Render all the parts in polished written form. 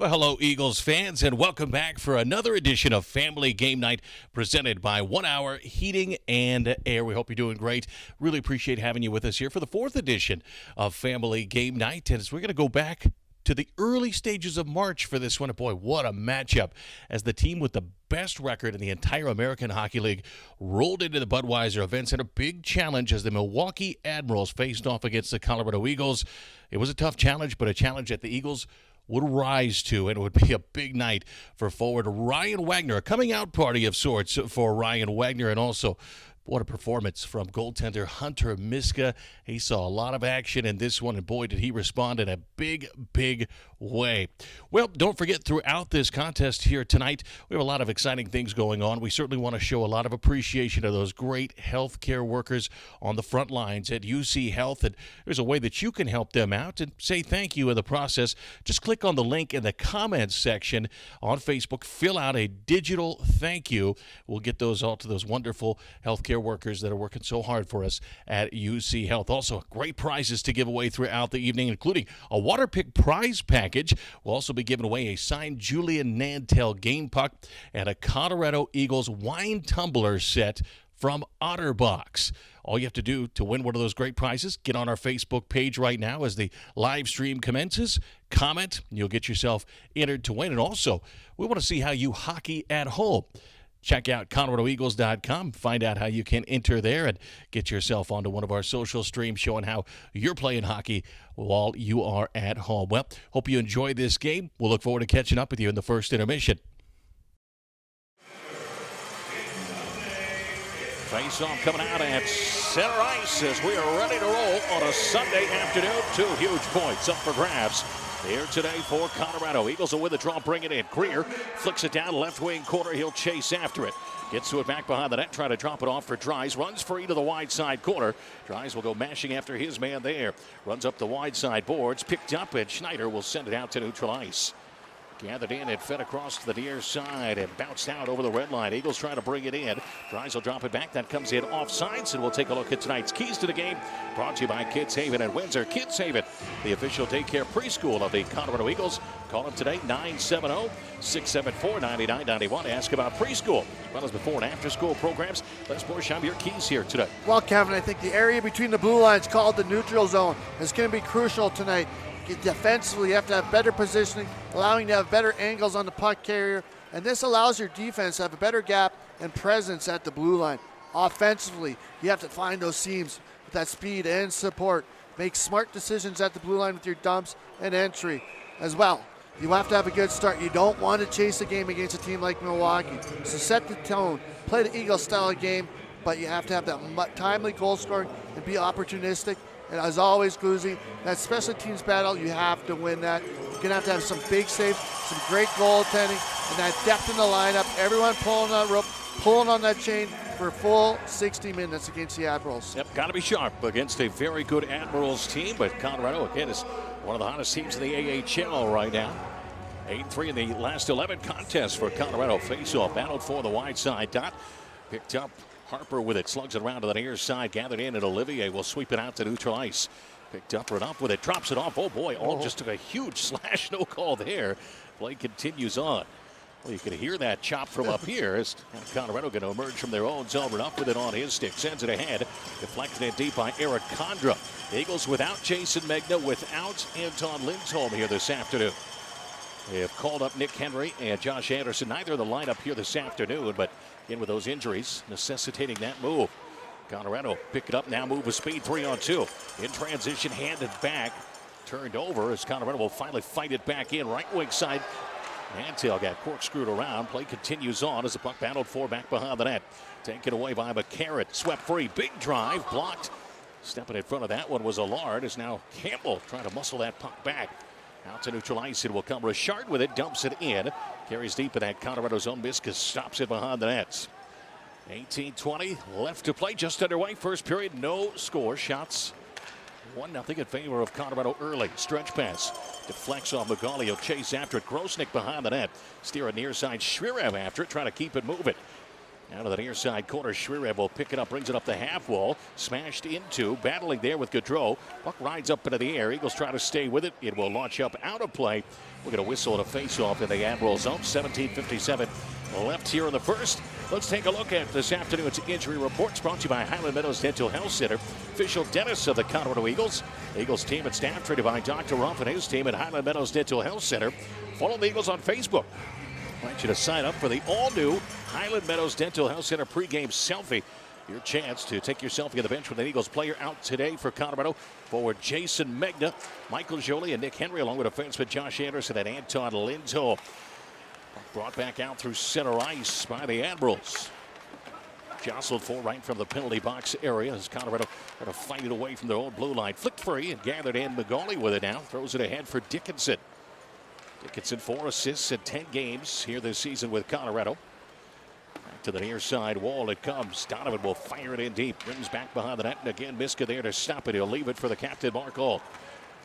Well, hello, Eagles fans, and welcome back for another edition of Family Game Night presented by 1 Hour Heating and Air. We hope you're doing great. Really appreciate having you with us here for the fourth edition of Family Game Night. And as we're going to go back to the early stages of March for this one, and boy, what a matchup as the team with the best record in the entire American Hockey League rolled into the Budweiser events in a big challenge as the Milwaukee Admirals faced off against the Colorado Eagles. It was a tough challenge, but a challenge that the Eagles would rise to, and it would be a big night for forward Ryan Wagner, a coming out party of sorts for Ryan Wagner, and also what a performance from goaltender Hunter Miska. He saw a lot of action in this one, and boy, did he respond in a big, big way. Well, don't forget, throughout this contest here tonight, we have a lot of exciting things going on. We certainly want to show a lot of appreciation to those great healthcare workers on the front lines at UC Health, and there's a way that you can help them out and say thank you in the process. Just click on the link in the comments section on Facebook. Fill out a digital thank you. We'll get those all to those wonderful healthcare workers that are working so hard for us at UC Health. Also, great prizes to give away throughout the evening, including a Waterpik prize package. We'll also be giving away a signed Julian Nantel game puck and a Colorado Eagles wine tumbler set from Otterbox. All you have to do to win one of those great prizes, get on our Facebook page right now as the live stream commences, comment, and you'll get yourself entered to win. And also, we want to see how you hockey at home. Check out ColoradoEagles.com. Find out how you can enter there and get yourself onto one of our social streams showing how you're playing hockey while you are at home. Well, hope you enjoy this game. We'll look forward to catching up with you in the first intermission. Face-off coming out at center ice as we are ready to roll on a Sunday afternoon. 2 huge points up for grabs here today for Colorado. Eagles will win the draw, bring it in. Greer flicks it down left wing corner. He'll chase after it. Gets to it back behind the net, try to drop it off for Dries. Runs free to the wide side corner. Dries will go mashing after his man there. Runs up the wide side boards, picked up, and Schneider will send it out to neutral ice. Gathered in and fed across to the near side and bounced out over the red line. Eagles trying to bring it in. Dries will drop it back. That comes in offsides, and we'll take a look at tonight's keys to the game. Brought to you by Kids Haven and Windsor. Kids Haven, the official daycare preschool of the Colorado Eagles. Call them today, 970-674-9991. Ask about preschool, as well as before and after school programs. Les Borsham, your keys here today. Well, Kevin, I think the area between the blue lines called the neutral zone is going to be crucial tonight. Defensively, you have to have better positioning, allowing you to have better angles on the puck carrier, and this allows your defense to have a better gap and presence at the blue line. Offensively, you have to find those seams with that speed and support. Make smart decisions at the blue line with your dumps and entry as well. You have to have a good start. You don't want to chase a game against a team like Milwaukee. So set the tone, play the Eagles style of game, but you have to have that timely goal scoring and be opportunistic. And as always, Gloozy, that special teams battle, you have to win that. You're going to have some big saves, some great goaltending, and that depth in the lineup. Everyone pulling on that rope, pulling on that chain for a full 60 minutes against the Admirals. Yep, got to be sharp against a very good Admirals team, but Colorado, again, is one of the hottest teams in the AHL right now. 8-3 in the last 11 contests for Colorado. Face-off, battled for the wide side dot. Picked up Harper with it, slugs it around to the near side, gathered in, and Olivier will sweep it out to neutral ice. Picked up, run up with it, drops it off. Oh boy, just took a huge slash, no call there. Play continues on. Well, you can hear that chop from up here as Colorado going to emerge from their own zone, run up with it on his stick, sends it ahead, deflected it deep by Eric Condra. Eagles without Jason Megna, without Anton Lindholm here this afternoon. They have called up Nick Henry and Josh Anderson, neither in the lineup here this afternoon, but again with those injuries necessitating that move. Colorado pick it up now, move with speed, 3-on-2. In transition, handed back, turned over as Colorado will finally fight it back in. Right wing side, Nantel got corkscrewed around. Play continues on as the puck battled for back behind the net. Taken away by McCarron, swept free, big drive, blocked. Stepping in front of that one was Allard, as now Campbell trying to muscle that puck back. Out to neutral ice, it will come Richard with it, dumps it in. Carries deep in that Colorado zone. Miska stops it behind the nets. 18-20 left to play, just underway. First period, no score. Shots 1-0 in favor of Colorado early. Stretch pass. Deflects off McGauley. He'll chase after it. Grosnick behind the net. Steer a near side. Shrirev after it, trying to keep it moving. Out of the near side corner, Shrirev will pick it up, brings it up the half wall. Smashed into, battling there with Gaudreau. Puck rides up into the air. Eagles try to stay with it. It will launch up out of play. We're going to whistle a face-off in the Admiral zone. 17:57 left here in the first. Let's take a look at this afternoon's injury reports brought to you by Highland Meadows Dental Health Center. Official dentist of the Colorado Eagles. Eagles team and staff treated by Dr. Ruff and his team at Highland Meadows Dental Health Center. Follow the Eagles on Facebook. I want you to sign up for the all-new Highland Meadows Dental Health Center pregame selfie. Your chance to take your selfie at the bench with an Eagles player out today for Colorado. Forward Jason Megna, Michael Jolie, and Nick Henry, along with defenseman Josh Anderson and Anton Lindholm. Brought back out through center ice by the Admirals. Jostled for right from the penalty box area as Colorado got to fight it away from their own blue line. Flicked free and gathered in McGauley with it now. Throws it ahead for Dickinson. Dickinson 4 assists in 10 games here this season with Colorado. Back to the near side wall it comes. Donovan will fire it in deep. Rims back behind the net, and again Miska there to stop it. He'll leave it for the captain, Mark Ault.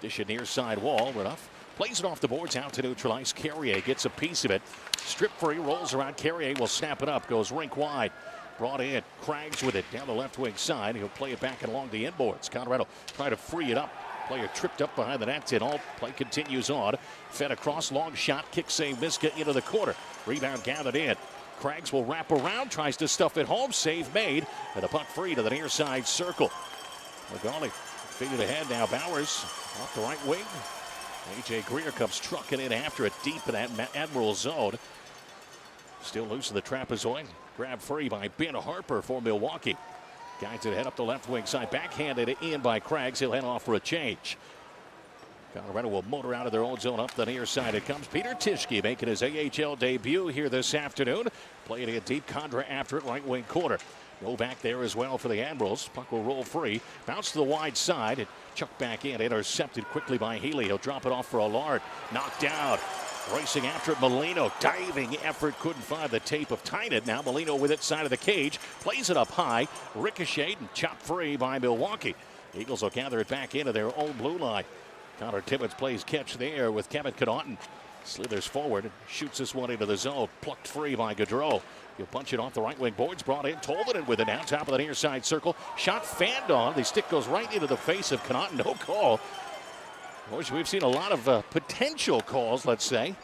Dish it near side wall. Enough. Plays it off the boards out to neutralize. Carrier gets a piece of it. Strip free, rolls around. Carrier will snap it up. Goes rink wide. Brought in. Craggs with it down the left wing side. He'll play it back and along the inboards. Colorado try to free it up. Player tripped up behind the net. And all play continues on. Fed across, long shot. Kick save Miska into the corner. Rebound gathered in. Craggs will wrap around. Tries to stuff it home. Save made. And the puck free to the near side circle. McGauley figured ahead now. Bowers off the right wing. A.J. Greer comes trucking in after it deep in that Admiral zone. Still loose in the trapezoid. Grabbed free by Ben Harper for Milwaukee. Guides it ahead up the left wing side. Backhanded in by Craggs. He'll head off for a change. Colorado will motor out of their own zone up the near side. It comes Peter Tischke making his AHL debut here this afternoon. Playing it deep. Condra after it, right wing corner. Novak there as well for the Admirals. Puck will roll free. Bounce to the wide side. It chucked back in. Intercepted quickly by Healy. He'll drop it off for Allard. Knocked down. Racing after it, Molino. Diving effort. Couldn't find the tape of Tynan. Now Molino with it side of the cage. Plays it up high. Ricocheted and chopped free by Milwaukee. Eagles will gather it back into their own blue line. Connor Timmins plays catch there with Kevin Connaughton. Slithers forward and shoots this one into the zone. Plucked free by Gaudreau. He'll punch it off the right wing boards. Brought in. Tolvanen with it now. Top of the near side circle. Shot fanned on. The stick goes right into the face of Connaughton. No call. Boys, we've seen a lot of potential calls, let's say,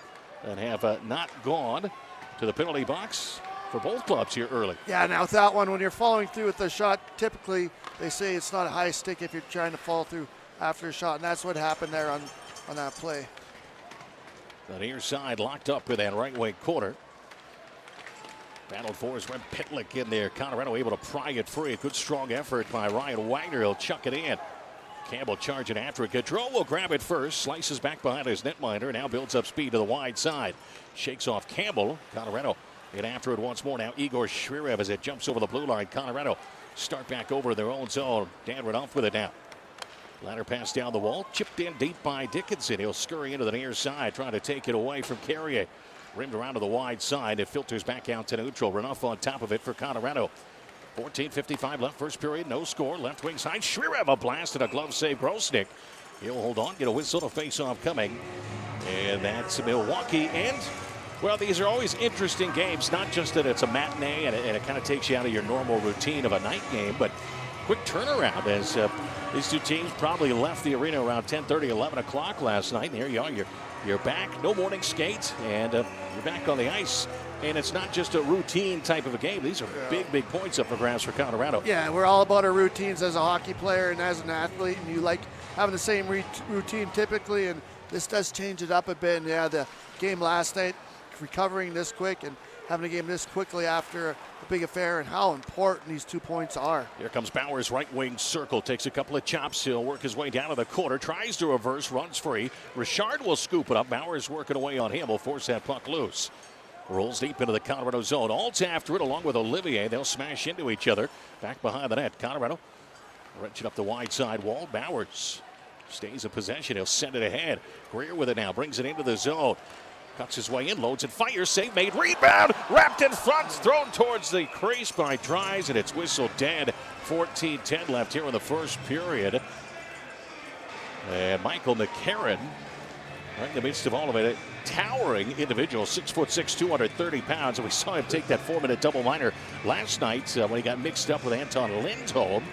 that have not gone to the penalty box for both clubs here early. Yeah, now with that one, when you're following through with the shot, typically they say it's not a high stick if you're trying to follow through after a shot, and that's what happened there on that play. The near side locked up with that right wing corner. Battled for is Rem Pitlick in there. Colorado able to pry it free. A good strong effort by Ryan Wagner. He'll chuck it in. Campbell charging after it. Gaudreau will grab it first. Slices back behind his netminder. Now builds up speed to the wide side. Shakes off Campbell. Colorado in after it once more. Now Igor Shrirev as it jumps over the blue line. Colorado start back over their own zone. Dan Rudolph with it now. Ladder pass down the wall. Chipped in deep by Dickinson. He'll scurry into the near side. Trying to take it away from Carrier. Rimmed around to the wide side. It filters back out to neutral. Runoff on top of it for Colorado. 14:55 left first period. No score. Left wing side. Shrirev a blast and a glove save. Grosnick. He'll hold on. Get a whistle to face off coming. And that's Milwaukee. And, well, these are always interesting games. Not just that it's a matinee and it kind of takes you out of your normal routine of a night game, but quick turnaround as these two teams probably left the arena around 10:30, 11 o'clock last night. And here you are. You're back. No morning skate. And you're back on the ice. And it's not just a routine type of a game. These are big points up for grabs for Colorado. Yeah, we're all about our routines as a hockey player and as an athlete. And you like having the same routine typically. And this does change it up a bit. And yeah, the game last night, recovering this quick and having a game this quickly after a big affair, and how important these 2 points are. Here comes Bowers, right wing circle, takes a couple of chops. He'll work his way down to the corner, tries to reverse, runs free. Richard will scoop it up. Bowers working away on him, will force that puck loose. Rolls deep into the Colorado zone. Alt's after it along with Olivier. They'll smash into each other. Back behind the net. Colorado wrenching up the wide side wall. Bowers stays in possession. He'll send it ahead. Greer with it now. Brings it into the zone. Cuts his way in. Loads and fires. Save made. Rebound. Wrapped in front. Thrown towards the crease by Dries. And it's whistled dead. 14:10 left here in the first period. And Michael McCarron Right in the midst of all of it, a towering individual, 6'6", 230 pounds. And we saw him take that 4-minute double minor last night when he got mixed up with Anton Lindholm.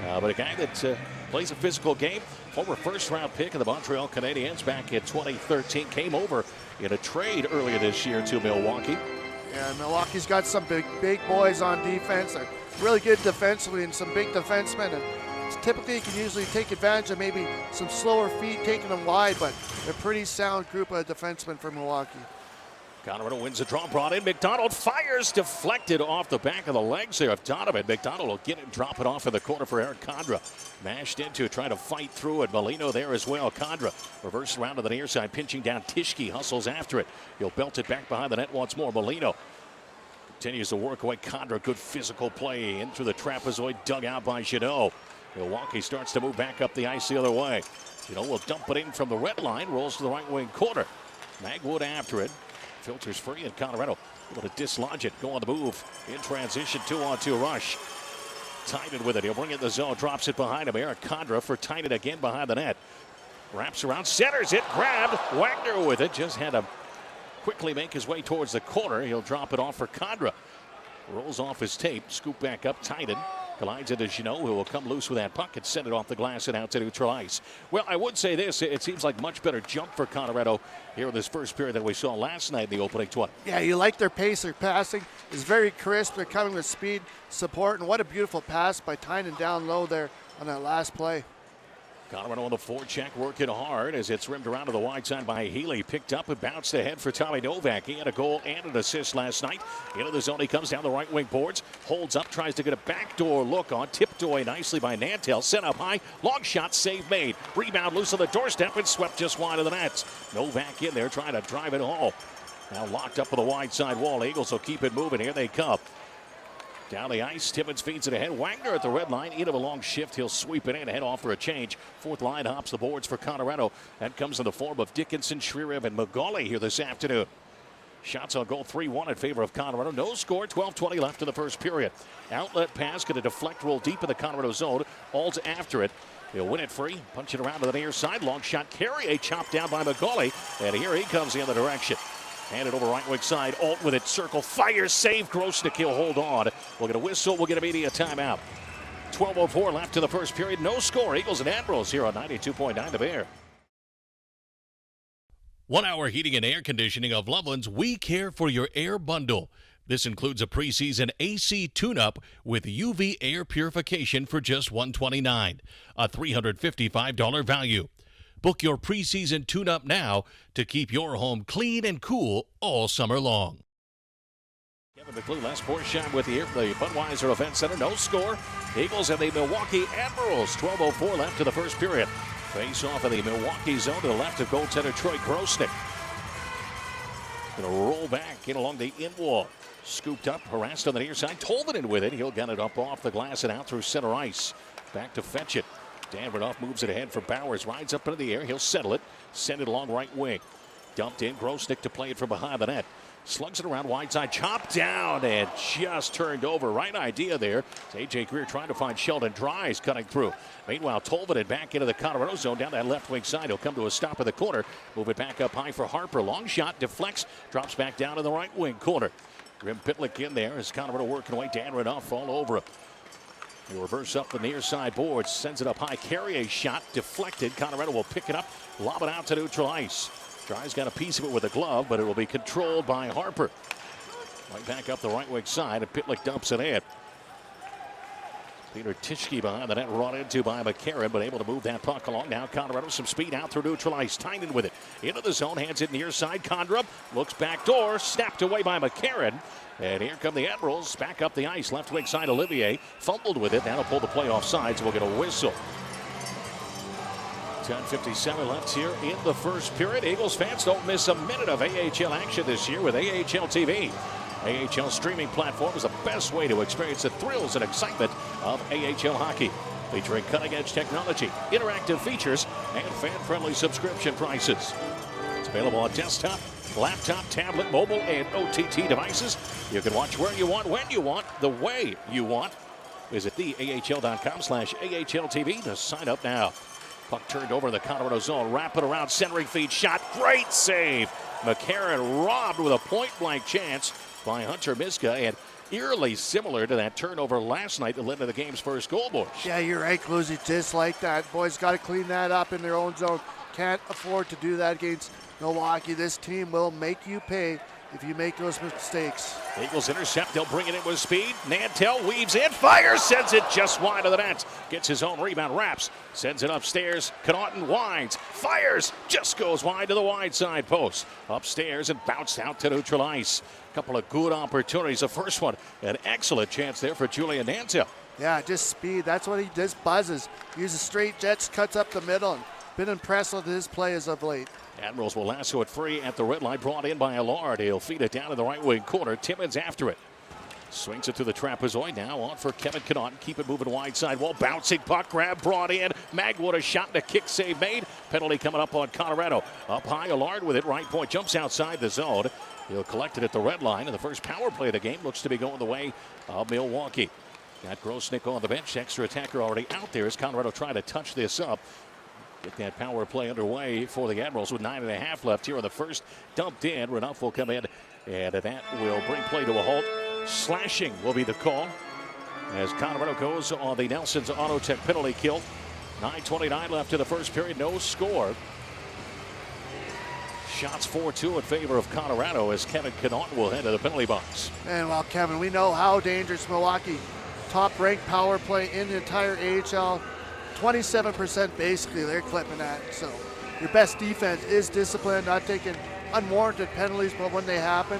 But a guy that plays a physical game, former first-round pick of the Montreal Canadiens back in 2013, came over in a trade earlier this year to Milwaukee. Yeah, Milwaukee's got some big boys on defense. They're really good defensively and some big defensemen. And typically, you can usually take advantage of maybe some slower feet taking them wide, but they're a pretty sound group of defensemen for Milwaukee. Colorado wins the draw, brought in. McDonald fires, deflected off the back of the legs there of Donovan. McDonald will get it, drop it off in the corner for Eric Condra. Mashed into it, trying to fight through it. Molino there as well. Condra reverse around to the near side, pinching down. Tischke hustles after it. He'll belt it back behind the net once more. Molino continues to work away. Condra, good physical play in through the trapezoid, dug out by Jeannot. Milwaukee starts to move back up the ice the other way. Jeannot will dump it in from the red line, rolls to the right wing corner. Magwood after it. Filters free, and Colorado able to dislodge it. Go on the move in transition, 2-on-2 rush. Tynan with it. He'll bring it in the zone, drops it behind him. Eric Condra for Tynan again behind the net. Wraps around, centers it, grabbed. Wagner with it. Just had to quickly make his way towards the corner. He'll drop it off for Condra. Rolls off his tape, scoop back up. Tynan collides into Jeannot, who will come loose with that puck and send it off the glass and out to neutral ice. Well, I would say this. It seems like much better jump for Colorado here in this first period than we saw last night in the opening 20. Yeah, you like their pace. Their passing is very crisp. They're coming with speed, support, and what a beautiful pass by Tynan down low there on that last play. Colorado on the forecheck, working hard as it's rimmed around to the wide side by Healy. Picked up and bounced ahead for Tommy Novak. He had a goal and an assist last night. Into the zone, he comes down the right wing boards. Holds up, tries to get a backdoor look on. Tipped away nicely by Nantel. Set up high. Long shot, save made. Rebound loose on the doorstep and swept just wide of the nets. Novak in there trying to drive it home. Now locked up with the wide side wall. Eagles will keep it moving. Here they come. Down the ice, Timmins feeds it ahead. Wagner at the red line, into a long shift. He'll sweep it in, head off for a change. Fourth line hops the boards for Colorado. That comes in the form of Dickinson, Shreerev, and Magoli here this afternoon. Shots on goal 3-1 in favor of Colorado. No score, 12:20 left in the first period. Outlet pass, going to deflect, roll deep in the Colorado zone. All's after it. He'll win it free, punch it around to the near side. Long shot, Carrier chopped down by Magoli. And here he comes the other direction. Handed over right wing side. Alt with it. Circle. Fires. Save. Grosnick. He'll hold on. We'll get a whistle. We'll get a media timeout. 12:04 left in the first period. No score. Eagles and Admirals here on 92.9 The Bear. 1 hour heating and air conditioning of Loveland's We Care for Your Air bundle. This includes a preseason AC tune-up with UV air purification for just $129, a $355 value. Book your preseason tune-up now to keep your home clean and cool all summer long. Kevin McClue, last point shot with the Budweiser Event Center. No score. Eagles and the Milwaukee Admirals. 12:04 left to the first period. Face off in the Milwaukee zone to the left of goaltender Troy Grosnick. Going to roll back in along the in wall. Scooped up, harassed on the near side. Tolvanen with it. He'll get it up off the glass and out through center ice. Back to fetch it. Dan Renoff moves it ahead for Bowers. Rides up into the air. He'll settle it. Send it along right wing. Dumped in. Grosnick to play it from behind the net. Slugs it around wide side. Chopped down and just turned over. Right idea there. It's A.J. Greer trying to find Sheldon Dries cutting through. Meanwhile, Tolvanen back into the Colorado zone down that left wing side. He'll come to a stop in the corner. Move it back up high for Harper. Long shot. Deflects. Drops back down in the right wing corner. Grim Pitlick in there as Colorado working away. Dan Renoff all over him. He'll reverse up the near side boards. Sends it up high. Carrier shot. Deflected. Colorado will pick it up. Lob it out to neutral ice. Dry's got a piece of it with a glove, but it will be controlled by Harper. Right back up the right wing side, and Pitlick dumps it in. Peter Tischke behind the net, run into by McCarron, but able to move that puck along. Now Colorado some speed out through neutral ice. Tynan with it. Into the zone, hands it near side. Condra looks back door, snapped away by McCarron. And here come the Admirals, back up the ice. Left wing side, Olivier fumbled with it. Now to pull the play off sides. We'll get a whistle. 10:57 left here in the first period. Eagles fans, don't miss a minute of AHL action this year with AHL TV. AHL streaming platform is the best way to experience the thrills and excitement of AHL hockey. Featuring cutting-edge technology, interactive features, and fan-friendly subscription prices. It's available on desktop, laptop, tablet, mobile, and OTT devices. You can watch where you want, when you want, the way you want. Visit theahl.com/AHL TV to sign up now. Puck turned over in the Colorado zone. Wrap it around, centering feed shot. Great save. McCarron robbed with a point-blank chance by Hunter Miska, and eerily similar to that turnover last night that led to the game's first goal, boys. Yeah, you're right, Cluzy. Just like that. Boys got to clean that up in their own zone. Can't afford to do that against Milwaukee. This team will make you pay if you make those mistakes. Eagles intercept. They'll bring it in with speed. Nantel weaves in, fires, sends it just wide of the net. Gets his own rebound, wraps, sends it upstairs. Connaughton winds, fires, just goes wide to the wide side post. Upstairs and bounced out to neutral ice. Couple of good opportunities. The first one, an excellent chance there for Julian Nantel. Yeah, just speed. That's what he does. Buzzes. Uses straight jets, cuts up the middle. And been impressed with his play as of late. Admirals will lasso it free at the red line, brought in by Allard. He'll feed it down in the right wing corner. Timmins after it. Swings it to the trapezoid. Now on for Kevin Connaughton. Keep it moving wide side wall. Bouncing puck grab brought in. Magwood a shot and a kick save made. Penalty coming up on Colorado. Up high, Allard with it. Right point jumps outside the zone. He'll collect it at the red line. And the first power play of the game looks to be going the way of Milwaukee. Got Grosnick on the bench. Extra attacker already out there as Colorado trying to touch this up. Get that power play underway for the Admirals with 9.5 left here in the first. Dumped in. Renouf will come in, and that will bring play to a halt. Slashing will be the call as Colorado goes on the Nelson's Auto Tech penalty kill. 9:29 left in the first period. No score. Shots 4-2 in favor of Colorado as Kevin Connaughton will head to the penalty box. And well, Kevin, we know how dangerous Milwaukee, top-ranked power play in the entire AHL. 27% basically they're clipping at. So your best defense is discipline, not taking unwarranted penalties, but when they happen,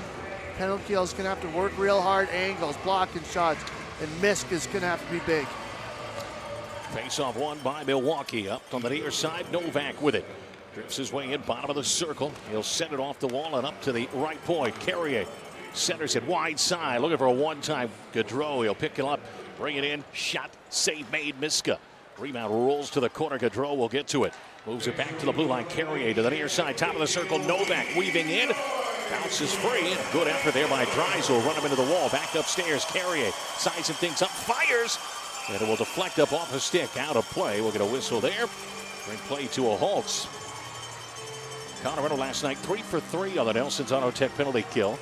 penalty kills going to have to work real hard, angles, blocking shots, and Misk is going to have to be big. Face-off won by Milwaukee. Up on the near side, Novak with it. Drifts his way in, bottom of the circle. He'll send it off the wall and up to the right point. Carrier centers it wide side, looking for a one-time Gaudreau. He'll pick it up, bring it in, shot, save made, Miska. Rebound rolls to the corner. Gaudreau will get to it. Moves it back to the blue line. Carrier to the near side. Top of the circle. Novak weaving in. Bounces free. Good effort there by Drysdale. Run him into the wall. Back upstairs. Carrier sizing things up. Fires. And it will deflect up off a stick. Out of play. We'll get a whistle there. Bring play to a halt. Colorado last night 3 for 3 on the Nelson's Auto Tech penalty kill.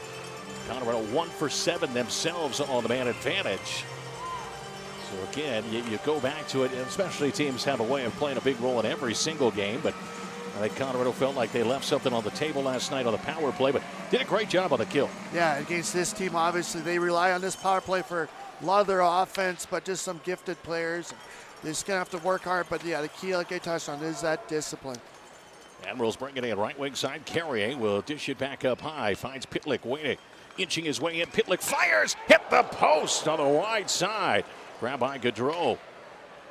Colorado 1 for 7 themselves on the man advantage. So again, you go back to it, and especially teams have a way of playing a big role in every single game, but I think Colorado felt like they left something on the table last night on the power play, but did a great job on the kill. Yeah, against this team, obviously, they rely on this power play for a lot of their offense, but just some gifted players. They're just going to have to work hard, but yeah, the key, like I touched on, is that discipline. Admirals bring it in right wing side. Carrier will dish it back up high, finds Pitlick waiting, inching his way in. Pitlick fires, hit the post on the wide side. Grab by Gaudreau.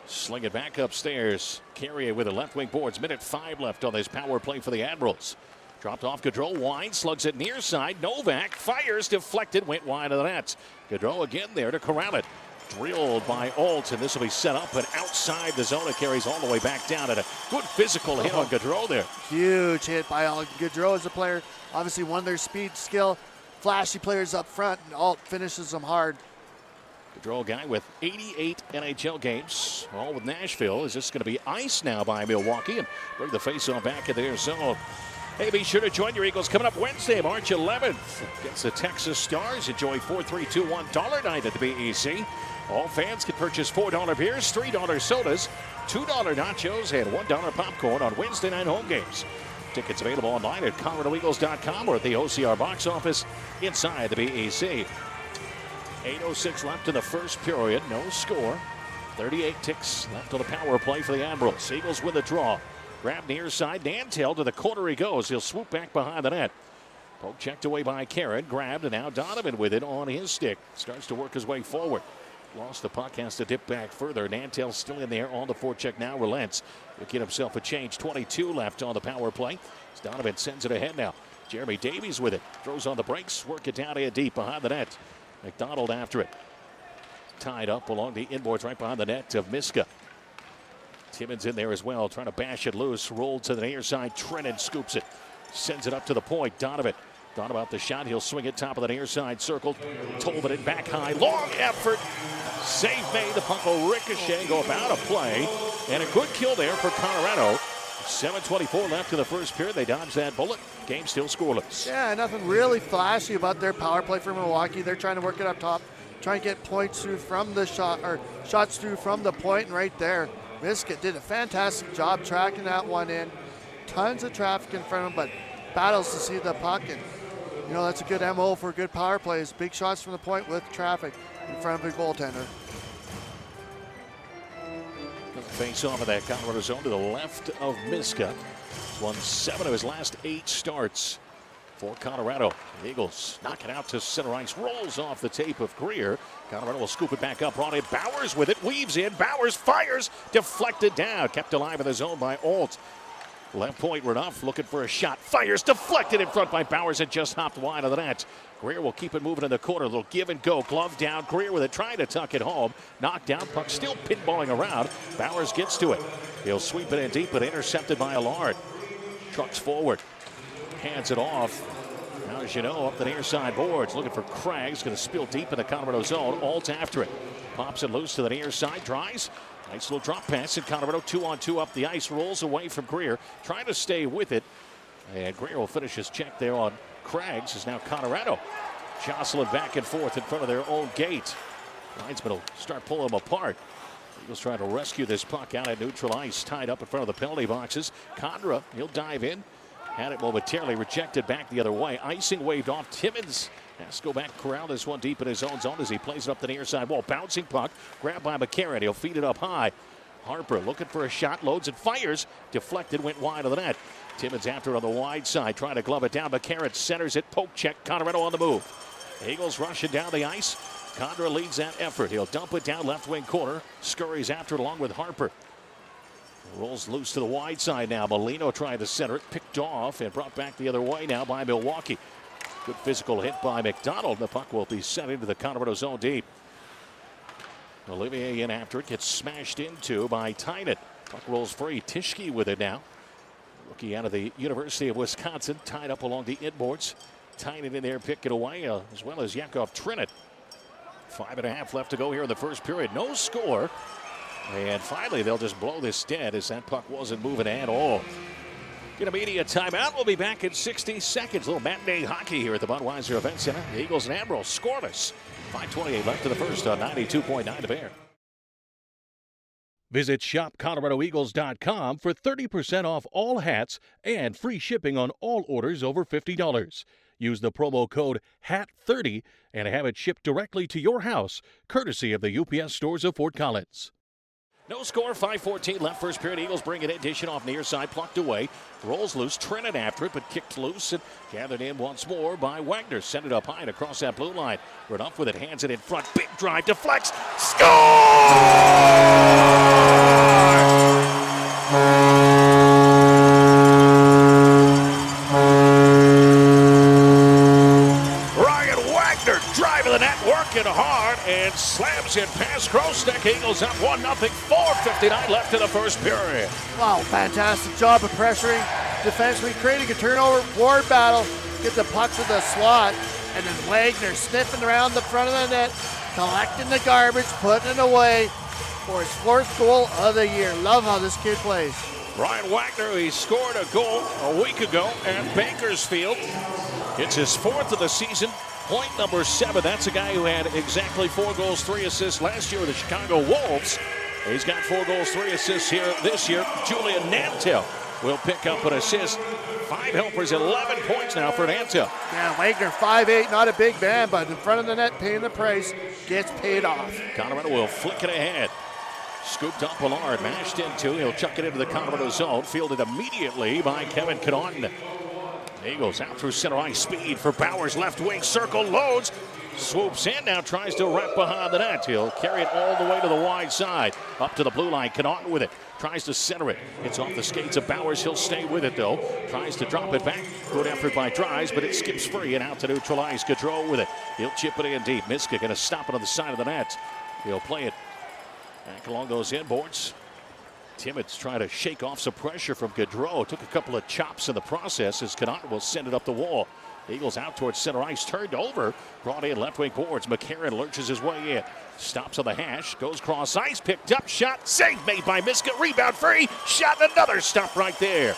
Sling it back upstairs. Carrier with the left wing boards. Minute 5 left on this power play for the Admirals. Dropped off Gaudreau. Wine slugs it near side. Novak fires, deflected, went wide of the net. Gaudreau again there to corral it. Drilled by Alt, and this will be set up and outside the zone. It carries all the way back down, and a good physical hit on Gaudreau there. Huge hit by Alt. Gaudreau is a player, obviously won their speed, skill, flashy players up front, and Alt finishes them hard. Gaudreau guy with 88 NHL games, all with Nashville. Is this going to be iced now by Milwaukee and bring the faceoff back in their zone? Hey, be sure to join your Eagles coming up Wednesday, March 11th. Against the Texas Stars. Enjoy 4-3-2-1 dollar night at the BEC. All fans can purchase $4 beers, $3 sodas, $2 nachos, and $1 popcorn on Wednesday night home games. Tickets available online at ColoradoEagles.com or at the OCR box office inside the BEC. 8:06 left in the first period. No score. 38 ticks left on the power play for the Admirals. Eagles with a draw. Grab near side. Nantel to the corner he goes. He'll swoop back behind the net. Poke checked away by Karen. Grabbed, and now Donovan with it on his stick. Starts to work his way forward. Lost the puck, has to dip back further. Nantel still in there on the forecheck now. Relents. He'll get himself a change. 22 left on the power play. Donovan sends it ahead now. Jeremy Davies with it. Throws on the brakes. Work it down here deep behind the net. McDonald after it. Tied up along the inboards right behind the net of Miska. Timmins in there as well, trying to bash it loose. Rolled to the near side. Trennan scoops it. Sends it up to the point. Donovan. Thought about the shot. He'll swing it top of the near side circle. Tolbert it back high. Long effort. Save made. The puck will ricochet, go up out of play. And a good kill there for Colorado. 7:24 left in the first period. They dodged that bullet. Game still scoreless. Yeah, nothing really flashy about their power play for Milwaukee. They're trying to work it up top, trying to get points through from the shot, or shots through from the point, and right there, Miskett did a fantastic job tracking that one in. Tons of traffic in front of him, but battles to see the puck, and you know that's a good MO for good power plays. Big shots from the point with traffic in front of a goaltender. Face off of that Colorado zone to the left of Miska. He's won 7 of his last 8 starts for Colorado. The Eagles knock it out to center ice. Rolls off the tape of Greer. Colorado will scoop it back up. Brought in Bowers with it. Weaves in. Bowers fires. Deflected down. Kept alive in the zone by Alt. Left point Renouf looking for a shot. Fires. Deflected in front by Bowers and just hopped wide of the net. Greer will keep it moving in the corner. A little give and go. Glove down. Greer with it. Trying to tuck it home. Knocked down. Puck still pinballing around. Bowers gets to it. He'll sweep it in deep, but intercepted by Allard. Trucks forward. Hands it off. Now, as you know, up the near side boards. Looking for Craggs. Going to spill deep in the Colorado zone. Alt after it. Pops it loose to the near side. Dries. Nice little drop pass in Colorado. 2-on-2 up the ice. Rolls away from Greer. Trying to stay with it. And Greer will finish his check there on Craggs. Is now Colorado jostling back and forth in front of their own gate. Linesman will start pulling them apart. Eagles trying to rescue this puck out at neutral ice, tied up in front of the penalty boxes. Condra, he'll dive in. Had it momentarily rejected back the other way. Icing waved off. Timmins has to go back, corral this one deep in his own zone as he plays it up the near side wall. Bouncing puck, grabbed by McCarron. He'll feed it up high. Harper looking for a shot, loads and fires. Deflected, went wide of the net. Timmins after it on the wide side, trying to glove it down. McCarron centers it, poke check. Colorado on the move. Eagles rushing down the ice. Condra leads that effort. He'll dump it down left wing corner. Scurries after it along with Harper. Rolls loose to the wide side now. Molino trying to center it. Picked off and brought back the other way now by Milwaukee. Good physical hit by McDonald. The puck will be sent into the Colorado zone deep. Olivier in after it. Gets smashed into by Tynan. Puck rolls free. Tischke with it now. Rookie out of the University of Wisconsin. Tied up along the inboards. Tynan in there, pick it away, as well as Yakov Trinet. 5.5 left to go here in the first period. No score. And finally, they'll just blow this dead as that puck wasn't moving at all. Get a media timeout. We'll be back in 60 seconds. A little matinee hockey here at the Budweiser Event Center. The Eagles and Admiral scoreless. 5:28 left to the first on 92.9 The Bear. Visit shopcoloradoeagles.com for 30% off all hats and free shipping on all orders over $50. Use the promo code HAT30 and have it shipped directly to your house, courtesy of the UPS stores of Fort Collins. No score, 5:14 left first period. Eagles bring it in, dish it off near side, plucked away. Rolls loose, Trinan after it, but kicked loose and gathered in once more by Wagner. Sent it up high and across that blue line. Renouf with it, hands it in front. Big drive, deflects, score! Driving the net, working hard, and slams it past Grostek. Eagles up 1-0, 4:59 left in the first period. Wow, fantastic job of pressuring defensively, creating a turnover, ward battle, get the puck to the slot, and then Wagner sniffing around the front of the net, collecting the garbage, putting it away for his 4th goal of the year. Love how this kid plays. Ryan Wagner, he scored a goal a week ago at Bakersfield. It's his 4th of the season. Point number 7, that's a guy who had exactly 4 goals, 3 assists last year with the Chicago Wolves. He's got 4 goals, 3 assists here this year. Julian Nantel will pick up an assist. 5 helpers, 11 points now for Nantel. Yeah, Wagner, 5'8", not a big man, but in front of the net, paying the price, gets paid off. Colorado will flick it ahead. Scooped up Allard, mashed into. He'll chuck it into the Colorado zone. Fielded immediately by Kevin Connaughton. Eagles out through center ice, speed for Bowers, left wing, circle, loads, swoops in, now tries to wrap behind the net. He'll carry it all the way to the wide side, up to the blue line. Connaughton with it, tries to center it. It's off the skates of Bowers. He'll stay with it though, tries to drop it back. Good effort by Dries, but it skips free and out to neutral ice. Gaudreau with it, he'll chip it in deep. Miska going to stop it on the side of the net. He'll play it back along those inboards. Timmons trying to shake off some pressure from Gaudreau. Took a couple of chops in the process as Connaughton will send it up the wall. Eagles out towards center ice, turned over, brought in left wing boards. McCarron lurches his way in, stops on the hash, goes cross ice, picked up, shot, save made by Miska, rebound free, shot, another stop right there.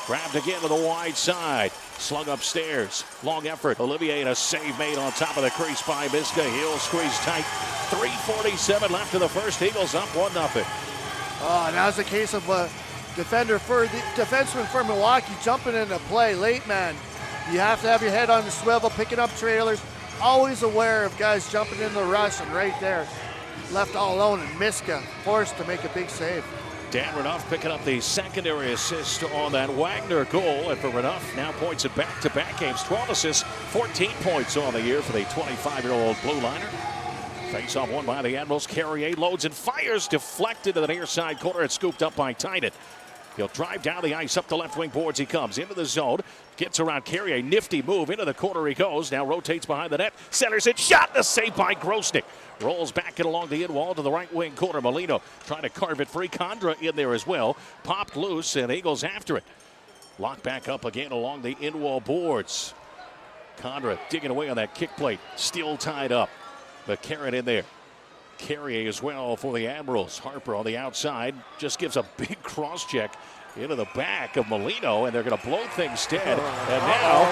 Grabbed again to the wide side, slung upstairs, long effort. Olivier and a save made on top of the crease by Miska. He'll squeeze tight. 3:47 left in the first. Eagles up 1-0. Oh, now it's a case of a defenseman for Milwaukee jumping into play late, man. You have to have your head on the swivel, picking up trailers, always aware of guys jumping in the rush, and right there, left all alone, and Miska forced to make a big save. Dan Renouf picking up the secondary assist on that Wagner goal, and for Renouf now points in back-to-back games, 12 assists, 14 points on the year for the 25-year-old blue liner. Face-off won by the Admirals. Carrier loads and fires, deflected to the near side corner and scooped up by Tynan. He'll drive down the ice, up the left wing boards he comes, into the zone, gets around Carrier, nifty move, into the corner he goes, now rotates behind the net, centers it, shot, the save by Grosnick. Rolls back and along the in wall to the right wing corner. Molino trying to carve it free, Condra in there as well, popped loose and Eagles after it. Locked back up again along the in wall boards. Condra digging away on that kick plate, still tied up. McCarron in there. Carrier as well for the Admirals. Harper on the outside just gives a big cross check into the back of Molino, and they're going to blow things dead. And now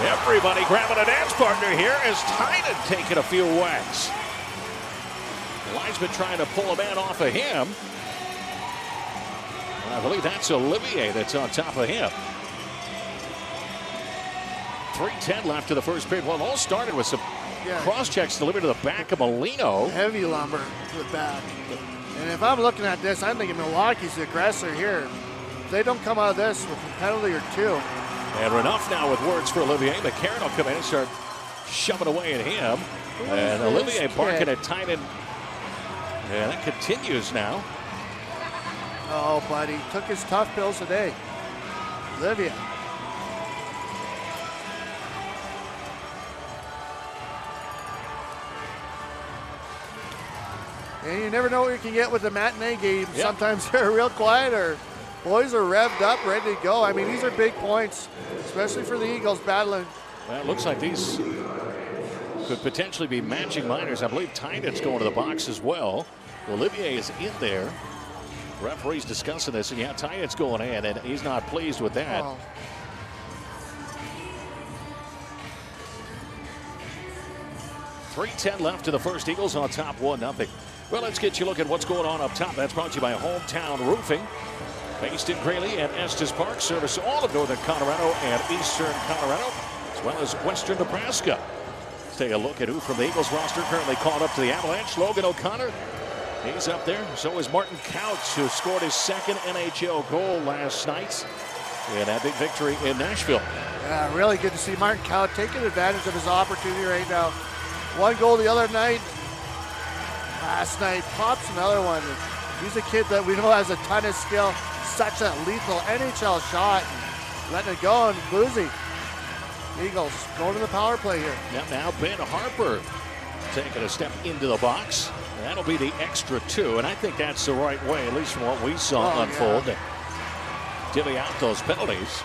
everybody grabbing a dance partner here as Tynan taking a few whacks. Linesman trying to pull a man off of him. I believe that's Olivier that's on top of him. 3:10 left to the first period. Well, it all started with some cross checks delivered to the back of Molino. Heavy lumber to the back. And if I'm looking at this, I'm thinking Milwaukee's the aggressor here. If they don't come out of this with a penalty or two. And Renouf now with words for Olivier. McCarron will come in and start shoving away at him. And Olivier barking at Tynan. And that continues now. Oh, buddy. Took his tough pills today. Olivier. And you never know what you can get with the matinee game. Yep. Sometimes they're real quiet, or boys are revved up, ready to go. I mean, these are big points, especially for the Eagles battling. Well, it looks like these could potentially be matching minors. I believe Tynan's going to the box as well. Olivier is in there. Referee's discussing this, and yeah, Tynan's going in, and he's not pleased with that. Oh. .310 left to the first. Eagles on top 1-0. Well, let's get you a look at what's going on up top. That's brought to you by Hometown Roofing. Based in Greeley and Estes Park. Service all of northern Colorado and eastern Colorado, as well as western Nebraska. Let's take a look at who from the Eagles roster currently called up to the Avalanche. Logan O'Connor, he's up there. So is Martin Couch, who scored his second NHL goal last night in that big victory in Nashville. Yeah, really good to see Martin Couch taking advantage of his opportunity right now. One goal the other night. Last night, pops another one. He's a kid that we know has a ton of skill. Such a lethal NHL shot. Letting it go and Boozy. Eagles going to the power play here. Yep, now Ben Harper taking a step into the box. That'll be the extra two, and I think that's the right way, at least from what we saw unfold. Yeah. Divvy out those penalties.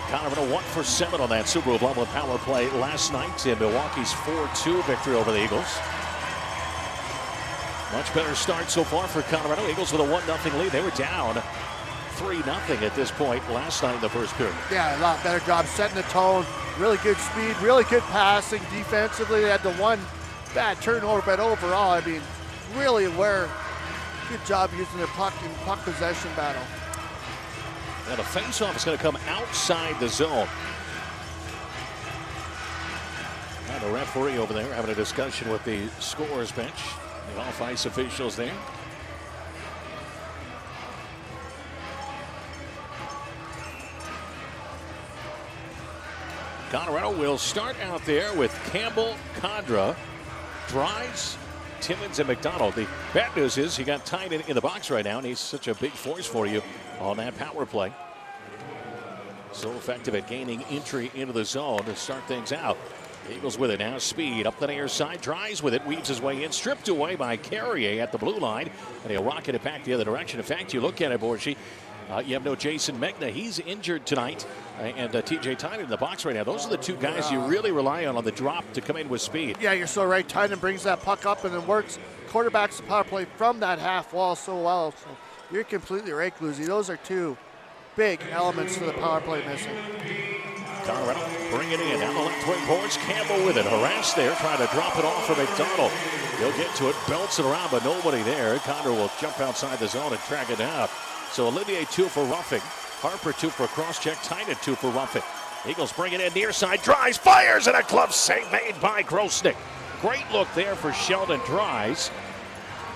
Colorado 1 for 7 on that Subaru Loveland power play last night in Milwaukee's 4-2 victory over the Eagles. Much better start so far for Colorado. Eagles with a 1-0 lead. They were down 3-0 at this point last night in the first period. Yeah, a lot better job setting the tone. Really good speed, really good passing defensively. They had the one bad turnover, but overall, I mean, really aware. Good job using their puck possession battle. Now the face-off is going to come outside the zone. Now the referee over there having a discussion with the scorer's bench. The off-ice officials there. Colorado will start out there with Campbell, Condra, Dries, Timmins, and McDonald. The bad news is he got tied in the box right now, and he's such a big force for you on that power play. So effective at gaining entry into the zone to start things out. Eagles with it now. Speed up the near side. Dries with it. Weaves his way in. Stripped away by Carrier at the blue line. And he'll rocket it back the other direction. In fact, you look at it, Borgie. You have no Jason Megna. He's injured tonight. And TJ Tynan in the box right now. Those are the two guys you really rely on the drop to come in with speed. Yeah, you're so right. Tynan brings that puck up and then works quarterbacks the power play from that half wall so well. So you're completely right, Gluzy. Those are two big elements for the power play missing. Colorado bring it in. Down the left wing boards. Campbell with it. Harassed there. Trying to drop it off for McDonald. He'll get to it. Belts it around, but nobody there. Connor will jump outside the zone and track it down. So Olivier 2 for roughing. Harper 2 for cross-check. Tynan 2 for roughing. Eagles bring it in near side. Dries fires and a glove save made by Grosnick. Great look there for Sheldon Dries.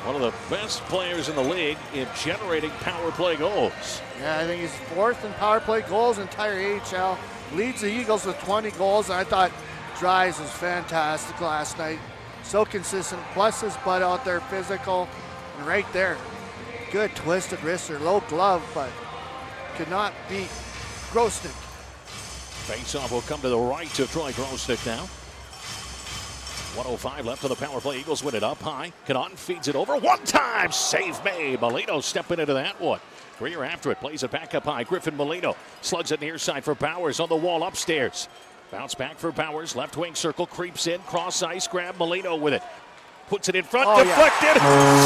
One of the best players in the league in generating power play goals. Yeah, I think he's fourth in power play goals in entire AHL. Leads the Eagles with 20 goals. And I thought Dries was fantastic last night. So consistent. Plus his butt out there, physical. And right there, good twisted wrister, low glove, but could not beat Grosnick. Face-off will come to the right to Troy Grosnick now. 1:05 left on the power play. Eagles win it up high. Connaughton feeds it over. One time save made. Molino stepping into that one. Greer after it. Plays it back up high. Griffin Molino slugs it near side for Bowers on the wall upstairs. Bounce back for Bowers. Left wing circle. Creeps in. Cross ice grab. Molino with it. Puts it in front. Deflected. Yeah.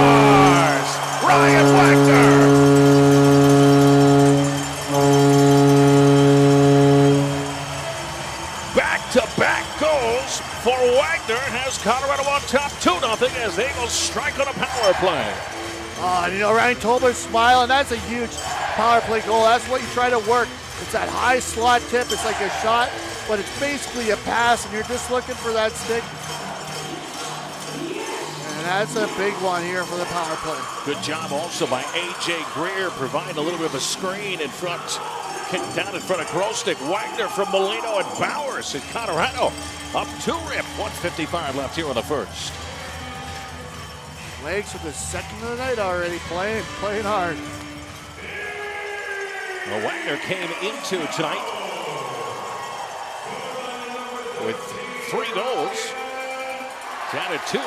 Scores! Ryan Wagner! Back-to-back goals for Wagner has Colorado on top 2-0 as the Eagles strike on a power play. And you know, Ryan Tolber's smiling. That's a huge power play goal. That's what you try to work. It's that high slot tip. It's like a shot, but it's basically a pass, and you're just looking for that stick. And that's a big one here for the power play. Good job also by A.J. Greer providing a little bit of a screen in front. Kicked down in front of Grosnick. Wagner from Molino and Bowers in Colorado. Up 2-rip. 1:55 left here on the first. Legs with the second of the night already, playing hard. Well, Wagner came into tonight with 3 goals. Down at 2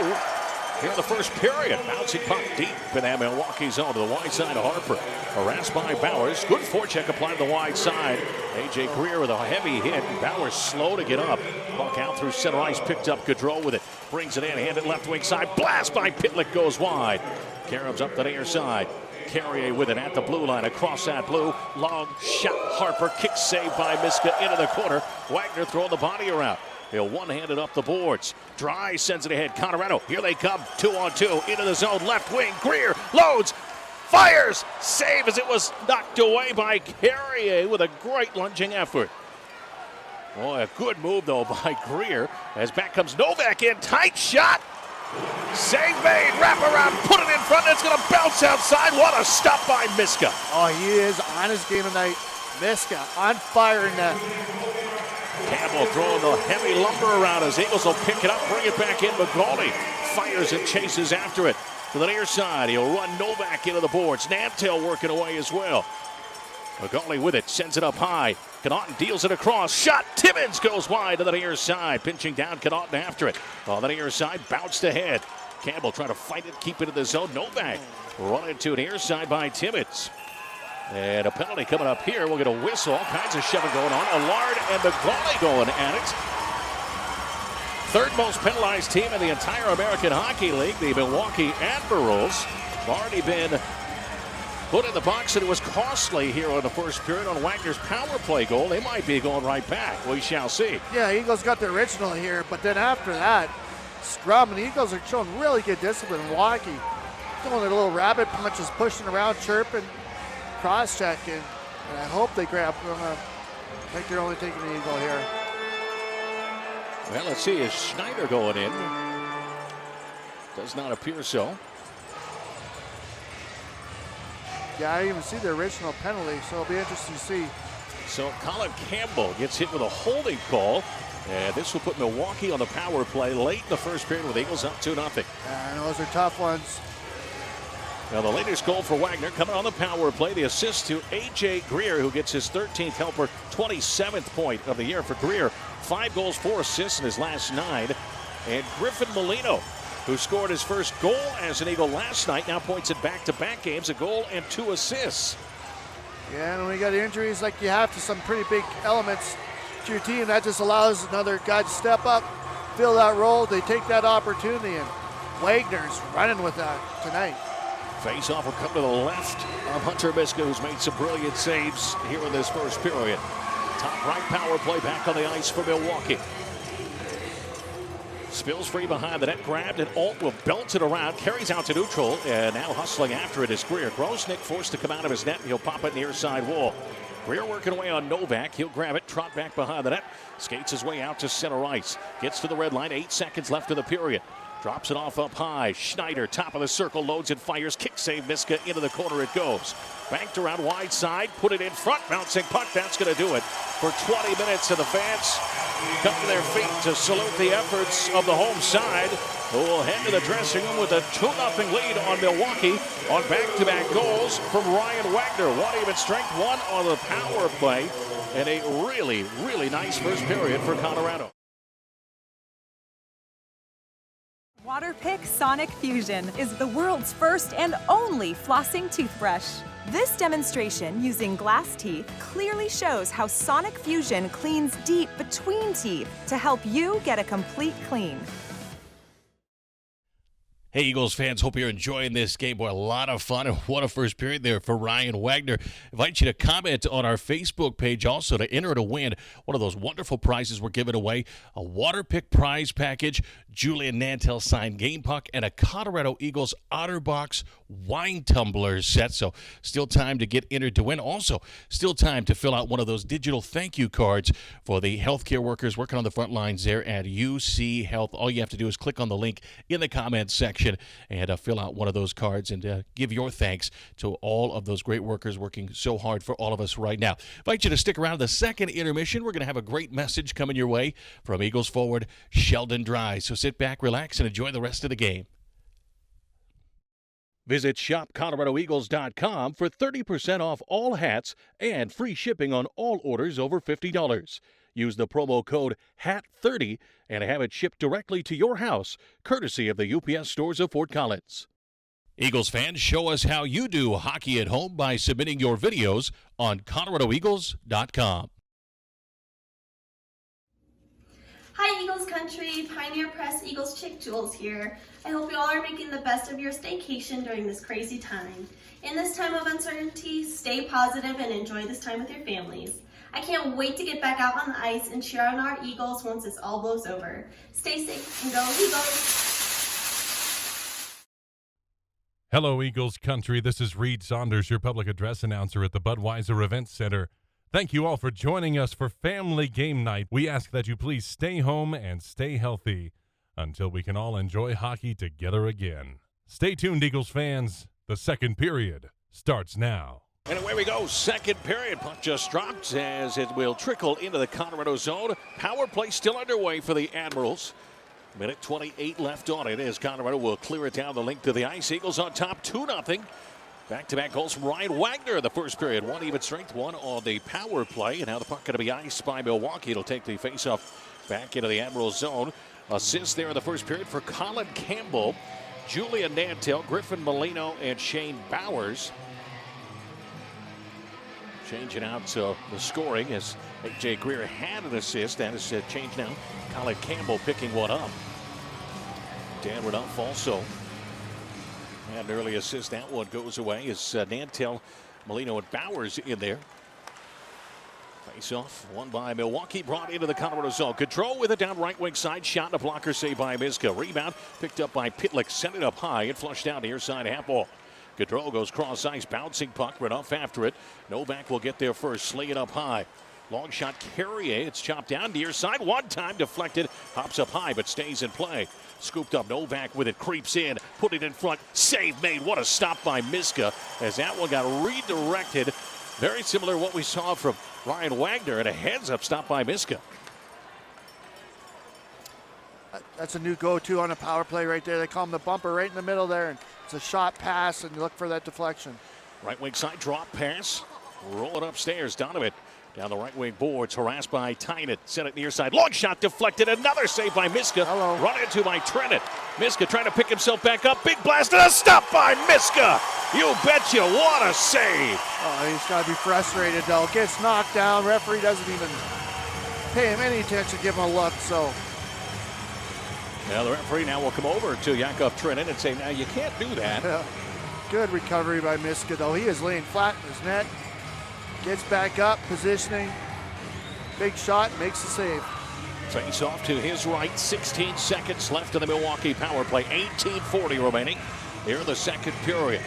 here in the first period. Bouncing puck deep in that Milwaukee zone to the wide side of Harper. Harassed by Bowers. Good forecheck applied to the wide side. A.J. Greer with a heavy hit. Bowers slow to get up. Puck out through center ice. Picked up Gaudreau with it. Brings it in. Handed left wing side. Blast by Pitlick goes wide. Carab's up the near side. Carrier with it at the blue line. Across that blue. Long shot. Harper. Kick save by Miska into the corner. Wagner throwing the body around. He'll one-handed up the boards. Dry sends it ahead. Colorado, here they come. 2-on-2 into the zone. Left wing. Greer loads. Fires. Save as it was knocked away by Carrier with a great lunging effort. Boy, a good move, though, by Greer. As back comes Novak in. Tight shot. Save made. Wrap around. Put it in front. It's going to bounce outside. What a stop by Miska. Oh, he is on his game tonight. Miska on fire in that. Campbell throwing the heavy lumber around as Eagles will pick it up, bring it back in. McGauley fires and chases after it to the near side. He'll run Novak into the boards. Nantel working away as well. McGauley with it, sends it up high. Connaughton deals it across. Shot. Timmins goes wide to the near side. Pinching down Connaughton after it. On the near side, bounced ahead. Campbell trying to fight it, keep it in the zone. Novak running to near side by Timmins. And a penalty coming up here. We'll get a whistle. All kinds of shoving going on. Allard and McGauley going at it. Third most penalized team in the entire American Hockey League. The Milwaukee Admirals have already been put in the box, and it was costly here on the first period on Wagner's power play goal. They might be going right back. We shall see. Yeah, Eagles got the original here, but then after that, scrum, and the Eagles are showing really good discipline. Milwaukee doing their little rabbit punches, pushing around, chirping, cross-checking, and I hope they grab them. I think they're only taking the Eagle here. Well, let's see. Is Schneider going in? Does not appear so. Yeah, I didn't even see the original penalty, so it'll be interesting to see. So Colin Campbell gets hit with a holding call, and this will put Milwaukee on the power play late in the first period with Eagles up 2-0. And those are tough ones. Now the latest goal for Wagner coming on the power play. The assist to A.J. Greer, who gets his 13th helper, 27th point of the year for Greer. 5 goals, 4 assists in his last 9. And Griffin Molino, who scored his first goal as an Eagle last night, now points at back-to-back games, a goal and 2 assists. Yeah, and when you got injuries like you have to some pretty big elements to your team, that just allows another guy to step up, fill that role. They take that opportunity, and Wagner's running with that tonight. Face-off will come to the left of Hunter Miska, who's made some brilliant saves here in this first period. Top right power play back on the ice for Milwaukee. Spills free behind the net, grabbed, and Alt will belt it around, carries out to neutral, and now hustling after it is Greer. Grosnick forced to come out of his net, and he'll pop it near side wall. Greer working away on Novak. He'll grab it, trot back behind the net, skates his way out to center ice. Gets to the red line, 8 seconds left of the period. Drops it off up high. Schneider, top of the circle, loads and fires. Kick save, Miska, into the corner it goes. Banked around wide side, put it in front, bouncing puck. That's going to do it for 20 minutes. And the fans come to their feet to salute the efforts of the home side, who will head to the dressing room with a 2-0 lead on Milwaukee on back-to-back goals from Ryan Wagner. 1 even strength, 1 on the power play, and a really, really nice first period for Colorado. Waterpik Sonic Fusion is the world's first and only flossing toothbrush. This demonstration using glass teeth clearly shows how Sonic Fusion cleans deep between teeth to help you get a complete clean. Hey, Eagles fans, hope you're enjoying this game. Boy, a lot of fun, and what a first period there for Ryan Wagner. Invite you to comment on our Facebook page also to enter to win one of those wonderful prizes we're giving away, a Waterpik prize package, Julian Nantel signed game puck, and a Colorado Eagles OtterBox wine tumbler set. So still time to get entered to win. Also, still time to fill out one of those digital thank you cards for the healthcare workers working on the front lines there at UC Health. All you have to do is click on the link in the comments section and fill out one of those cards and give your thanks to all of those great workers working so hard for all of us right now. Invite you to stick around the second intermission. We're going to have a great message coming your way from Eagles forward Sheldon Dry. So sit back, relax, and enjoy the rest of the game. Visit shopcoloradoeagles.com for 30% off all hats and free shipping on all orders over $50. Use the promo code HAT30 and have it shipped directly to your house, courtesy of the UPS stores of Fort Collins. Eagles fans, show us how you do hockey at home by submitting your videos on coloradoeagles.com. Hi Eagles Country, Pioneer Press Eagles Chick Jules here. I hope you all are making the best of your staycation during this crazy time. In this time of uncertainty, stay positive and enjoy this time with your families. I can't wait to get back out on the ice and cheer on our Eagles once this all blows over. Stay safe and go Eagles! Hello, Eagles Country. This is Reed Saunders, your public address announcer at the Budweiser Event Center. Thank you all for joining us for Family Game Night. We ask that you please stay home and stay healthy until we can all enjoy hockey together again. Stay tuned, Eagles fans. The second period starts now. And away we go. Second period. Puck just dropped as it will trickle into the Colorado zone. Power play still underway for the Admirals. Minute 28 left on it as Colorado will clear it down the length of the ice. Eagles on top 2-0. Back-to-back goals from Ryan Wagner in the first period. 1 even strength, 1 on the power play. And now the puck going to be iced by Milwaukee. It'll take the faceoff back into the Admirals zone. Assist there in the first period for Colin Campbell, Julian Nantel, Griffin Molino, and Shane Bowers. Changing out the scoring as A.J. Greer had an assist. That is changed now. Colin Campbell picking one up. Dan Renouf also had an early assist. That one goes away as Nantel, Molino, and Bowers in there. Face-off won by Milwaukee, brought into the Colorado zone. Control with it down right wing side. Shot and a blocker saved by Miska. Rebound picked up by Pitlick. Sent it up high and flushed down near side half ball. Gaudreau goes cross ice, bouncing puck, Renouf after it. Novak will get there first, sling it up high. Long shot, Carrier, it's chopped down near side. One time deflected, hops up high but stays in play. Scooped up, Novak with it, creeps in, put it in front, save made. What a stop by Miska as that one got redirected. Very similar to what we saw from Ryan Wagner, and a heads-up stop by Miska. That's a new go-to on a power play right there. They call him the bumper right in the middle there. And it's a shot pass, and you look for that deflection. Right wing side drop pass. Roll it upstairs. Donovan down the right wing boards. Harassed by Tynan. Sent it near side. Long shot deflected. Another save by Miska. Hello. Run into by Trennan. Miska trying to pick himself back up. Big blast and a stop by Miska. You betcha. What a save. Oh, he's got to be frustrated, though. Gets knocked down. Referee doesn't even pay him any attention, give him a look. So Now the referee now will come over to Yakov Trennan and say, now you can't do that. good recovery by Miska, though. He is laying flat in his net. Gets back up, positioning. Big shot, makes the save. Face off to his right. 16 seconds left in the Milwaukee power play. 18:40 remaining here in the second period.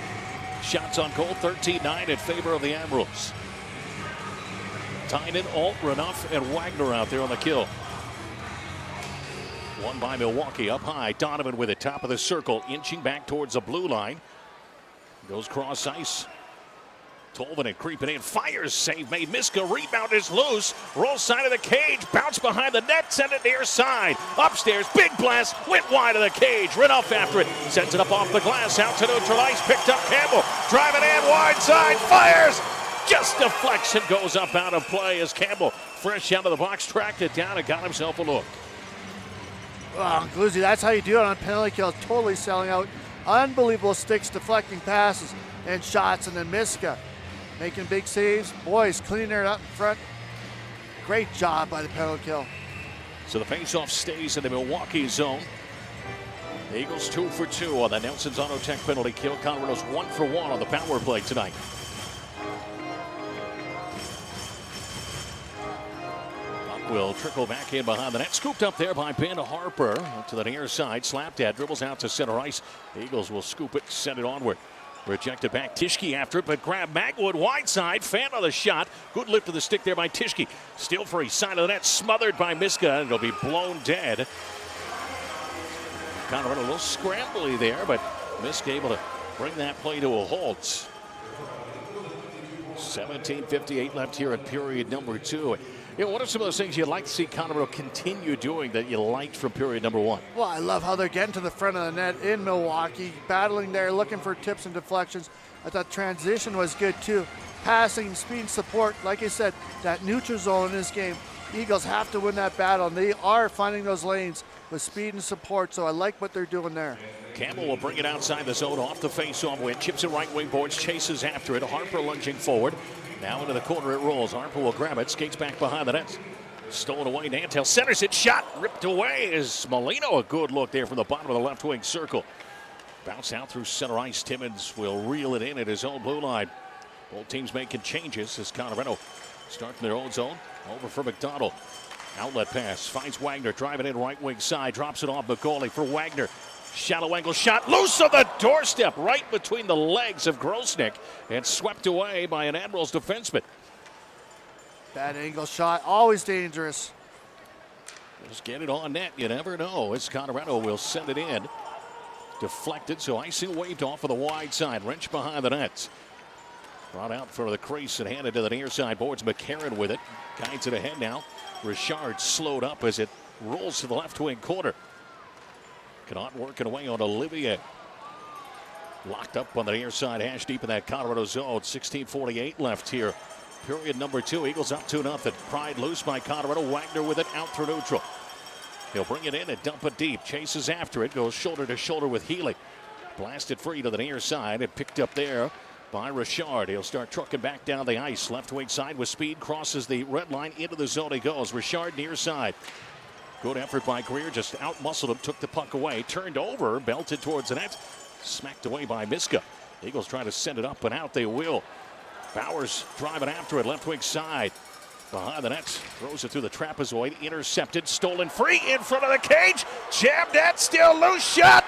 Shots on goal, 13-9 in favor of the Admirals. Tynan, Alt, Renouf, and Wagner out there on the kill. One by Milwaukee up high. Donovan with it, top of the circle, inching back towards the blue line. Goes cross ice. Tolvanen creeping in, fires, save made. Miska, rebound is loose. Roll side of the cage, bounce behind the net, send it near side. Upstairs, big blast, went wide of the cage. Renouf after it, sends it up off the glass, out to neutral ice, picked up Campbell. Driving in, wide side, fires. Just deflection, goes up out of play as Campbell, fresh out of the box, tracked it down and got himself a look. Oh, Gluzzi, that's how you do it on penalty kill. Totally selling out. Unbelievable sticks, deflecting passes and shots. And then Miska making big saves. Boys cleaning it up in front. Great job by the penalty kill. So the faceoff stays in the Milwaukee zone. The Eagles 2 for 2 on the Nelson's Auto Tech penalty kill. Colorado's 1 for 1 on the power play tonight. Will trickle back in behind the net. Scooped up there by Ben Harper. Up to the near side. Slapped at. Dribbles out to center ice. The Eagles will scoop it. Send it onward. Rejected back. Tischke after it, but grab Magwood wide side. Fan of the shot. Good lift of the stick there by Tischke. Still free. Side of the net. Smothered by Miska. It'll be blown dead. Kind of a little scrambly there, but Miska able to bring that play to a halt. 17:58 left here in period number 2. You know, what are some of those things you'd like to see Colorado continue doing that you liked from period number 1? Well, I love how they're getting to the front of the net in Milwaukee, battling there, looking for tips and deflections. I thought transition was good too. Passing, speed, and support. Like I said, that neutral zone in this game, Eagles have to win that battle, and they are finding those lanes with speed and support, so I like what they're doing there. Campbell will bring it outside the zone, off the face-off win. Chips it right wing boards, chases after it. Harper lunging forward. Now into the corner it rolls. Harper will grab it, skates back behind the net. Stolen away, Nantel centers it, shot ripped away is Molino. A good look there from the bottom of the left wing circle. Bounce out through center ice. Timmins will reel it in at his own blue line. Both teams making changes as Colorado start from their own zone. Over for McDonald. Outlet pass, finds Wagner, driving in right wing side, drops it off McCauley for Wagner. Shallow angle shot, loose on the doorstep, right between the legs of Grosnick, and swept away by an Admirals defenseman. Bad angle shot, always dangerous. Just get it on net, you never know. As Colorado will send it in. Deflected, so icing waved off of the wide side, wrench behind the net. Brought out for the crease and handed to the near side boards. McCarron with it, guides it ahead now. Richard slowed up as it rolls to the left wing corner. Cannot working away on Olivier. Locked up on the near side, hash deep in that Colorado zone. 16:48 left here. Period number 2. Eagles up 2-0. Pried loose by Colorado. Wagner with it out through neutral. He'll bring it in and dump it deep. Chases after it. Goes shoulder to shoulder with Healy. Blasted free to the near side and picked up there by Richard. He'll start trucking back down the ice. Left wing side with speed. Crosses the red line. Into the zone he goes. Richard near side. Good effort by Greer. Just out-muscled him. Took the puck away. Turned over. Belted towards the net. Smacked away by Miska. Eagles try to send it up and out. They will. Bowers driving after it. Left wing side. Behind the net. Throws it through the trapezoid. Intercepted. Stolen free in front of the cage. Jammed at. Still loose shot.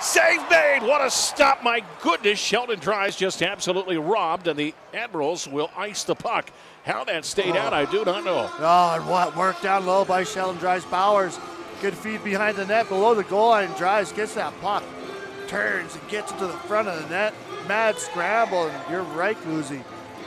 Save made. What a stop. My goodness. Sheldon Dries just absolutely robbed, and the Admirals will ice the puck. How that stayed out, I do not know. Oh, and what work down low by Sheldon Dries. Bowers, good feed behind the net, below the goal line. Dries gets that puck, turns and gets it to the front of the net. Mad scramble, and you're right, Gluzzi.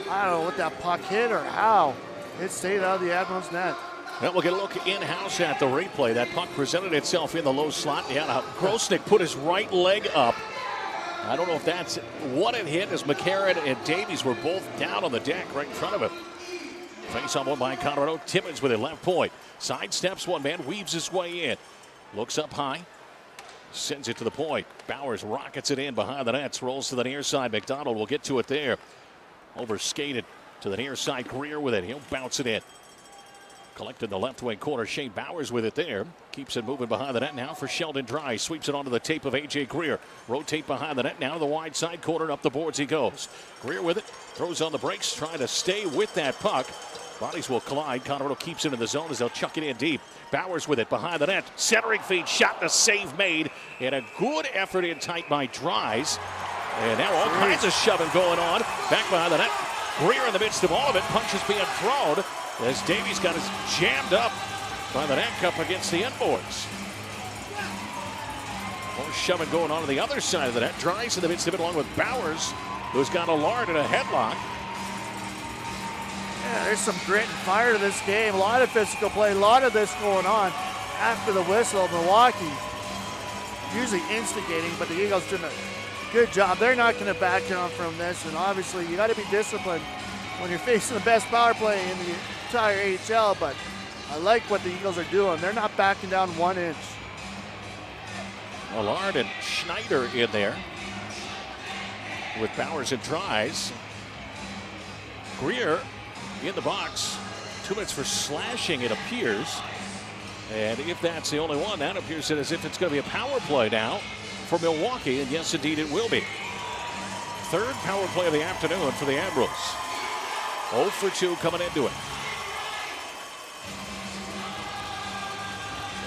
I don't know what that puck hit or how. It stayed out of the Admirals' net. Well, we'll get a look in-house at the replay. That puck presented itself in the low slot. Yeah, Grosnick put his right leg up. I don't know if that's what it hit, as McCarron and Davies were both down on the deck right in front of him. Face on one by Colorado. Timmins with it, left point. Sidesteps one man, weaves his way in. Looks up high. Sends it to the point. Bowers rockets it in behind the nets. Rolls to the near side. McDonald will get to it there. Over skated to the near side. Greer with it. He'll bounce it in. Collected the left wing corner. Shane Bowers with it there. Keeps it moving behind the net now for Sheldon Dry. Sweeps it onto the tape of A.J. Greer. Rotate behind the net now to the wide side corner. Up the boards he goes. Greer with it. Throws on the brakes. Trying to stay with that puck. Bodies will collide. Colorado keeps it in the zone as they'll chuck it in deep. Bowers with it behind the net. Centering feed. Shot and a save made. And a good effort in tight by Dries. And now all kinds of shoving going on. Back behind the net. Greer in the midst of all of it. Punches being thrown as Davies got his jammed up by the neck up against the inboards. More shoving going on the other side of the net. Dries in the midst of it along with Bowers, who's got Allard in a headlock. Yeah, there's some grit and fire to this game. A lot of physical play, a lot of this going on after the whistle. Milwaukee usually instigating, but the Eagles doing a good job. They're not going to back down from this, and obviously you got to be disciplined when you're facing the best power play in the entire AHL, but I like what the Eagles are doing. They're not backing down 1 inch. Allard and Schneider in there with Bowers and Dries. Greer in the box. 2 minutes for slashing, it appears. And if that's the only one, that appears as if it's going to be a power play now for Milwaukee. And yes, indeed, it will be. Third power play of the afternoon for the Admirals. 0 for 2 coming into it.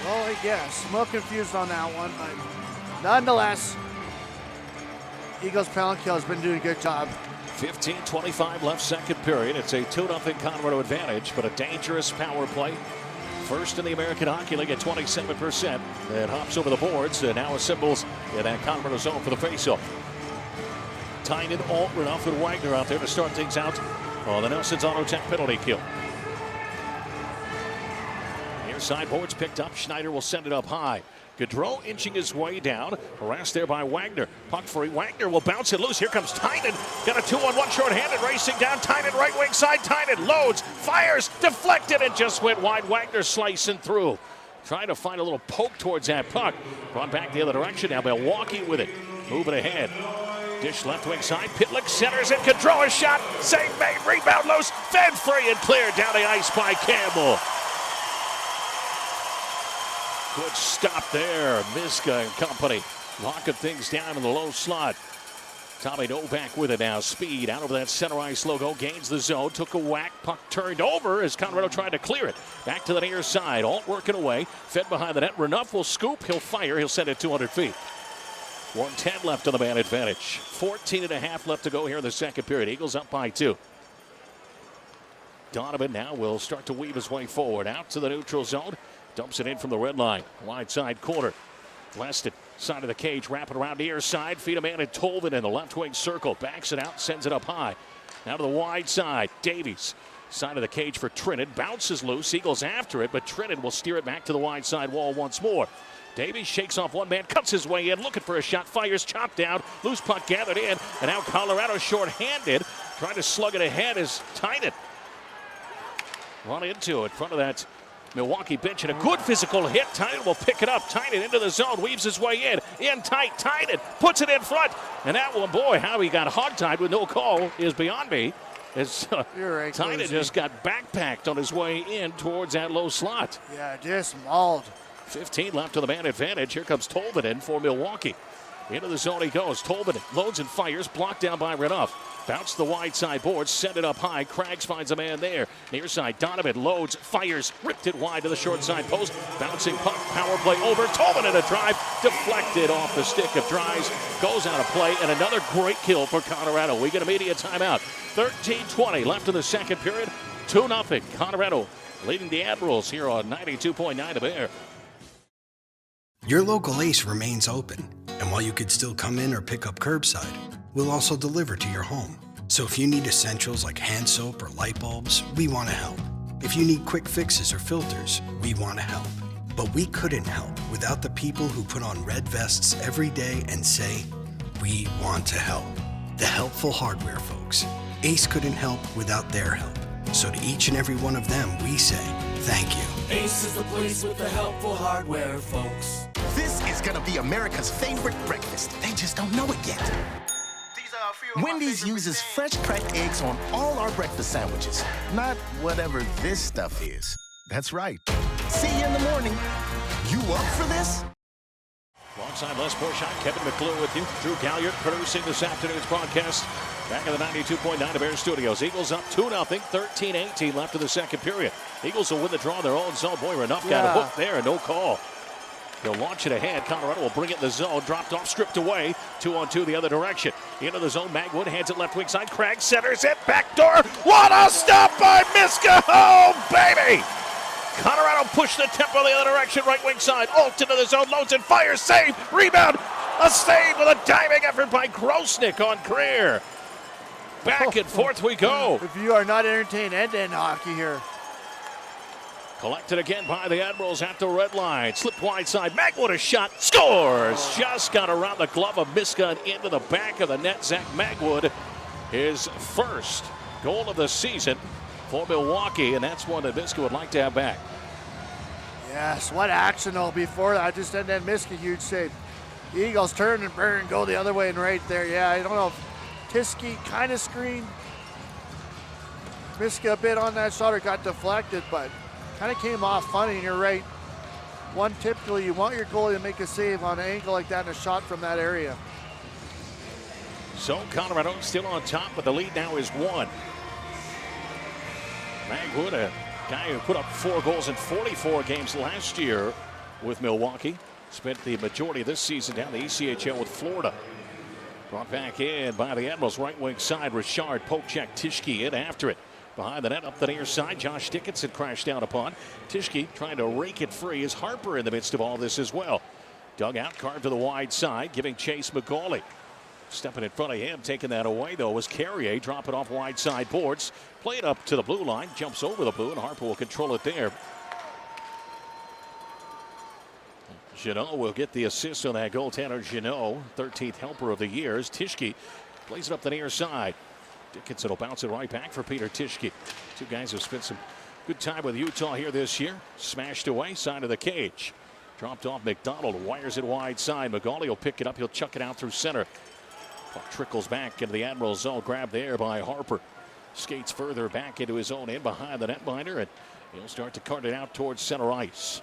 Well, I guess. I'm a little confused on that one, but nonetheless, Eagles penalty kill has been doing a good job. 15:25 left, second period. It's a 2-0 Colorado advantage, but a dangerous power play. First in the American Hockey League at 27%. It hops over the boards and now assembles in that Colorado zone for the faceoff. Tynan, Altman, and Wagner out there to start things out on the Nelson's Auto Tech penalty kill. Near side boards picked up. Schneider will send it up high. Gaudreau inching his way down. Harassed there by Wagner. Puck free. Wagner will bounce it loose. Here comes Tynan. Got a 2-on-1 shorthanded. Racing down. Tynan right wing side. Tynan loads. Fires. Deflected and just went wide. Wagner slicing through. Trying to find a little poke towards that puck. Brought back the other direction now. Milwaukee with it. Moving ahead. Dish left wing side. Pitlick centers it. Gaudreau a shot. Save made. Rebound loose. Fed free and cleared down the ice by Campbell. Good stop there. Miska and company locking things down in the low slot. Tommy Novak with it now. Speed out over that center ice logo. Gains the zone. Took a whack. Puck turned over as Colorado tried to clear it. Back to the near side. Alt working away. Fed behind the net. Renouf will scoop. He'll fire. He'll send it 200 feet. 1:10 left on the man advantage. 14.5 left to go here in the second period. Eagles up by 2. Donovan now will start to weave his way forward. Out to the neutral zone. Dumps it in from the red line. Wide side corner. Blasted side of the cage. Wrapping around near side. Feed a man at Tolvin in the left wing circle. Backs it out. Sends it up high. Now to the wide side. Davies. Side of the cage for Trinan. Bounces loose. Eagles after it. But Trinan will steer it back to the wide side wall once more. Davies shakes off one man. Cuts his way in. Looking for a shot. Fires. Chopped down. Loose puck gathered in. And now Colorado short-handed. Trying to slug it ahead is Tynan. Run into it in front of that Milwaukee bench, and a good physical hit. Tynan will pick it up. Tynan into the zone, weaves his way in tight. Tynan puts it in front, and that one, boy, how he got hogtied with no call is beyond me. As right, Tynan just got backpacked on his way in towards that low slot. Yeah, just mauled. 15 left to the man advantage. Here comes Tolvin in for Milwaukee. Into the zone he goes. Tolvin loads and fires, blocked down by Renouf. Bounce the wide side boards, send it up high. Craggs finds a man there. Near side, Donovan loads, fires, ripped it wide to the short side post. Bouncing puck, power play over. Tolvin in a drive, deflected off the stick of Dries. Goes out of play, and another great kill for Colorado. We get a media timeout. 13:20 left in the second period. 2-0. Colorado leading the Admirals here on 92.9 The Bear. Your local Ace remains open, and while you could still come in or pick up curbside, we'll also deliver to your home. So if you need essentials like hand soap or light bulbs, we want to help. If you need quick fixes or filters, we want to help. But we couldn't help without the people who put on red vests every day and say, we want to help. The helpful hardware folks. Ace couldn't help without their help. So to each and every one of them, we say, thank you. Ace is the place with the helpful hardware, folks. This is gonna be America's favorite breakfast. They just don't know it yet. Wendy's uses fresh cracked eggs on all our breakfast sandwiches. Not whatever this stuff is. That's right. See you in the morning. You up for this? Alongside Les Borshot, Kevin McClure with you. Drew Galliard producing this afternoon's broadcast. Back in the 92.9 Bears studios. Eagles up 2-0, 13-18 left of the second period. Eagles will win the draw in their own zone. Boy, Renouf got a hook there, no call. They'll launch it ahead. Colorado will bring it in the zone. Dropped off, stripped away. 2-on-2 the other direction. Into the zone. Magwood hands it left wing side. Craig centers it. Backdoor. What a stop by Miska. Oh, baby. Colorado pushed the tempo the other direction. Right wing side. Alt into the zone. Loads and fires. Save. Rebound. A save with a diving effort by Grosnick on Greer. Back and forth we go. If you are not entertained end-to-end hockey here. Collected again by the Admirals at the red line. Slipped wide side. Magwood a shot. Scores! Just got around the glove of Miska and into the back of the net. Zach Magwood, his first goal of the season for Milwaukee, and that's one that Miska would like to have back. Yes, what action though before that. Just end-to-end Miska, huge save. The Eagles turn and burn and go the other way and right there. Yeah, I don't know if Tiski kind of screened Miska a bit on that shot or got deflected, but kind of came off funny, and you're right. One, typically you want your goalie to make a save on an angle like that and a shot from that area. So Colorado still on top, but the lead now is 1. Magwood, a guy who put up 4 goals in 44 games last year with Milwaukee. Spent the majority of this season down the ECHL with Florida. Brought back in by the Admirals, right wing side. Richard, poke check, Tischke in after it. Behind the net, up the near side, Josh Dickinson crashed down upon. Tischke trying to rake it free. Is Harper in the midst of all this as well? Dug out, carved to the wide side, giving chase McCauley. Stepping in front of him, taking that away though was Carrier. Drop it off wide side boards. Play it up to the blue line, jumps over the blue, and Harper will control it there. Jeannot will get the assist on that goal. Tanner Jeannot, 13th helper of the year. As Tischke plays it up the near side. Dickinson will bounce it right back for Peter Tischke. Two guys have spent some good time with Utah here this year. Smashed away, side of the cage. Dropped off McDonald, wires it wide side. McGauley will pick it up, he'll chuck it out through center. Puck trickles back into the Admiral zone, grabbed there by Harper. Skates further back into his own end behind the netminder, and he'll start to cart it out towards center ice.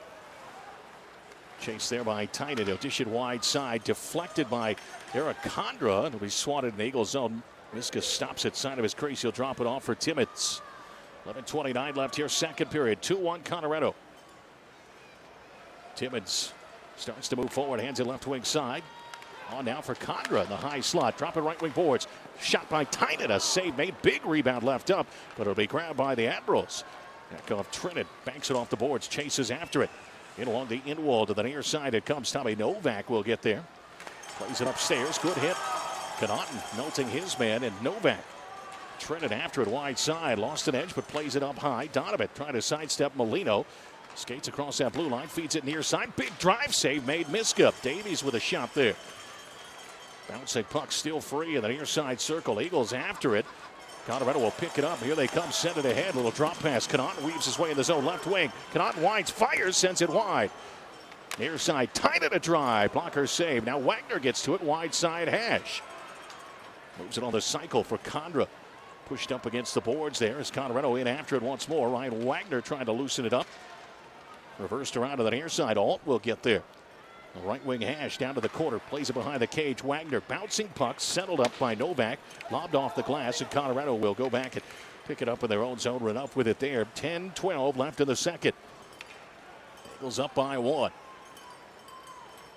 Chased there by Tynan. He'll dish it wide side. Deflected by Eric Condra. It'll be swatted in the Eagles zone. Miska stops it side of his crease. He'll drop it off for Timmins. 11:29 left here, second period. 2-1 Colorado. Timmins starts to move forward. Hands it left wing side. On now for Condra in the high slot. Drop it right wing boards. Shot by Tynan. A save made. Big rebound left up. But it'll be grabbed by the Admirals. Yakov Trinan banks it off the boards. Chases after it. In along the in wall to the near side it comes. Tommy Novak will get there. Plays it upstairs. Good hit. Connaughton melting his man, and Novak Trinan after it wide side. Lost an edge but plays it up high. Donovan trying to sidestep Molino. Skates across that blue line. Feeds it near side. Big drive save made. Miska. Davies with a shot there. Bouncing puck still free in the near side circle. Eagles after it. Colorado will pick it up. Here they come. Send it ahead. Little drop pass. Connaughton weaves his way in the zone. Left wing. Connaughton winds. Fires. Sends it wide. Near side. Tied it a drive. Blocker save. Now Wagner gets to it. Wide side hash. Moves it on the cycle for Condra. Pushed up against the boards there as Colorado in after it once more. Ryan Wagner trying to loosen it up. Reversed around to the near side. Alt will get there. The right wing hash down to the corner. Plays it behind the cage. Wagner bouncing puck. Settled up by Novak. Lobbed off the glass, and Colorado will go back and pick it up in their own zone. Run up with it there. 10-12 left in the second. Eagles up by 1.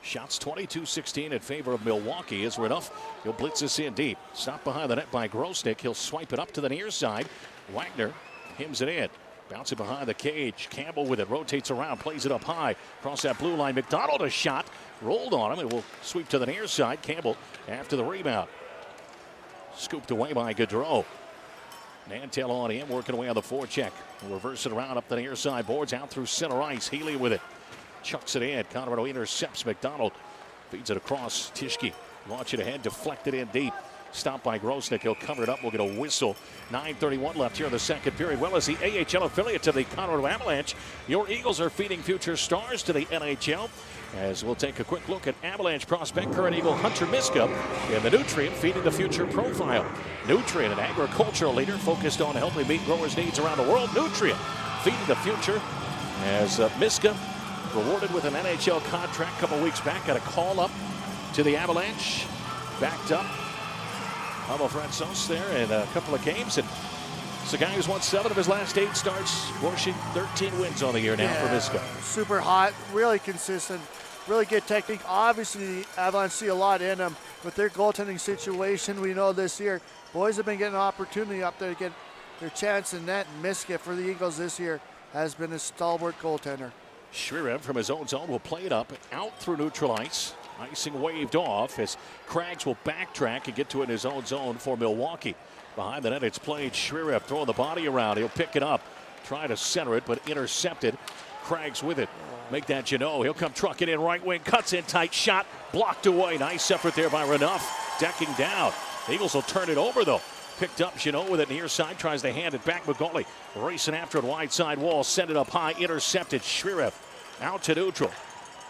Shots 22-16 in favor of Milwaukee as Renouf. He'll blitz this in deep. Stopped behind the net by Grosnick. He'll swipe it up to the near side. Wagner hymns it in. Bounce it behind the cage. Campbell with it. Rotates around. Plays it up high. Across that blue line. McDonald a shot. Rolled on him. It will sweep to the near side. Campbell after the rebound. Scooped away by Gaudreau. Nantel on him, working away on the forecheck. Reverse it around up the near side boards, out through center ice. Healy with it. Chucks it in. Colorado intercepts McDonald. Feeds it across. Tischke launch it ahead, deflected in deep. Stopped by Grosnick. He'll cover it up. We'll get a whistle. 9:31 left here in the second period. Well, as the AHL affiliate to the Colorado Avalanche, your Eagles are feeding future stars to the NHL. As we'll take a quick look at Avalanche prospect, current Eagle Hunter Miska, and the Nutrien feeding the future profile. Nutrien, an agricultural leader focused on helping meet growers' needs around the world. Nutrien feeding the future as Miska rewarded with an NHL contract a couple weeks back. Got a call up to the Avalanche. Backed up. Pavel Francouz there in a couple of games. And it's a guy who's won 7 of his last 8 starts, pushing 13 wins on the year now for Miska. Super hot, really consistent, really good technique. Obviously, the Avalanche see a lot in him with their goaltending situation. We know this year, boys have been getting an opportunity up there to get their chance in net. And Miska for the Eagles this year has been a stalwart goaltender. Shrirev from his own zone will play it up, out through neutral ice. Icing waved off as Craggs will backtrack and get to it in his own zone for Milwaukee. Behind the net, it's played. Shrirev throwing the body around. He'll pick it up, try to center it, but intercepted. Craggs with it. Make that Jeannot. He'll come trucking in right wing, cuts in tight, shot, blocked away. Nice effort there by Renouf, decking down. The Eagles will turn it over though. Picked up Jeannot with it near side, tries to hand it back. McGauley racing after it, wide side wall, send it up high, intercepted. Shrirev out to neutral.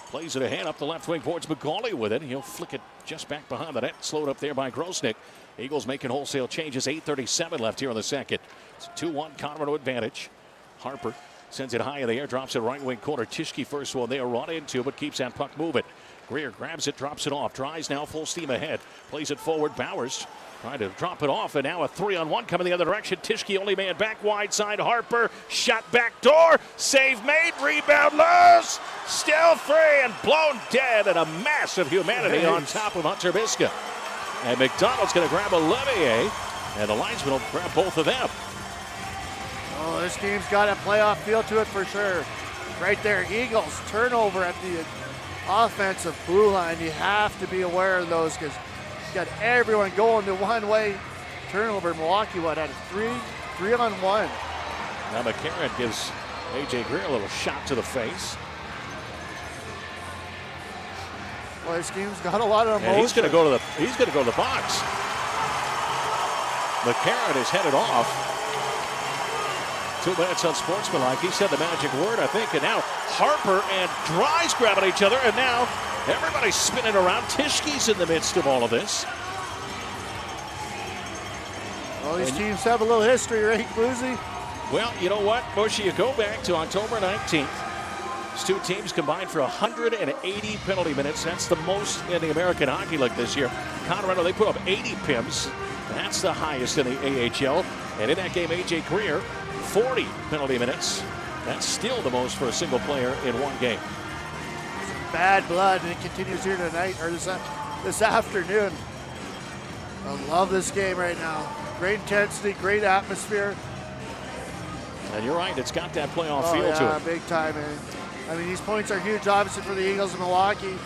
Plays it ahead up the left wing towards McGauley with it. He'll flick it just back behind the net. Slowed up there by Grosnick. Eagles making wholesale changes. 8:37 left here in the second. It's a 2-1 Colorado advantage. Harper sends it high in the air, drops it right wing corner. Tischke first one there, run into, but keeps that puck moving. Greer grabs it, drops it off. Dries now full steam ahead. Plays it forward. Bowers trying to drop it off, and now a 3-on-1 coming the other direction. Tischke only man back wide side. Harper shot back door. Save made. Rebound loose. Still free and blown dead, and a mass of humanity on top of Hunter Miska. And McDonald's going to grab Olivier, and the linesman will grab both of them. Oh, this game's got a playoff feel to it for sure. Right there, Eagles turnover at the offensive blue line. You have to be aware of those because you got everyone going the one-way turnover. Milwaukee, had a 3-on-1. Now McCarron gives A.J. Greer a little shot to the face. Well, this game's got a lot of emotion. And he's going to go to the box. McCarron is headed off. 2 minutes unsportsmanlike. He said the magic word, I think, and now Harper and Dries grabbing each other, and now everybody's spinning around. Tischke's in the midst of all of this. Well, these teams have a little history, right, Bluesy? Well, you know what, Bushy, you go back to October 19th. These two teams combined for 180 penalty minutes. That's the most in the American Hockey League this year. Colorado, they put up 80 PIMs. That's the highest in the AHL. And in that game, A.J. Greer, 40 penalty minutes. That's still the most for a single player in one game. Some bad blood, and it continues here tonight, or this afternoon. I love this game right now. Great intensity, great atmosphere. And you're right, it's got that playoff feel to it. Big time, man. I mean, these points are huge, obviously, for the Eagles of Milwaukee.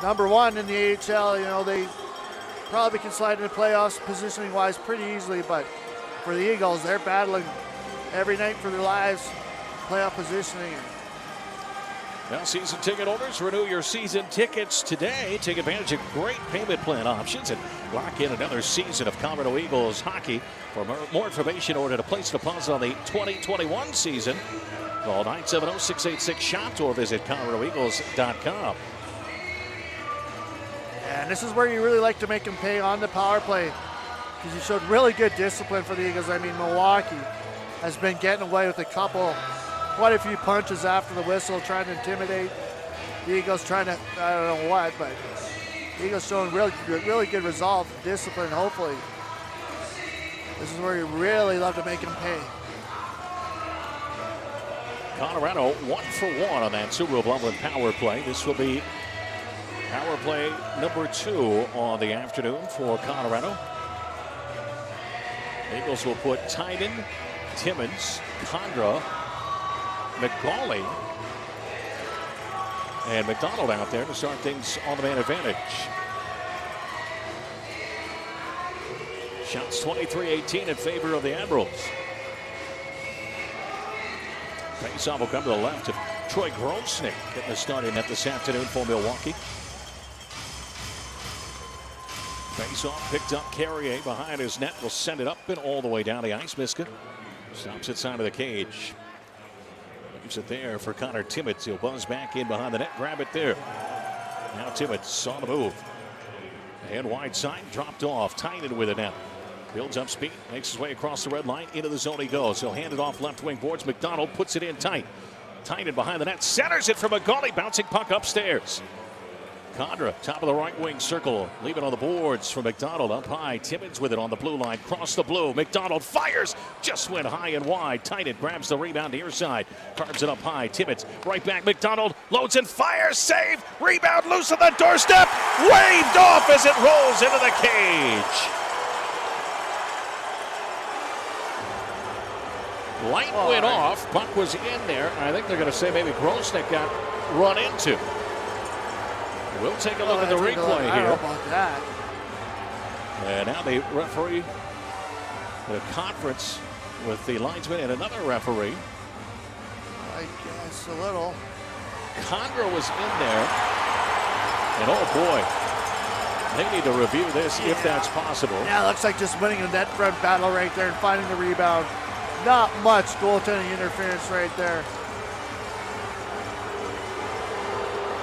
Number 1 in the AHL, you know, they probably can slide into playoffs positioning-wise pretty easily, but for the Eagles, they're battling every night for their lives, playoff positioning. Now, season ticket holders, renew your season tickets today. Take advantage of great payment plan options and lock in another season of Colorado Eagles hockey. For more information or to place a deposit on the 2021 season, call 970-686-SHOP or visit coloradoeagles.com. And this is where you really like to make them pay on the power play because you showed really good discipline for the Eagles. I mean, Milwaukee has been getting away with quite a few punches after the whistle, trying to intimidate the Eagles, trying to, I don't know what, but the Eagles showing really good resolve, discipline, hopefully. This is where you really love to make them pay. Colorado 1 for 1 on that Subaru of Loveland power play. This will be power play number 2 on the afternoon for Colorado. Eagles will put Tynan, Timmins, Condra, McGauley, and McDonald out there to start things on the man advantage. Shots It's 23-18 in favor of the Admirals. Face-off will come to the left of Troy Grosnick getting the starting net this afternoon for Milwaukee. Face-off picked up. Carrier behind his net will send it up and all the way down the ice. Miska stops it side of the cage. Leaves it there for Connor Timmins. He'll buzz back in behind the net. Grab it there. Now Timmins on the move. And wide side dropped off. Tynan with it now. Builds up speed. Makes his way across the red line. Into the zone he goes. He'll hand it off left wing boards. McDonald puts it in tight. Tynan behind the net. Centers it from McGauley. Bouncing puck upstairs. Condra, top of the right wing circle. Leave it on the boards for McDonald up high. Timmins with it on the blue line. Cross the blue. McDonald fires. Just went high and wide. Tynan grabs the rebound near side. Carves it up high. Timmins right back. McDonald loads and fires. Save. Rebound loose on the doorstep. Waved off as it rolls into the cage. Light went off. Puck was in there. I think they're going to say maybe Grosnick got run into. We'll take a look at the replay here. I don't know about that. And now the referee, the conference with the linesman and another referee. I guess a little. Condra was in there. And oh boy, they need to review this if that's possible. Yeah, looks like just winning a net front battle right there and finding the rebound. Not much goaltending interference right there.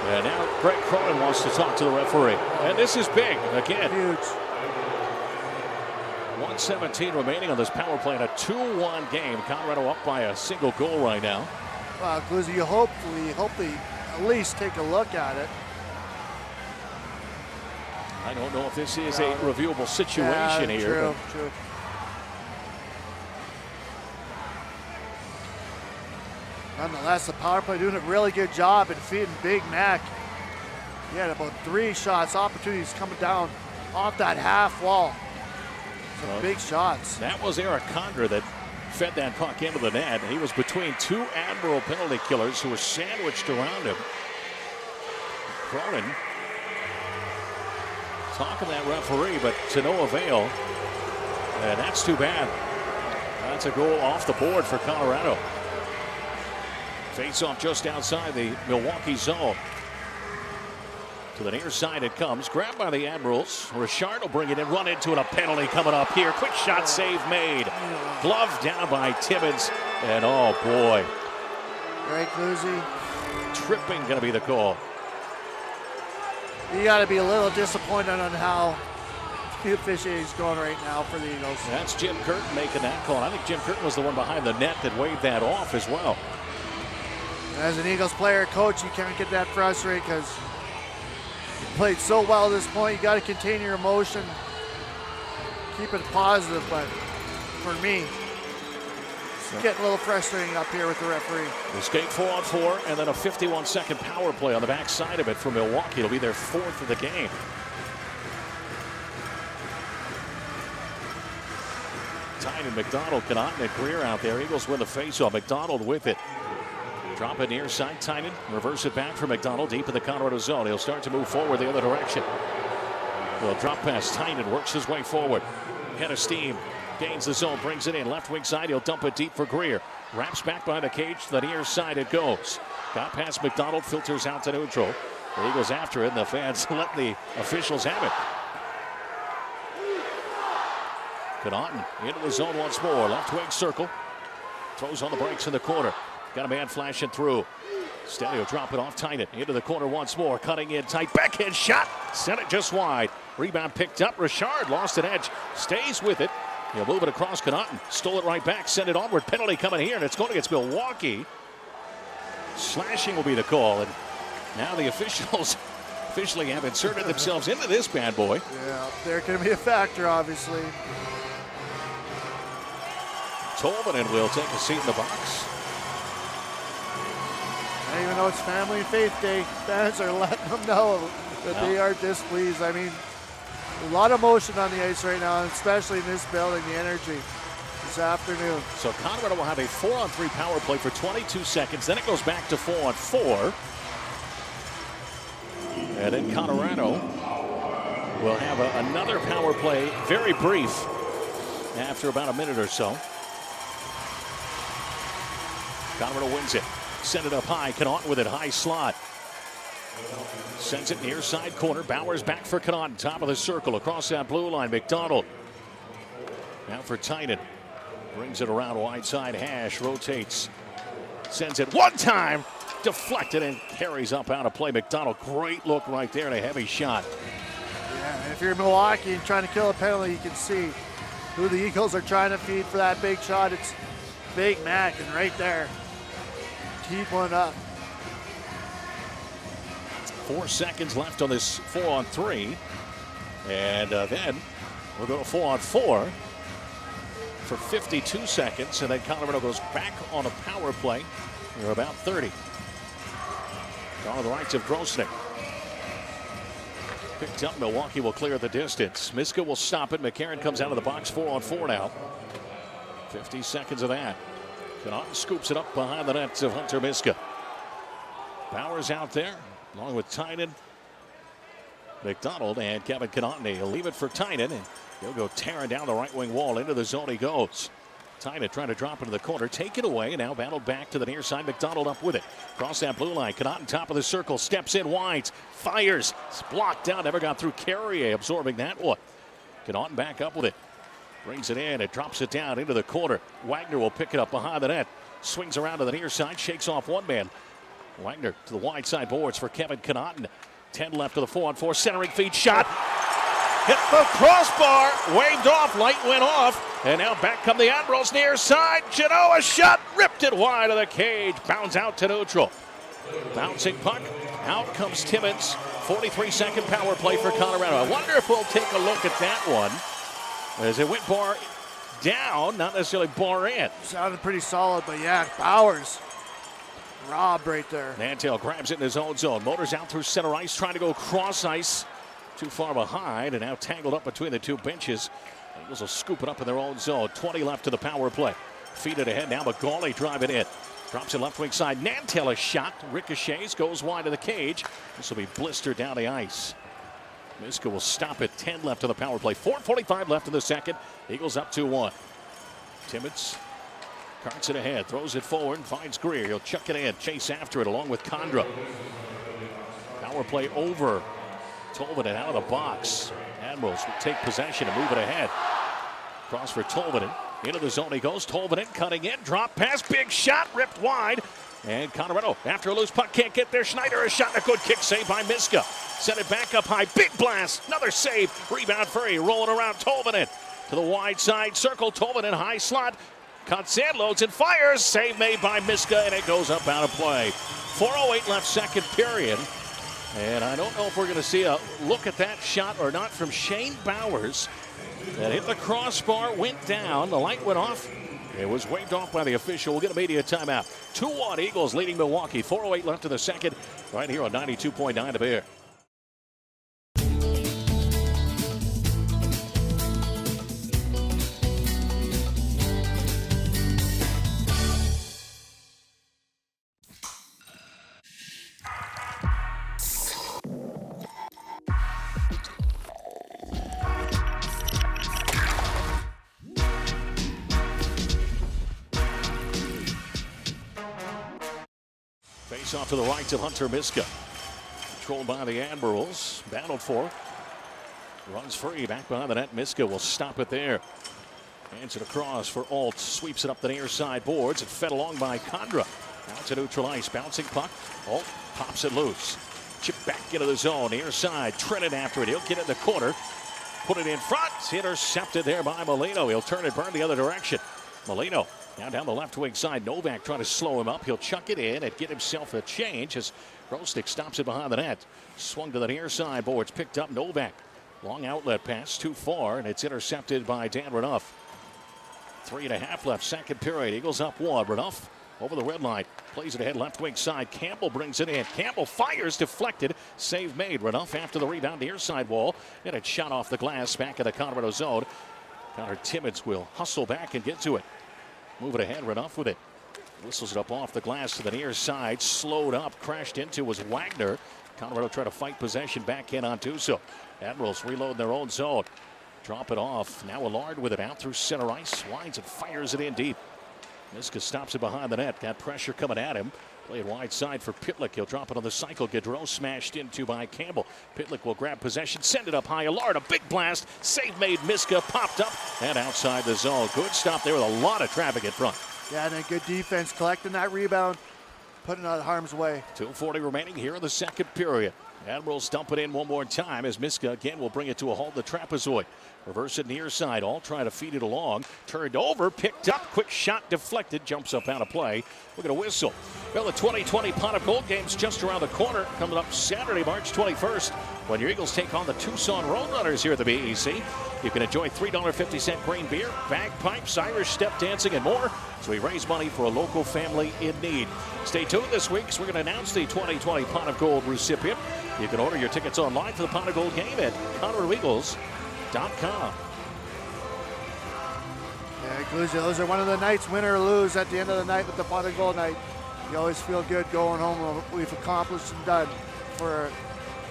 And now Greg Cronin wants to talk to the referee. And this is big again. Huge. 1:17 remaining on this power play in a 2-1 game. Colorado up by a single goal right now. Well, Glizzy, you hope they at least take a look at it. I don't know if this is a reviewable situation here. True. Nonetheless, the power play doing a really good job in feeding Big Mac. He had about 3 shots, opportunities coming down off that half wall. Some big shots. That was Eric Condra that fed that puck into the net. He was between 2 Admiral penalty killers who were sandwiched around him. Cronin talking to that referee, but to no avail. And that's too bad. That's a goal off the board for Colorado. Face-off just outside the Milwaukee zone. To the near side it comes. Grabbed by the Admirals. Richard will bring it in. Run into it. A penalty coming up here. Quick shot save made. Glove down by Timmins. And oh boy. Right, Gluzzi. Tripping going to be the call. You got to be a little disappointed on how the officiating is going right now for the Eagles. That's Jim Curtin making that call. I think Jim Curtin was the one behind the net that waved that off as well. As an Eagles player, coach, you can't get that frustrated because you played so well at this point. You got to contain your emotion, keep it positive. But for me, it's getting a little frustrating up here with the referee. The skate 4-on-4, and then a 51-second power play on the back side of it for Milwaukee. It'll be their 4th of the game. Tynan, McDonald, Connaughton, and Greer out there. Eagles win the faceoff. McDonald with it. Drop it near side, Tynan. Reverse it back for McDonald deep in the Colorado zone. He'll start to move forward the other direction. Well, drop pass. Tynan works his way forward. Head of steam. Gains the zone, brings it in. Left wing side, he'll dump it deep for Greer. Wraps back by the cage. To the near side it goes. Got past McDonald, filters out to neutral. The Eagles after it, and the fans let the officials have it. Connaughton into the zone once more. Left wing circle. Throws on the brakes in the corner. Got a man flashing through. Steady will drop it off. Tynan into the corner once more. Cutting in tight. Backhand shot. Sent it just wide. Rebound picked up. Richard lost an edge. Stays with it. He'll move it across Connaughton. Stole it right back. Sent it onward. Penalty coming here. And it's going against Milwaukee. Slashing will be the call. And now the officials officially have inserted themselves into this bad boy. Yeah, they're going to be a factor, obviously. Tolvanen will take a seat in the box. And even though it's Family and Faith Day, fans are letting them know that they are displeased. I mean, a lot of motion on the ice right now, especially in this building, the energy this afternoon. So Colorado will have a 4-on-3 power play for 22 seconds. Then it goes back to 4-on-4. And then Colorado will have another power play, very brief, after about a minute or so. Colorado wins it. Send it up high. Connaughton with it. High slot. Sends it near side corner. Bowers back for Connaughton. Top of the circle. Across that blue line. McDonald. Now for Tynan. Brings it around wide side hash. Rotates. Sends it one time. Deflected and carries up out of play. McDonald. Great look right there and a heavy shot. Yeah, and if you're Milwaukee and trying to kill a penalty, you can see who the Eagles are trying to feed for that big shot. It's Big Mac, and right there, keep one up. 4 seconds left on this 4-on-3. And then we'll go to 4-on-4 for 52 seconds. And then Colorado goes back on a power play. They're about 30. On the rights of Grosnick. Picked up. Milwaukee will clear the distance. Miska will stop it. McCarron comes out of the box. 4-on-4 now. 50 seconds of that. Connaughton scoops it up behind the nets of Hunter Miska. Bowers out there, along with Tynan, McDonald, and Kevin Connaughton. He'll leave it for Tynan, and he'll go tearing down the right wing wall. Into the zone he goes. Tynan trying to drop into the corner. Take it away, and now battled back to the near side. McDonald up with it. Cross that blue line. Connaughton top of the circle. Steps in wide. Fires. It's blocked down. Never got through. Carrier absorbing that one. Connaughton back up with it. Brings it in. It drops it down into the corner. Wagner will pick it up behind the net. Swings around to the near side. Shakes off one man. Wagner to the wide side boards for Kevin Connaughton. 10 left to the 4-on-4. Centering feed shot. Hit the crossbar. Waved off. Light went off. And now back come the Admirals near side. Genoa shot. Ripped it wide of the cage. Bounds out to neutral. Bouncing puck. Out comes Timmins. 43-second power play for Colorado. I wonder if we'll take a look at that one. As it went bar down, not necessarily bar in. Sounded pretty solid, but yeah, Bowers. Rob right there. Nantel grabs it in his own zone. Motors out through center ice, trying to go cross ice. Too far behind, and now tangled up between the two benches. Eagles will scoop it up in their own zone. 20 left to the power play. Feed it ahead now, McGauley driving in. Drops it left wing side. Nantel a shot. Ricochets, goes wide of the cage. This will be blistered down the ice. Miska will stop it. 10 left to the power play. 4:45 left in the second. Eagles up 2-1. Timmins carts it ahead, throws it forward, finds Greer. He'll chuck it in, chase after it along with Condra. Power play over. Tolvanen out of the box. Admirals will take possession and move it ahead. Cross for Tolvanen. Into the zone he goes. Tolvanen cutting in. Drop pass. Big shot. Ripped wide. And Colorado, after a loose puck, can't get there. Schneider a shot. A good kick save by Miska. Send it back up high. Big blast. Another save. Rebound Furry. Rolling around Tolvanen. To the wide side circle. Tolvanen high slot. Cuts in. Loads and fires. Save made by Miska. And it goes up out of play. 4:08 left second period. And I don't know if we're going to see a look at that shot or not from Shane Bowers. That hit the crossbar. Went down. The light went off. It was waved off by the official. We'll get a media timeout. 2-1 Eagles leading Milwaukee. 4:08 left in the second. Right here on 92.9 The Bear. Face off to the right of Hunter Miska. Controlled by the Admirals. Battled for. Runs free. Back behind the net. Miska will stop it there. Hands it across for Alt. Sweeps it up the near side boards. It fed along by Condra. Out to neutral ice. Bouncing puck. Alt pops it loose. Chip back into the zone. Near side. Trenton after it. He'll get in the corner. Put it in front. Intercepted there by Molino. He'll turn it, burn the other direction. Molino now down the left wing side. Novak trying to slow him up. He'll chuck it in and get himself a change as Grosnick stops it behind the net. Swung to the near side boards. Picked up Novak. Long outlet pass too far, and it's intercepted by Dan Renouf. 3.5 left, second period. Eagles up 1. Renouf over the red line. Plays it ahead left wing side. Campbell brings it in. Campbell fires, deflected. Save made. Renouf after the rebound near side wall. And it shot off the glass back in the Colorado zone. Connor Timmins will hustle back and get to it. Move it ahead. Renouf with it. Whistles it up off the glass to the near side. Slowed up. Crashed into was Wagner. Colorado try to fight possession back in on Tuso. Admirals reload their own zone. drop it off. Now Allard with it out through center ice. Winds and fires it in deep. Miska stops it behind the net. Got pressure coming at him. Play it wide side for Pitlick. He'll drop it on the cycle. Gaudreau smashed into by Campbell. Pitlick will grab possession, send it up high. Allard, a big blast. Save made. Miska popped up and outside the zone. Good stop there with a lot of traffic in front. Yeah, and a good defense collecting that rebound, putting it out of harm's way. 2:40 remaining here in the second period. Admirals dump it in one more time as Miska again will bring it to a halt. The trapezoid. Reverse it near side. All trying to feed it along. Turned over, picked up. Quick shot deflected. Jumps up out of play. We're going to whistle. Well, the 2020 Pot of Gold game's just around the corner. Coming up Saturday, March 21st, when your Eagles take on the Tucson Roadrunners here at the BEC. You can enjoy $3.50 grain beer, bagpipes, Irish step dancing, and more. So we raise money for a local family in need. Stay tuned this week because we're going to announce the 2020 Pot of Gold recipient. You can order your tickets online for the Pot of Gold game at ColoradoEagles.com. Yeah, Gluzia, those are one of the nights, win or lose, at the end of the night with the Pot of Gold night. You always feel good going home what we've accomplished and done for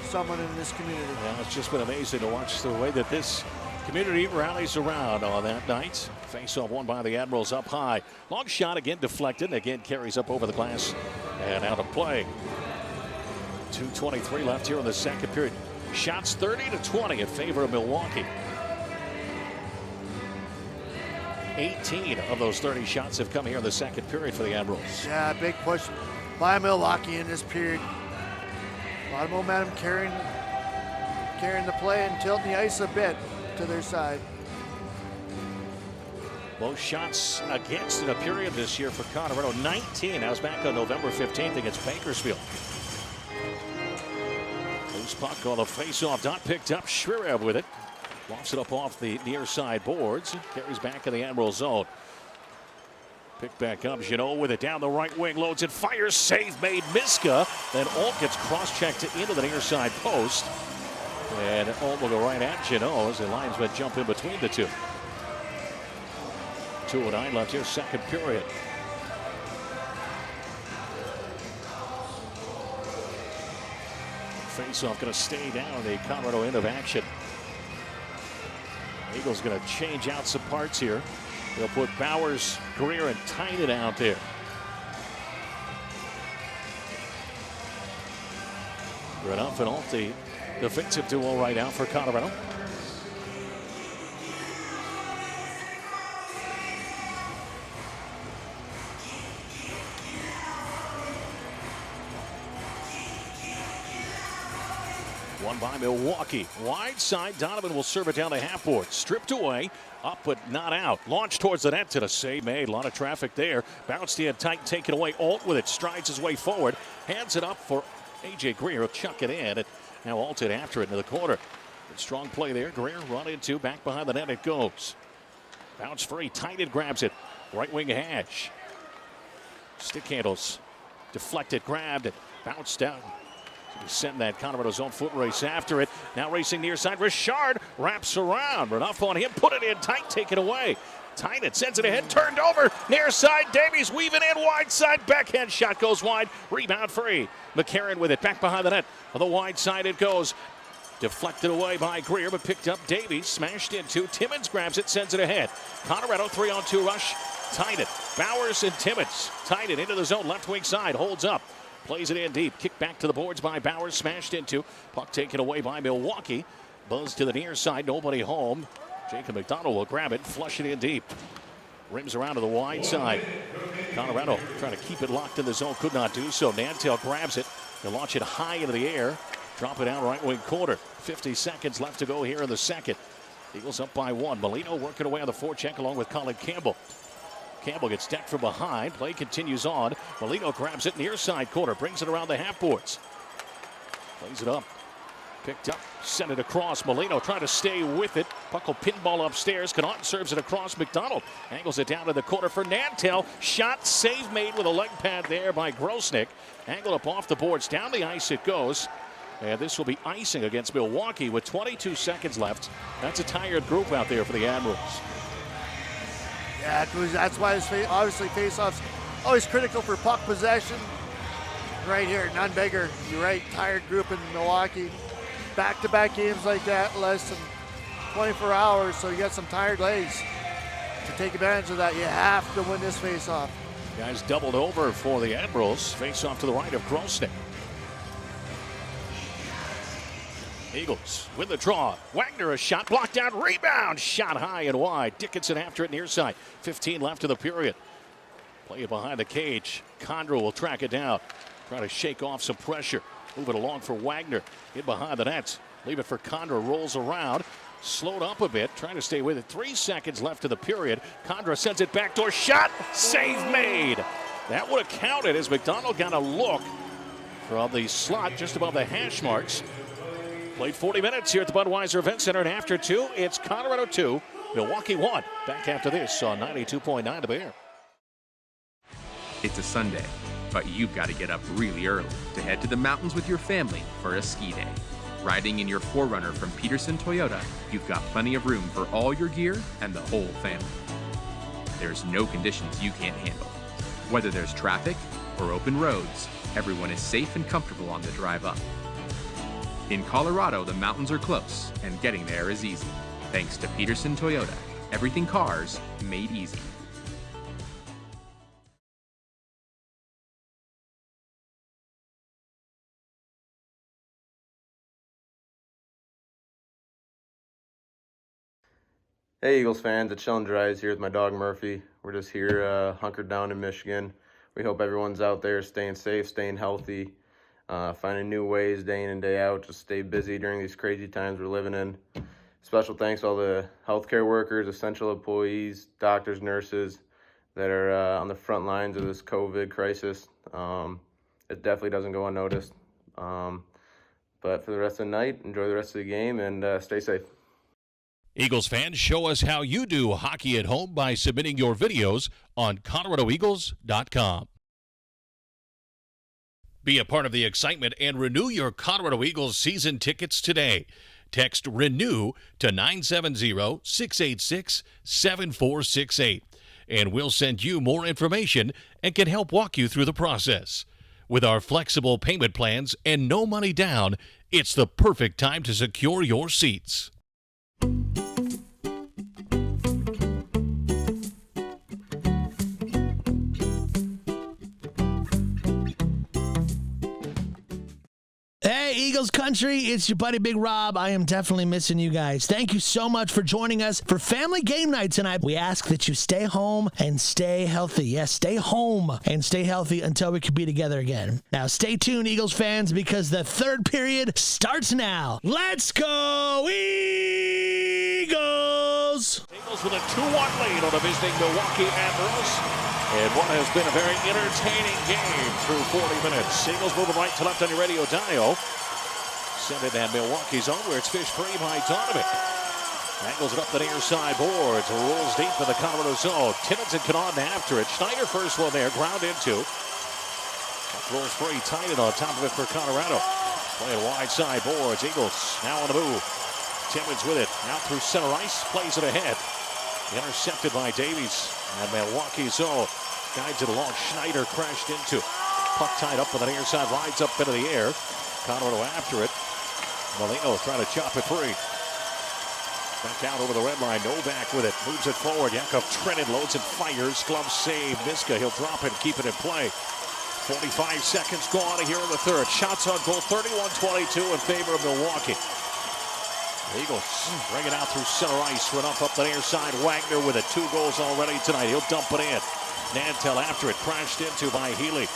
someone in this community. Yeah, it's just been amazing to watch the way that this community rallies around on that night. Face-off won by the Admirals up high. Long shot again deflected. Again carries up over the glass and out of play. 2:23 left here in the second period. Shots 30-20 in favor of Milwaukee. 18 of those 30 shots have come here in the second period for the Admirals. Yeah, big push by Milwaukee in this period. A lot of momentum carrying the play and tilting the ice a bit to their side. Most shots against in a period this year for Colorado, 19. That was back on November 15th against Bakersfield. Loose puck on the face-off. Dot picked up. Shrirev with it. Lofts it up off the near side boards. Carries back in the Admiral zone. Picked back up. Jeannot with it down the right wing. Loads it. Fires. Save made. Miska. Then Alt gets cross-checked into the near side post. And Alt will go right at Jeannot as the linesmen jump in between the two. 2:09 left here, second period. Face-off going to stay down. The Colorado end of action. Eagles going to change out some parts here. They'll put Bowers, Greer, and Tynan out there. Renouf and Alt, the defensive duo right now for Colorado. One by Milwaukee. Wide side, Donovan will serve it down the half board. Stripped away, up but not out. Launched towards the net to the save made. A lot of traffic there. Bounced in tight, taken away. Alt with it, strides his way forward. Hands it up for A.J. Greer. He'll chuck it in. And now Alt it after it into the corner. Good strong play there. Greer run into, back behind the net it goes. Bounce free, Tynan grabs it. Right wing Hash. Stick handles. Deflected, grabbed it. Bounced down. Send that Colorado's own foot race after it. Now racing near side. Richard wraps around. Renouf on him. Put it in tight. Take it away. Tynan sends it ahead. Turned over. Near side. Davies weaving in. Wide side. Backhand shot goes wide. Rebound free. McCarron with it. Back behind the net. On the wide side it goes. Deflected away by Greer, but picked up Davies. Smashed into. Timmins grabs it. Sends it ahead. Colorado 3-on-2 rush. Tynan. Bowers and Timmins. Tynan into the zone. Left wing side. Holds up. Plays it in deep. Kick back to the boards by Bowers. Smashed into. Puck taken away by Milwaukee. Buzz to the near side. Nobody home. Jacob McDonald will grab it. Flush it in deep. Rims around to the wide side. Colorado trying to keep it locked in the zone. Could not do so. Nantel grabs it. He'll launch it high into the air. Drop it down right wing corner. 50 seconds left to go here in the second. Eagles up by one. Molino working away on the forecheck along with Colin Campbell. Campbell gets decked from behind. Play continues on. Molino grabs it near side corner. Brings it around the half boards. Plays it up. Picked up. Sent it across. Molino trying to stay with it. Puck will pinball upstairs. Connaughton serves it across. McDonald angles it down to the corner for Nantel. Shot save made with a leg pad there by Grosnick. Angled up off the boards. Down the ice it goes. And this will be icing against Milwaukee with 22 seconds left. That's a tired group out there for the Admirals. Yeah, that's why obviously face-offs always critical for puck possession. Right here, none bigger. You're right, tired group in Milwaukee. Back-to-back games like that, less than 24 hours, so you got some tired legs. To take advantage of that, you have to win this face-off. Guys doubled over for the Admirals. Face off to the right of Grosnick. Eagles with the draw. Wagner a shot blocked out. Rebound. Shot high and wide. Dickinson after it near side. 15 left in the period. Play it behind the cage. Condra will track it down. Try to shake off some pressure. Move it along for Wagner. In behind the nets. Leave it for Condra. Rolls around. Slowed up a bit. Trying to stay with it. 3 seconds left in the period. Condra sends it backdoor shot. Save made. That would have counted as McDonald got a look from the slot just above the hash marks. Played 40 minutes here at the Budweiser Event Center, and after 2, it's Colorado 2, Milwaukee 1. Back after this on 92.9 The Bear. It's a Sunday, but you've got to get up really early to head to the mountains with your family for a ski day. Riding in your 4Runner from Peterson Toyota, you've got plenty of room for all your gear and the whole family. There's no conditions you can't handle. Whether there's traffic or open roads, everyone is safe and comfortable on the drive up. In Colorado, the mountains are close, and getting there is easy. Thanks to Peterson Toyota. Everything cars made easy. Hey Eagles fans, it's Sheldon Dries here with my dog Murphy. We're just here hunkered down in Michigan. We hope everyone's out there staying safe, staying healthy, finding new ways day in and day out to stay busy during these crazy times we're living in. Special thanks to all the healthcare workers, essential employees, doctors, nurses that are on the front lines of this COVID crisis. It definitely doesn't go unnoticed. But for the rest of the night, enjoy the rest of the game and stay safe. Eagles fans, show us how you do hockey at home by submitting your videos on ColoradoEagles.com. Be a part of the excitement and renew your Colorado Eagles season tickets today. Text RENEW to 970-686-7468, and we'll send you more information and can help walk you through the process. With our flexible payment plans and no money down, it's the perfect time to secure your seats. Hey, Eagles country, it's your buddy Big Rob. I am definitely missing you guys. Thank you so much for joining us for Family Game Night tonight. We ask that you stay home and stay healthy. Yes, stay home and stay healthy until we can be together again. Now, stay tuned, Eagles fans, because the third period starts now. Let's go, Eagles! Eagles with a 2-1 lead on the visiting Milwaukee Admirals. And what has been a very entertaining game through 40 minutes. Eagles moving right to left on your radio dial. Send it down Milwaukee's own where it's fished free by Donovan. Angles it up the near side boards. Rolls deep in the Colorado zone. Timmons and Connaughton after it. Schneider first one there. Ground into. Rolls free. Tight on top of it for Colorado. Playing wide side boards. Eagles now on the move. Timmons with it. Out through center ice. Plays it ahead. Intercepted by Davies. And Milwaukee's zone. Guides it along. Schneider crashed into. Puck tied up on the near side. Rides up into the air. Colorado after it. Molino trying to chop it free. Back out over the red line. Novak with it. Moves it forward. Yakov Trenin loads and fires. Glove save. Miska. He'll drop it and keep it in play. 45 seconds gone here in the third. Shots on goal. 31-22 in favor of Milwaukee. The Eagles bring it out through center ice. Run up the near side. Wagner with it. 2 goals already tonight. He'll dump it in. Nantel after it. Crashed into by Healy.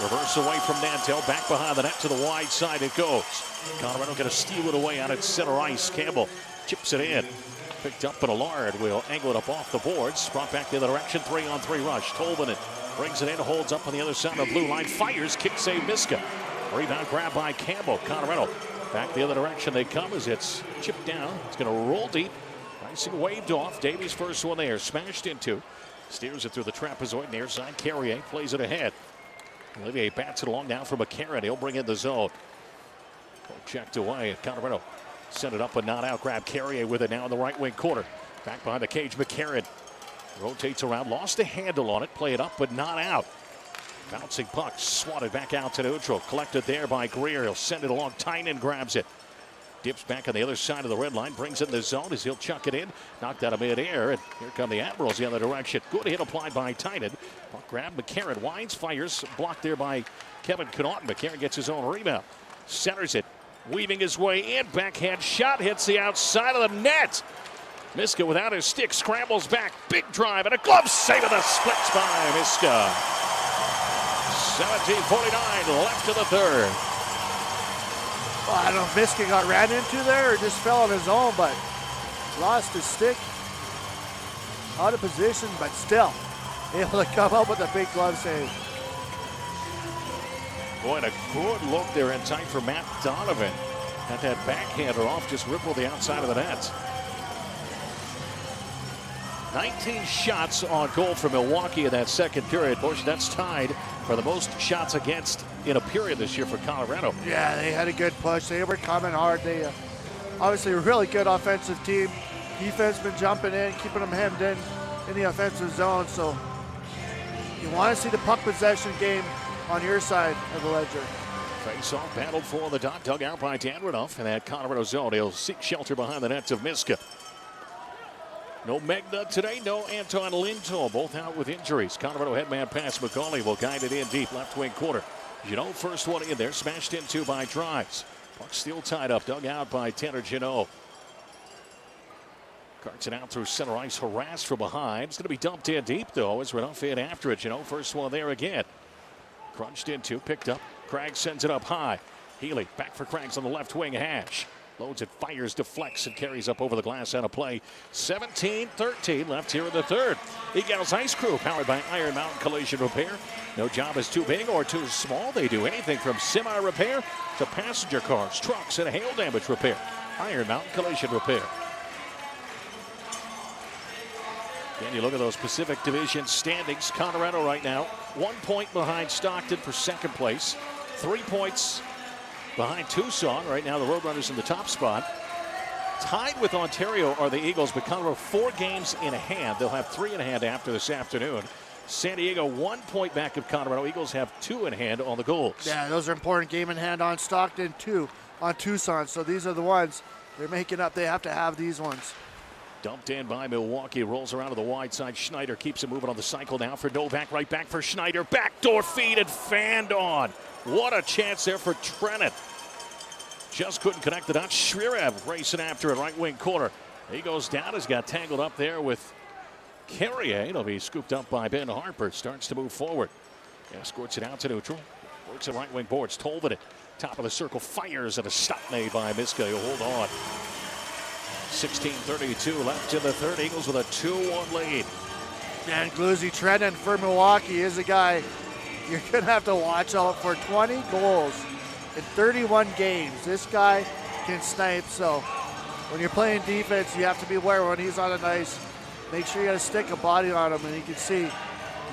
Reverse away from Nantel. Back behind the net to the wide side it goes. Colorado going to steal it away out at center ice. Campbell chips it in. Picked up, but Allard will angle it up off the boards. Brought back the other direction. 3-on-3 rush. Tolvanen brings it in. Holds up on the other side of the blue line. Fires. Kick save Miska. Rebound grab by Campbell. Colorado back the other direction they come as it's chipped down. It's going to roll deep. Icing waved off. Davies first one there. Smashed into. Steers it through the trapezoid near side. Carrier plays it ahead. Olivier bats it along now for McCarron. He'll bring in the zone. Checked away. Colorado sent it up but not out. Grab Carrier with it now in the right wing corner. Back behind the cage. McCarron rotates around. Lost a handle on it. Play it up but not out. Bouncing puck swatted back out to neutral. Collected there by Greer. He'll send it along. Tynan grabs it. Dips back on the other side of the red line, brings it in the zone as he'll chuck it in. Knocked out of midair, and here come the Admirals the other direction. Good hit applied by Tynan. Puck grab, McCarron winds, fires, blocked there by Kevin Connaughton. McCarron gets his own rebound. Centers it, weaving his way in. Backhand shot hits the outside of the net. Miska without his stick scrambles back. Big drive and a glove save, and the splits by Miska. 17:49 left to the third. Well, I don't know if Miska got ran into there or just fell on his own, but lost his stick. Out of position, but still able to come up with a big glove save. Boy, and a good look there in time for Matt Donovan. Had that backhander off, just rippled the outside of the net. 19 shots on goal for Milwaukee in that second period. Bush, that's tied for the most shots against in a period this year for Colorado. Yeah, they had a good push. They were coming hard. They obviously a really good offensive team. Defense been jumping in, keeping them hemmed in the offensive zone. So you want to see the puck possession game on your side of the ledger. Face-off battled for the dot, dug out by Dan Renouf in that Colorado zone. He'll seek shelter behind the nets of Miska. No Megna today, no Anton Linto, both out with injuries. Colorado headman pass, McCauley will guide it in deep, left wing corner. Janot first one in there, smashed into by Drives. Puck still tied up, dug out by Tanner Janot. Carts it out through center ice, harassed from behind. It's going to be dumped in deep, though, as Renouf in after it. Janot first one there again. Crunched into, picked up. Cragg sends it up high. Healy back for Craggs on the left wing hash. Loads it, fires, deflects, and carries up over the glass out of play. 17-13 left here in the third. Eagles Ice Crew, powered by Iron Mountain Collision Repair. No job is too big or too small. They do anything from semi-repair to passenger cars, trucks, and hail damage repair. Iron Mountain Collision Repair. Then you look at those Pacific Division standings. Colorado right now, 1 point behind Stockton for second place. 3 points behind Tucson. Right now the Roadrunners in the top spot. Tied with Ontario are the Eagles, but Colorado 4 games in hand. They'll have 3 in hand after this afternoon. San Diego 1 point back of Colorado. Eagles have 2 in hand on the goals. Yeah, those are important. Game in hand on Stockton, 2 on Tucson. So these are the ones they're making up. They have to have these ones. Dumped in by Milwaukee. Rolls around to the wide side. Schneider keeps it moving on the cycle now for Novak. Right back for Schneider. Backdoor feed and fanned on. What a chance there for Trennan. Just couldn't connect the dots. Shrirev racing after it, right wing corner. He goes down. He's got tangled up there with Carrier. It'll be scooped up by Ben Harper. Starts to move forward. Escorts it out to neutral. Works at right wing boards. Tolvin it. Top of the circle. Fires and a stop made by Miska. He'll hold on. 16:32 left in the third. Eagles with a 2-1 lead. And Gluzzi Trennan for Milwaukee is a guy you're going to have to watch out for. 20 goals in 31 games. This guy can snipe, so when you're playing defense, you have to be aware when he's on the ice. Make sure you got to stick a body on him, and you can see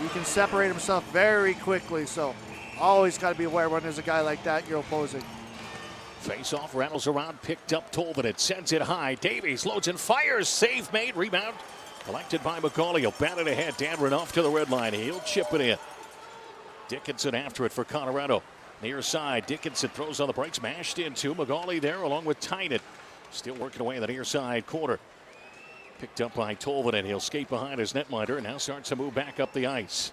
he can separate himself very quickly, so always got to be aware when there's a guy like that you're opposing. Face-off, rattles around, picked up Tolvin. It sends it high. Davies loads and fires. Save made. Rebound collected by McCauley. He'll bat it ahead. Dan Renouf to the red line. He'll chip it in. Dickinson after it for Colorado. Near side, Dickinson throws on the brakes. Mashed into McCauley there along with Tynan. Still working away in the near side corner. Picked up by Tolvin, and he'll skate behind his netminder and now starts to move back up the ice.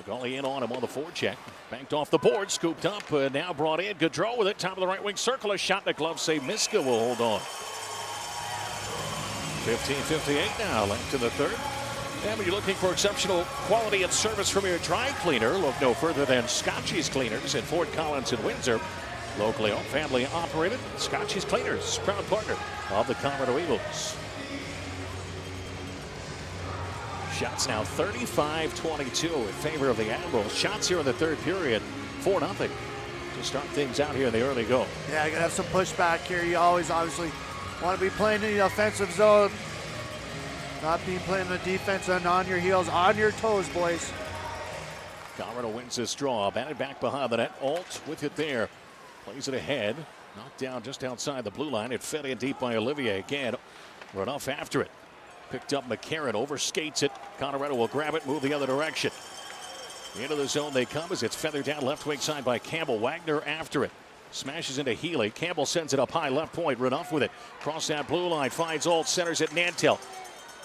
McCauley in on him on the forecheck. Banked off the board, scooped up, now brought in. Gaudreau with it, top of the right wing circle. A shot, and a glove save. Miska will hold on. 15:58 now left in the third. And when you're looking for exceptional quality and service from your dry cleaner, look no further than Scotchy's Cleaners in Fort Collins and Windsor. Locally owned, family operated. Scotchy's Cleaners, proud partner of the Colorado Eagles. Shots now 35-22 in favor of the Admirals. Shots here in the third period, 4-0 to start things out here in the early go. Yeah, you got to have some pushback here. You always obviously want to be playing in the offensive zone, not be playing the defense and on your heels, on your toes, boys. Colorado wins this draw. Batted back behind the net. Alt with it there. Plays it ahead. Knocked down just outside the blue line. It fed in deep by Olivier again. Renouf after it. Picked up McCarron, overskates it. Colorado will grab it, move the other direction. Into the zone they come as it's feathered down left wing side by Campbell. Wagner after it. Smashes into Healy. Campbell sends it up high, left point. Renouf with it. Cross that blue line. Finds Alt. Centers it. Nantel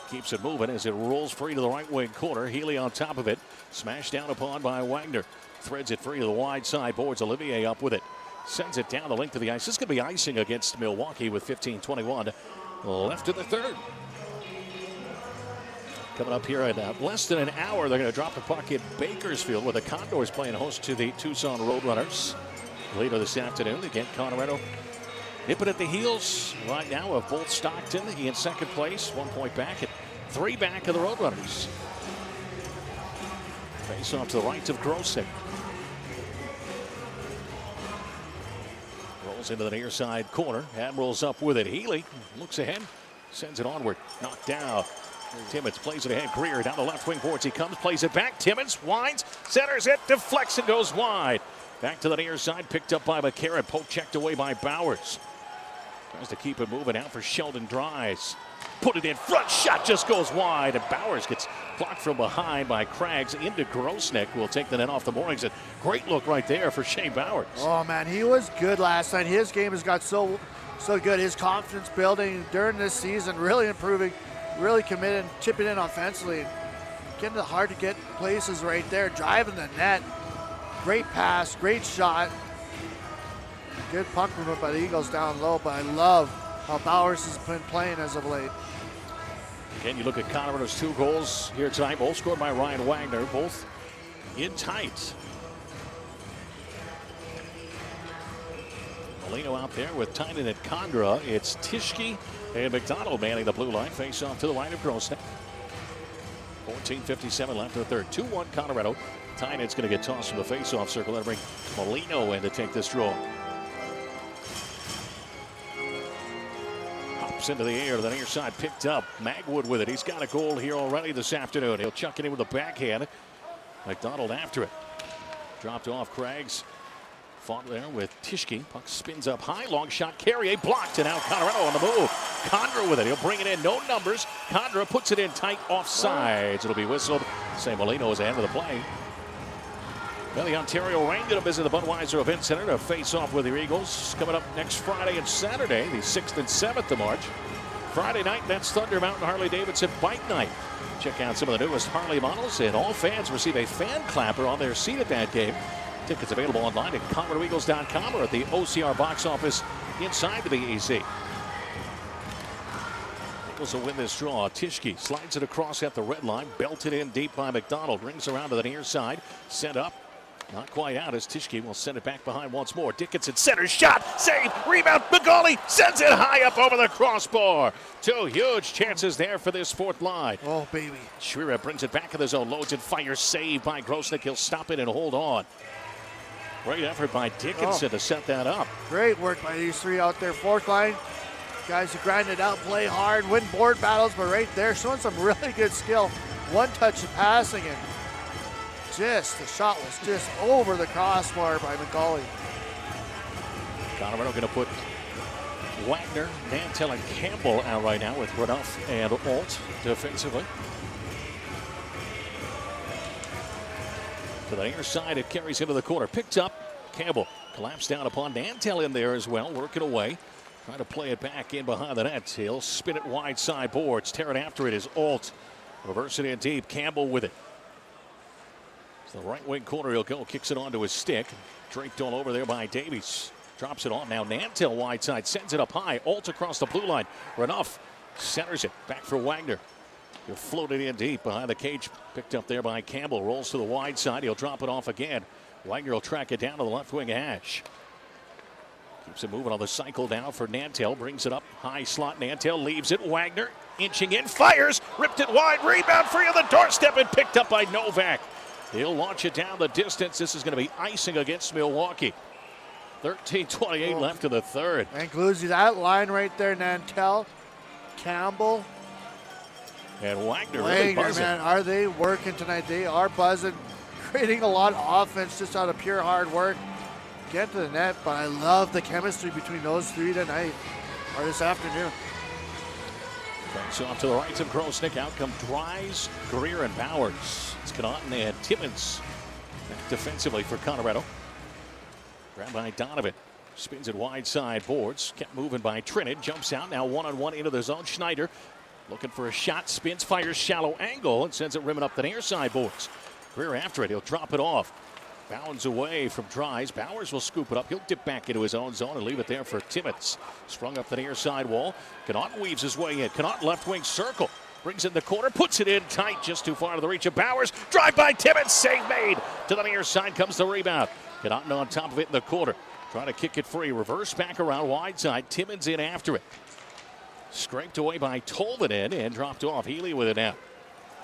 keeps it moving as it rolls free to the right wing corner. Healy on top of it. Smashed down upon by Wagner. Threads it free to the wide side boards. Olivier up with it. Sends it down the length of the ice. This is going to be icing against Milwaukee with 15:21 left in the third. Coming up here in less than an hour, they're going to drop the puck in Bakersfield, where the Condors playing host to the Tucson Roadrunners. Later this afternoon, again, Colorado nipping at the heels right now of both Stockton. He in second place, 1 point back, and 3 back of the Roadrunners. Face off to the right of Grosek. Rolls into the near side corner. Admirals up with it. Healy looks ahead, sends it onward. Knocked down. Timmins plays it ahead. Greer down the left wing boards. He comes, plays it back. Timmins winds, centers it, deflects and goes wide. Back to the near side, picked up by McCarron. Poke checked away by Bowers. Tries to keep it moving out for Sheldon Dries. Put it in front, shot just goes wide. And Bowers gets blocked from behind by Craggs into Grosnick, who will take the net off the moorings. A great look right there for Shane Bowers. Oh, man, he was good last night. His game has got so good. His confidence building during this season, really improving, really committed, chipping in offensively. Getting it hard to get places right there, driving the net. Great pass, great shot. Good puck movement by the Eagles down low, but I love how Bowers has been playing as of late. Again, you look at Colorado's 2 goals here tonight, both scored by Ryan Wagner, both in tight. Molino out there with Tynan and Condra. It's Tischke and McDonald manning the blue line. Face off to the line of Grosnick. 14:57 left in the third. 2-1 Colorado. Tynan's going to get tossed from the face-off circle. That'll bring Molino in to take this draw. Hops into the air to the near side. Picked up. Magwood with it. He's got a goal here already this afternoon. He'll chuck it in with a backhand. McDonald after it. Dropped off Craggs. Fought there with Tischke. Puck spins up high. Long shot. Carrier blocked. And now Colorado on the move. Condra with it. He'll bring it in. No numbers. Condra puts it in tight offsides. It'll be whistled. Say Molino is ahead of the play. Well, the Ontario Reign going to visit the Budweiser Event Center to face off with the Eagles. Coming up next Friday and Saturday, the 6th and 7th of March. Friday night, that's Thunder Mountain Harley-Davidson Bike Night. Check out some of the newest Harley models, and all fans receive a fan clapper on their seat at that game. Tickets available online at ColoradoEagles.com or at the OCR box office inside the BEC. Eagles will win this draw. Tischke slides it across at the red line, belted in deep by McDonald. Rings around to the near side, sent up. Not quite out as Tischke will send it back behind once more. Dickinson centers, shot, save, rebound. Magali sends it high up over the crossbar. 2 huge chances there for this 4th line. Oh, baby. Schwerer brings it back in the zone, loads and fires, save by Grosnick. He'll stop it and hold on. Great effort by Dickinson to set that up. Great work by these 3 out there. 4th line. Guys who grind it out, play hard, win board battles, but right there showing some really good skill. One touch of passing and the shot was just over the crossbar by McCauley. Colorado going to put Wagner, Nantel, and Campbell out right now with Renouf and Alt defensively. To the near side, it carries into the corner. Picked up. Campbell collapsed down upon Nantel in there as well, working away. Trying to play it back in behind the net. He'll spin it wide side boards. Tearing after it is Alt. Reverse it in deep. Campbell with it. The right wing corner he'll go, kicks it onto his stick. Draped all over there by Davies. Drops it on now. Nantel wide side, sends it up high. Alt across the blue line. Renouf centers it back for Wagner. He'll float it in deep behind the cage. Picked up there by Campbell. Rolls to the wide side. He'll drop it off again. Wagner will track it down to the left wing hash. Keeps it moving on the cycle now for Nantel. Brings it up high slot. Nantel leaves it. Wagner inching in, fires, ripped it wide. Rebound free on the doorstep and picked up by Novak. He'll launch it down the distance. This is going to be icing against Milwaukee. 13:28 left in the third. And Gluzzi, that line right there, Nantel, Campbell, and Wagner really buzzing. Man, are they working tonight? They are buzzing, creating a lot of offense just out of pure hard work. Get to the net, but I love the chemistry between those 3 tonight, or this afternoon. So off to the right of Grosnick. Out come Dries, Greer, and Bowers. It's Connaughton and Timmins defensively for Colorado. Grabbed by Donovan. Spins it wide side boards. Kept moving by Trinidad. Jumps out now one-on-one into the zone. Schneider looking for a shot. Spins, fires shallow angle and sends it rimming up the near side boards. Greer after it. He'll drop it off. Bounds away from Dries. Bowers will scoop it up. He'll dip back into his own zone and leave it there for Timmins. Sprung up the near side wall. Connaughton weaves his way in. Connaughton left wing circle. Brings it in the corner. Puts it in tight. Just too far to the reach of Bowers. Drive by Timmins. Save made. To the near side comes the rebound. Connaughton on top of it in the corner. Trying to kick it free. Reverse back around wide side. Timmins in after it. Scraped away by Tolvanen and dropped off. Healy with it now.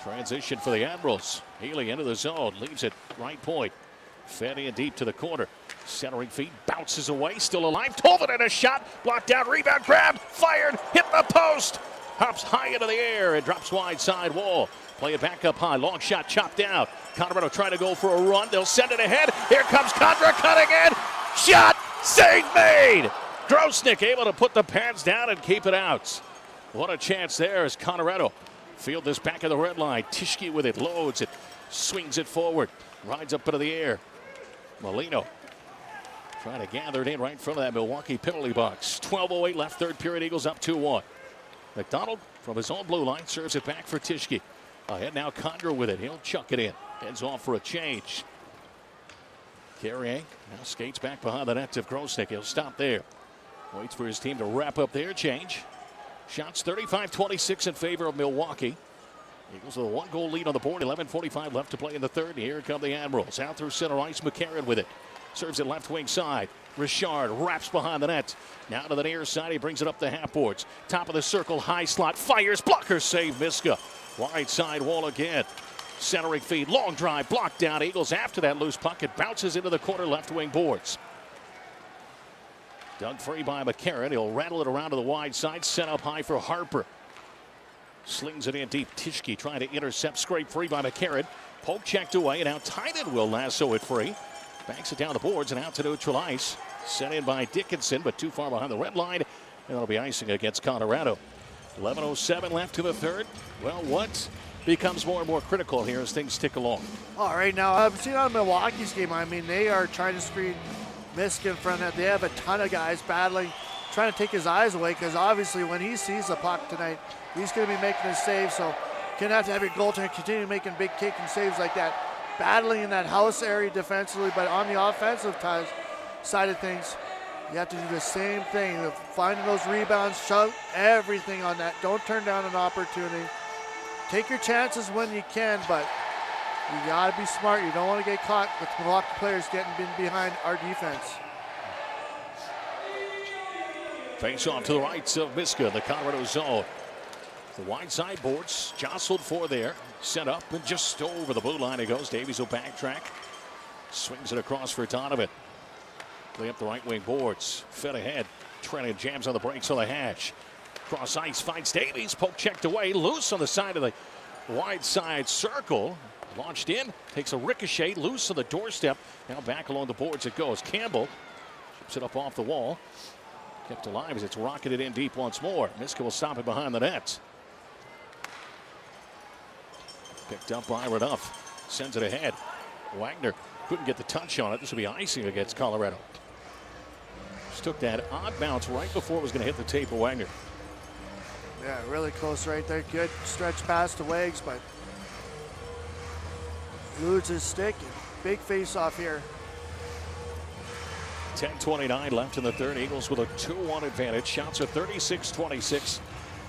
Transition for the Admirals. Healy into the zone. Leaves it right point. Fed in deep to the corner. Centering feet. Bounces away. Still alive. Tolvanen a shot. Blocked down. Rebound grabbed. Fired. Hit the post. Hops high into the air and drops wide side wall. Play it back up high. Long shot chopped down. Colorado trying to go for a run. They'll send it ahead. Here comes Condra cutting in. Shot. Save made. Grosnick able to put the pads down and keep it out. What a chance there as Colorado field this back of the red line. Tischke with it. Loads it. Swings it forward. Rides up into the air. Molino trying to gather it in right in front of that Milwaukee penalty box. 12:08 left, third period. Eagles up 2-1. McDonald from his own blue line serves it back for Tischke. Ahead now Condra with it. He'll chuck it in. Heads off for a change. Carrier now skates back behind the net to Grosnick. He'll stop there. Waits for his team to wrap up their change. Shots 35-26 in favor of Milwaukee. Eagles with a 1-goal lead on the board. 11:45 left to play in the third. Here come the Admirals. Out through center ice. McCarron with it. Serves it left wing side. Richard wraps behind the net. Now to the near side. He brings it up the half boards. Top of the circle. High slot. Fires. Blocker save. Miska. Wide side wall again. Centering feed. Long drive. Blocked down. Eagles after that loose puck. It bounces into the corner left wing boards. Dug free by McCarron. He'll rattle it around to the wide side. Set up high for Harper. Slings it in deep. Tischke trying to intercept. Scrape free by McCarron. Poke checked away, and now Tynan will lasso it free. Banks it down the boards and out to neutral ice. Sent in by Dickinson, but too far behind the red line. And that'll be icing against Colorado. 11:07 left to the third. Well, what becomes more and more critical here as things tick along? All right, now I've seen on Milwaukee's game, I mean, they are trying to screen Miska in front of that. They have a ton of guys battling, trying to take his eyes away, because obviously when he sees the puck tonight, he's going to be making his save. So you're going to have your goaltender continue making big kicking saves like that, battling in that house area defensively. But on the offensive side of things, you have to do the same thing, finding those rebounds, shove everything on that. Don't turn down an opportunity. Take your chances when you can, but you got to be smart. You don't want to get caught with Milwaukee players getting behind our defense. Face off to the right of Miska, the Colorado zone. The wide side boards jostled for there. Set up and just over the blue line it goes. Davies will backtrack. Swings it across for Donovan. Play up the right wing boards. Fed ahead. Trennan jams on the brakes on the hash. Cross ice finds Davies. Poke checked away. Loose on the side of the wide side circle. Launched in. Takes a ricochet. Loose on the doorstep. Now back along the boards it goes. Campbell chips it up off the wall. Kept alive as it's rocketed in deep once more. Miska will stop it behind the net. Picked up by Renouf. Sends it ahead. Wagner couldn't get the touch on it. This will be icing against Colorado. Just took that odd bounce right before it was going to hit the tape of Wagner. Yeah, really close right there. Good stretch past the Wags, but eludes his stick. Big face off here. 10:29 left in the third. Eagles with a 2-1 advantage. Shots are 36-26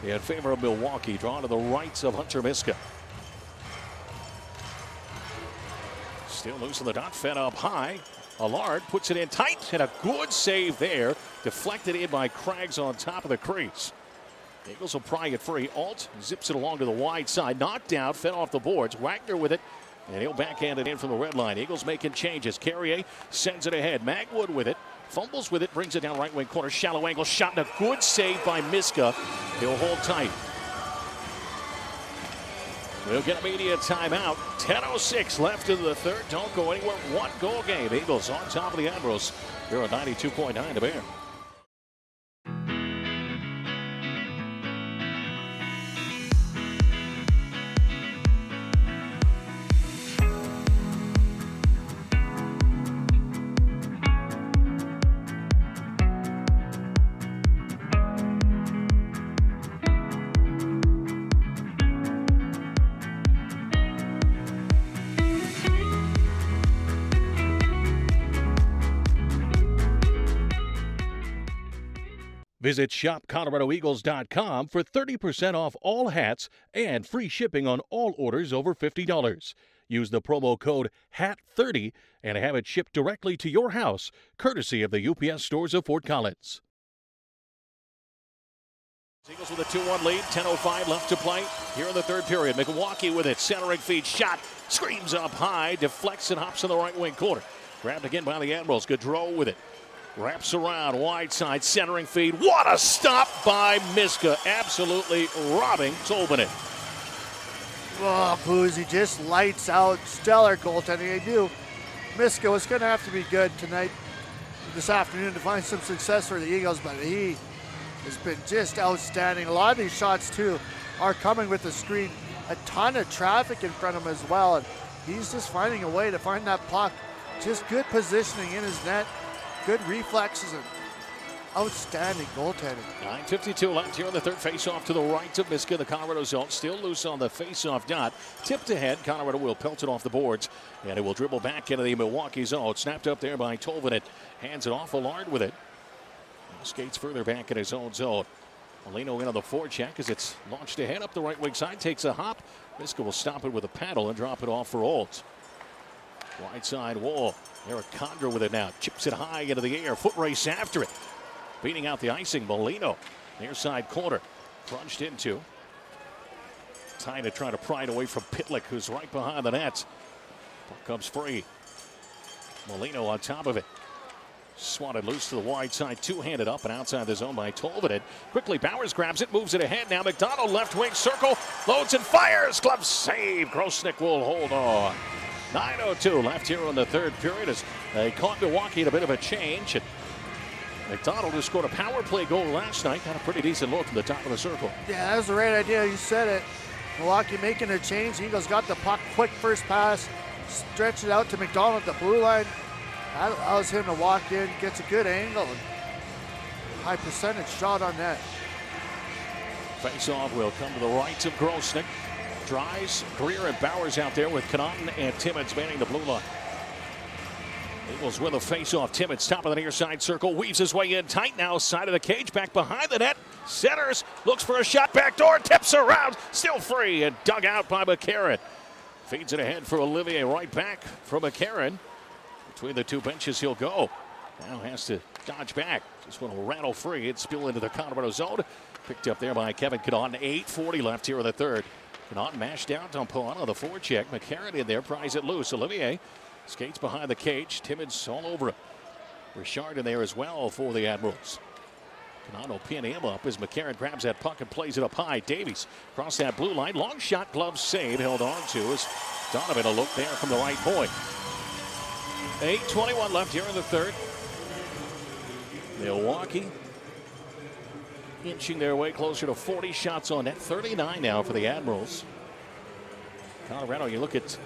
in favor of Milwaukee. Drawn to the rights of Hunter Miska. Still loose on the dot. Fed up high. Allard puts it in tight and a good save there. Deflected in by Craggs on top of the crease. Eagles will pry it free. Alt zips it along to the wide side. Knocked out. Fed off the boards. Wagner with it. And he'll backhand it in from the red line. Eagles making changes. Carrier sends it ahead. Magwood with it. Fumbles with it. Brings it down right wing corner. Shallow angle shot. And a good save by Miska. He'll hold tight. We'll get a media timeout. 10:06 left in the third. Don't go anywhere. 1-goal game. Eagles on top of the Admirals. They're at 92.9 to Bear. Visit shopcoloradoeagles.com for 30% off all hats and free shipping on all orders over $50. Use the promo code HAT30 and have it shipped directly to your house, courtesy of the UPS stores of Fort Collins. Eagles with a 2-1 lead, 10:05 left to play here in the third period. Milwaukee with it, centering feed, shot, screams up high, deflects and hops in the right wing corner. Grabbed again by the Admirals. Gaudreau with it. Wraps around, wide side, centering feed. What a stop by Miska. Absolutely robbing Tolvanen. Oh, Boozy just lights out. Stellar goaltending. I knew Miska was going to have to be good tonight, this afternoon, to find some success for the Eagles, but he has been just outstanding. A lot of these shots, too, are coming with the screen. A ton of traffic in front of him as well, and he's just finding a way to find that puck. Just good positioning in his net. Good reflexes and outstanding goaltending. 9:52 left here in the third. Face-off to the right of Miska. The Colorado zone still loose on the face-off dot. Tipped ahead. Colorado will pelt it off the boards, and it will dribble back into the Milwaukee zone. Snapped up there by Tolvanen. Hands it off. Allard with it. Skates further back in his own zone. Molino in on the forecheck as it's launched ahead up the right wing side. Takes a hop. Miska will stop it with a paddle and drop it off for Olds. Right side wall. Eric Condra with it now. Chips it high into the air. Foot race after it. Beating out the icing. Molino. Near side corner. Crunched into. Trying to pry it away from Pitlick, who's right behind the net. Puck comes free. Molino on top of it. Swatted loose to the wide side. Two-handed up and outside the zone by Tolvanen. Quickly Bowers grabs it. Moves it ahead. Now McDonald left wing circle. Loads and fires. Glove save. Grosnick will hold on. 9:02 left here in the third period as they caught Milwaukee in a bit of a change. And McDonald, who scored a power play goal last night, got a pretty decent look from the top of the circle. Yeah, that was the right idea. You said it. Milwaukee making a change. Eagles got the puck. Quick first pass. Stretched it out to McDonald at the blue line. That allows him to walk in. Gets a good angle. High percentage shot on net. Face-off will come to the right of Grosnick. Dries, Greer, and Bowers out there with Connaughton and Timmins manning the blue line. Eagles with a face-off. Timmins, top of the near side circle, weaves his way in tight now, side of the cage, back behind the net. Centers, looks for a shot, backdoor, tips around, still free, and dug out by McCarron. Feeds it ahead for Olivier, right back from McCarron. Between the two benches, he'll go. Now has to dodge back. Just want to rattle free. It spill into the Colorado zone. Picked up there by Kevin Connaughton. 8:40 left here in the third. Connaughton mashed down to Pon on the forecheck. McCarron in there, pries it loose. Olivier skates behind the cage. Timmins all over him. Richard in there as well for the Admirals. Connaughton will pin him up as McCarron grabs that puck and plays it up high. Davies across that blue line. Long shot, glove save, held on to as Donovan a look there from the right point. 8:21 left here in the third. Milwaukee inching their way closer to 40 shots on net. 39 now for the Admirals. Colorado, you look at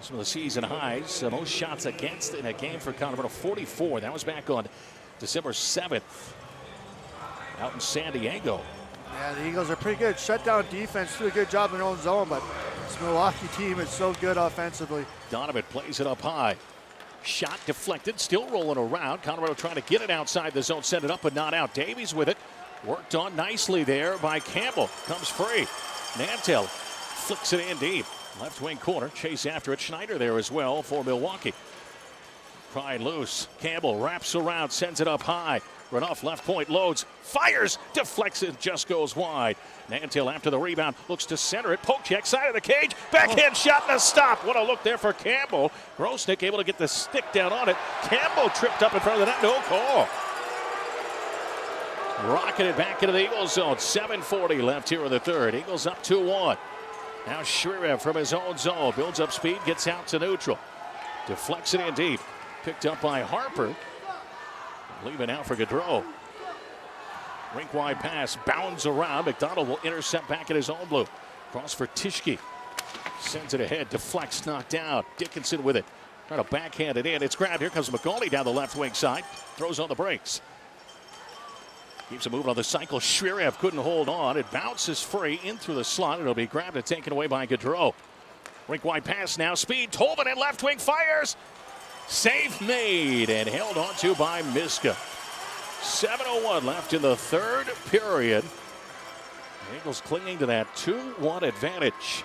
some of the season highs. Most shots against in a game for Colorado, 44. That was back on December 7th out in San Diego. Yeah, the Eagles are pretty good. Shutdown defense, do a good job in their own zone, but this Milwaukee team is so good offensively. Donovan plays it up high. Shot deflected, still rolling around. Colorado trying to get it outside the zone, send it up but not out. Davies with it. Worked on nicely there by Campbell. Comes free. Nantel flicks it in deep. Left wing corner. Chase after it. Schneider there as well for Milwaukee. Pried loose. Campbell wraps around, sends it up high. Renouf left point, loads, fires, deflects it, just goes wide. Nantil after the rebound, looks to center it. Poke check, side of the cage, backhand shot and a stop. What a look there for Campbell. Grosnick able to get the stick down on it. Campbell tripped up in front of the net, no call. Rocketed back into the Eagles zone. 7:40 left here in the third. Eagles up 2-1. Now Shrirev from his own zone, builds up speed, gets out to neutral. Deflects it in deep. Picked up by Harper. Leaving out for Gaudreau. Rink wide pass, bounds around. McDonald will intercept back at his own blue. Cross for Tischke. Sends it ahead, deflects, knocked down. Dickinson with it. Trying to backhand it in. It's grabbed. Here comes McCauley down the left wing side. Throws on the brakes. Keeps it moving on the cycle. Shrirev couldn't hold on. It bounces free in through the slot. It'll be grabbed and taken away by Gaudreau. Rink wide pass now. Speed. Tolvanen left wing fires. Save made and held onto by Miska. 7:01 left in the third period. The Eagles clinging to that 2-1 advantage.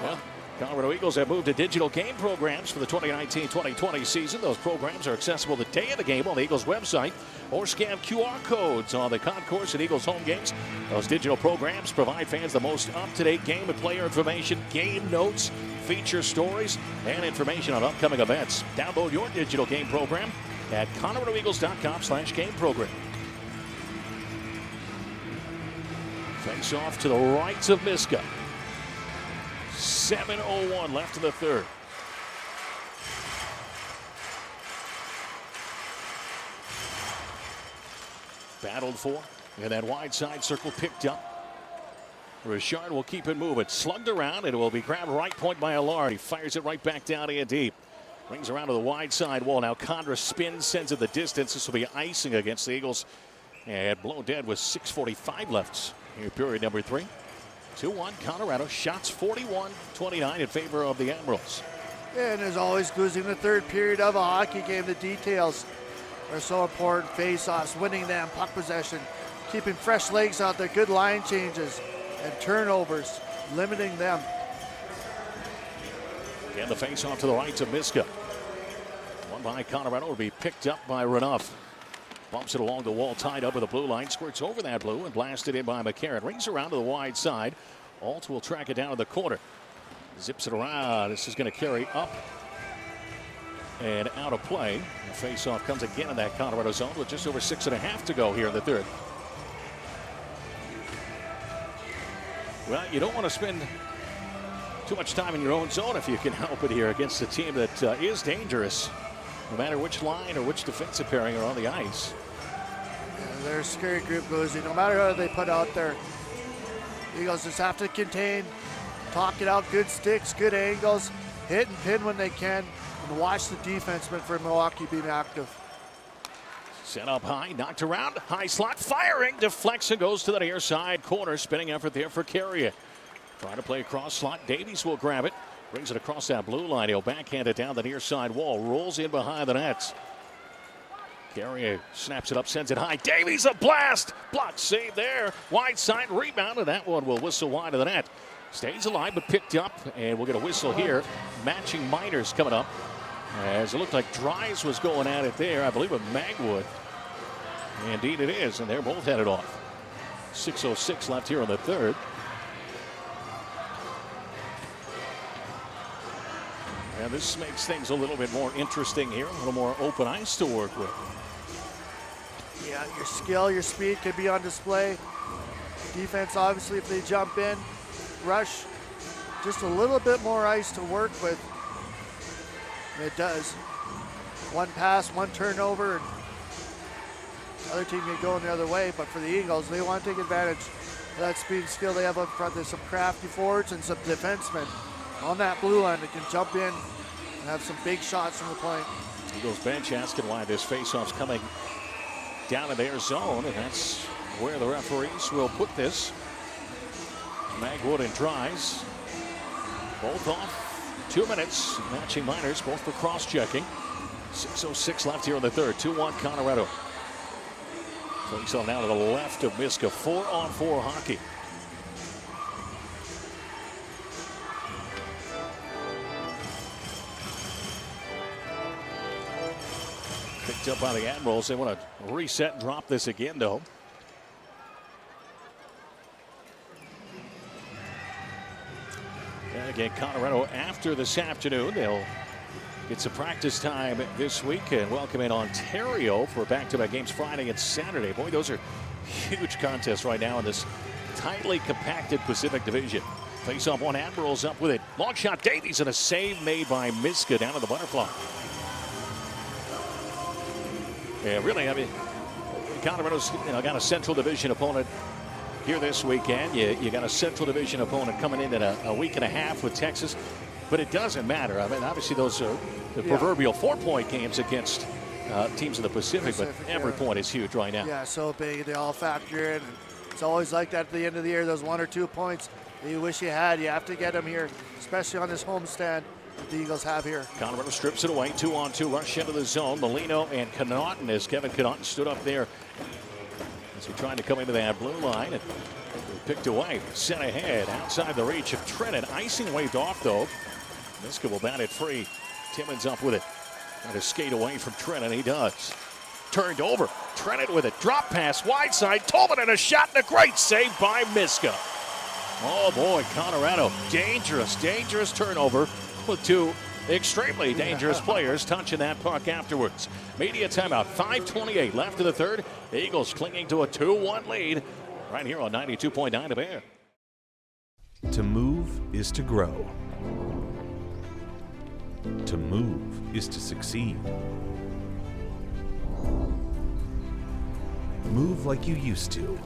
Well, Colorado Eagles have moved to digital game programs for the 2019-2020 season. Those programs are accessible the day of the game on the Eagles website or scan QR codes on the concourse at Eagles home games. Those digital programs provide fans the most up-to-date game and player information, game notes, feature stories, and information on upcoming events. Download your digital game program at coloradoeagles.com/game program. Face off to the right of Miska. 7:01 left in the third. Battled for, and that wide side circle picked up. Richard will keep it moving. Slugged around, and it will be grabbed right point by Allard. He fires it right back down in deep. Brings around to the wide side wall. Now Condra spins, sends it the distance. This will be icing against the Eagles. And blow dead with 6:45 left in period number 3. 2-1 Colorado. Shots 41-29 in favor of the Admirals. And as always goes in the third period of a hockey game, the details are so important. Face-offs, winning them, puck possession, keeping fresh legs out there, good line changes, and turnovers, limiting them. And the face-off to the right to Miska. One by Colorado will be picked up by Renouf. Bumps it along the wall, tied up with the blue line. Squirts over that blue and blasted in by McCarron. Rings around to the wide side. Alt will track it down to the corner. Zips it around. This is going to carry up and out of play. The face-off comes again in that Colorado zone with just over 6.5 to go here in the third. Well, you don't want to spend too much time in your own zone if you can help it here against a team that is dangerous, no matter which line or which defensive pairing are on the ice. Yeah, they're a scary group, Goosey. No matter how they put out there, Eagles just have to contain, talk it out, good sticks, good angles, hit and pin when they can, and watch the defensemen for Milwaukee being active. Set up high, knocked around, high slot, firing, deflects and goes to the near side corner. Spinning effort there for Carrier. Trying to play across slot. Davies will grab it. Brings it across that blue line. He'll backhand it down the near side wall. Rolls in behind the nets. Carrier snaps it up, sends it high. Davies, a blast. Block save there. Wide side rebound, and that one will whistle wide of the net. Stays alive, but picked up, and we'll get a whistle here. Matching Miners coming up. As it looked like Dries was going at it there, I believe with Magwood. Indeed it is, and they're both headed off. 6:06 left here in the third. And this makes things a little bit more interesting here, a little more open ice to work with. Yeah, your skill, your speed could be on display. Defense, obviously, if they jump in, rush, just a little bit more ice to work with. And it does. One pass, one turnover, and the other team can go in the other way. But for the Eagles, they want to take advantage of that speed and skill they have up front. There's some crafty forwards and some defensemen on that blue line that can jump in and have some big shots from the point. Eagles bench asking why this faceoff's coming down in their zone, and that's where the referees will put this. Magwood and Dries both off 2 minutes. Matching Miners both for cross-checking. 6:06 left here in the third. 2-1 Colorado. Faceoff now to the left of Miska. 4-on-4 hockey. Picked up by the Admirals. They want to reset and drop this again, though. And again, Colorado after this afternoon. They'll get some practice time this week and welcome in Ontario for back-to-back games Friday and Saturday. Boy, those are huge contests right now in this tightly compacted Pacific Division. Face off one, Admirals up with it. Long shot, Davies, and a save made by Miska down to the butterfly. Yeah, really, I mean, Colorado's got a Central Division opponent here this weekend. You got a Central Division opponent coming in a week and a half with Texas, but it doesn't matter. I mean, obviously those are the proverbial 4-point games against teams in the Pacific, but every point is huge right now. Yeah, so big. They all factor in. It's always like that at the end of the year, those 1 or 2 points that you wish you had. You have to get them here, especially on this homestand the Eagles have here. Colorado strips it away. 2-on-2 rush into the zone. Molino and Connaughton, as Kevin Connaughton stood up there as he tried to come into that blue line. And picked away, sent ahead, outside the reach of Trennan. Icing waved off, though. Miska will bat it free. Timmons up with it. Trying to skate away from Trennan. He does. Turned over. Trennan with it. Drop pass, wide side. Tolvanen a shot and a great save by Miska. Oh, boy, Colorado. Dangerous turnover with two extremely dangerous players touching that puck afterwards. Media timeout. 5:28 left in the third. The Eagles clinging to a 2-1 lead right here on 92.9 The Bear. To move is to grow. To move is to succeed. Move like you used to.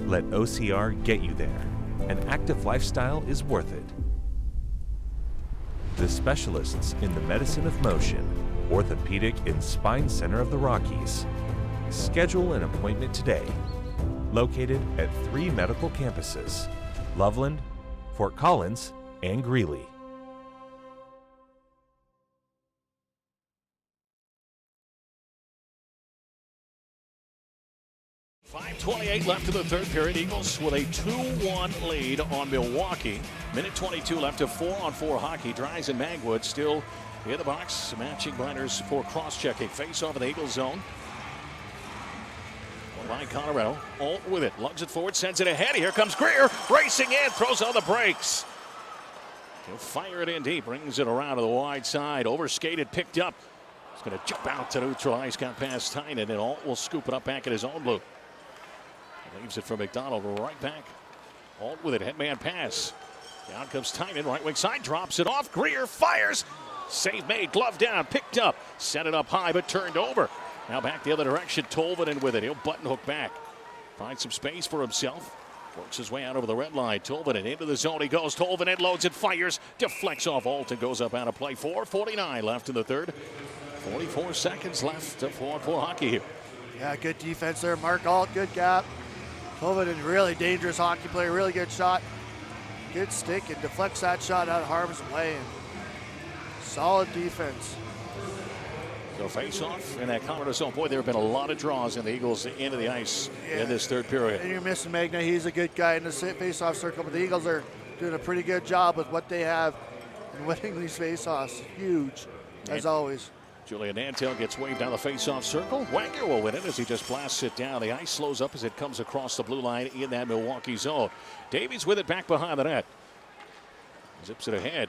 Let OCR get you there. An active lifestyle is worth it. The specialists in the medicine of motion, Orthopedic and Spine Center of the Rockies. Schedule an appointment today. Located at 3 medical campuses: Loveland, Fort Collins, and Greeley. 5:28 left in the third period. Eagles with a 2-1 lead on Milwaukee. Minute 22 left of 4-on-4 hockey. Dries and Magwood still in the box. Matching blinders for cross-checking. Face off of the Eagles zone. By Colorado. Alt with it. Lugs it forward. Sends it ahead. Here comes Greer. Racing in. Throws on the brakes. He'll fire it in deep. Brings it around to the wide side. Overskated. Picked up. He's going to jump out to neutral ice. Got past Tynan. And Alt will scoop it up back in his own blue. Leaves it for McDonald, right back. Alt with it, headman pass. Down comes Tynan, right wing side, drops it off. Greer fires. Save made, glove down, picked up. Set it up high, but turned over. Now back the other direction, Tolvanen with it. He'll button hook back. Finds some space for himself. Works his way out over the red line. Tolvanen into the zone he goes. Tolvanen loads it, fires. Deflects off Alt and goes up out of play. 4:49 left in the third. 44 seconds left to 4-on-4 hockey here. Yeah, good defense there. Mark Alt, good gap. Tolvanen, really dangerous hockey player, really good shot. Good stick and deflects that shot out of harm's way. And solid defense. So face off in that Colorado zone. Boy, there have been a lot of draws in the Eagles into the ice in this third period. And you're missing Magna. He's a good guy in the face-off circle, but the Eagles are doing a pretty good job with what they have and winning these face-offs. Huge, as always. Julian Nantel gets waved down the face-off circle. Wagner will win it as he just blasts it down. The ice slows up as it comes across the blue line in that Milwaukee zone. Davies with it back behind the net. Zips it ahead.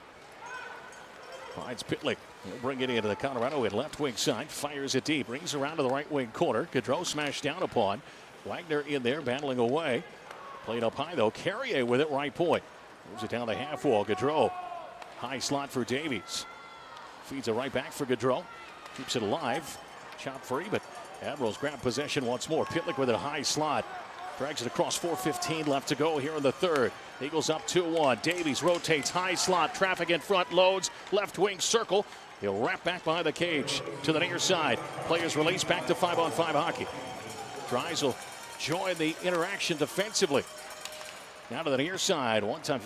Finds Pitlick. He'll bring it into the Colorado in left wing side. Fires it deep. Brings around to the right wing corner. Gaudreau smashed down upon. Wagner in there battling away. Played up high though. Carrier with it right point. Moves it down the half wall. Gaudreau. High slot for Davies. Feeds it right back for Gaudreau. Keeps it alive. Chop free, but Admirals grab possession once more. Pitlick with a high slot. Drags it across. 4:15 left to go here in the third. Eagles up 2-1. Davies rotates. High slot. Traffic in front. Loads. Left wing circle. He'll wrap back behind the cage to the near side. Players release back to 5-on-5 hockey. Dries will join the interaction defensively. Now to the near side. One time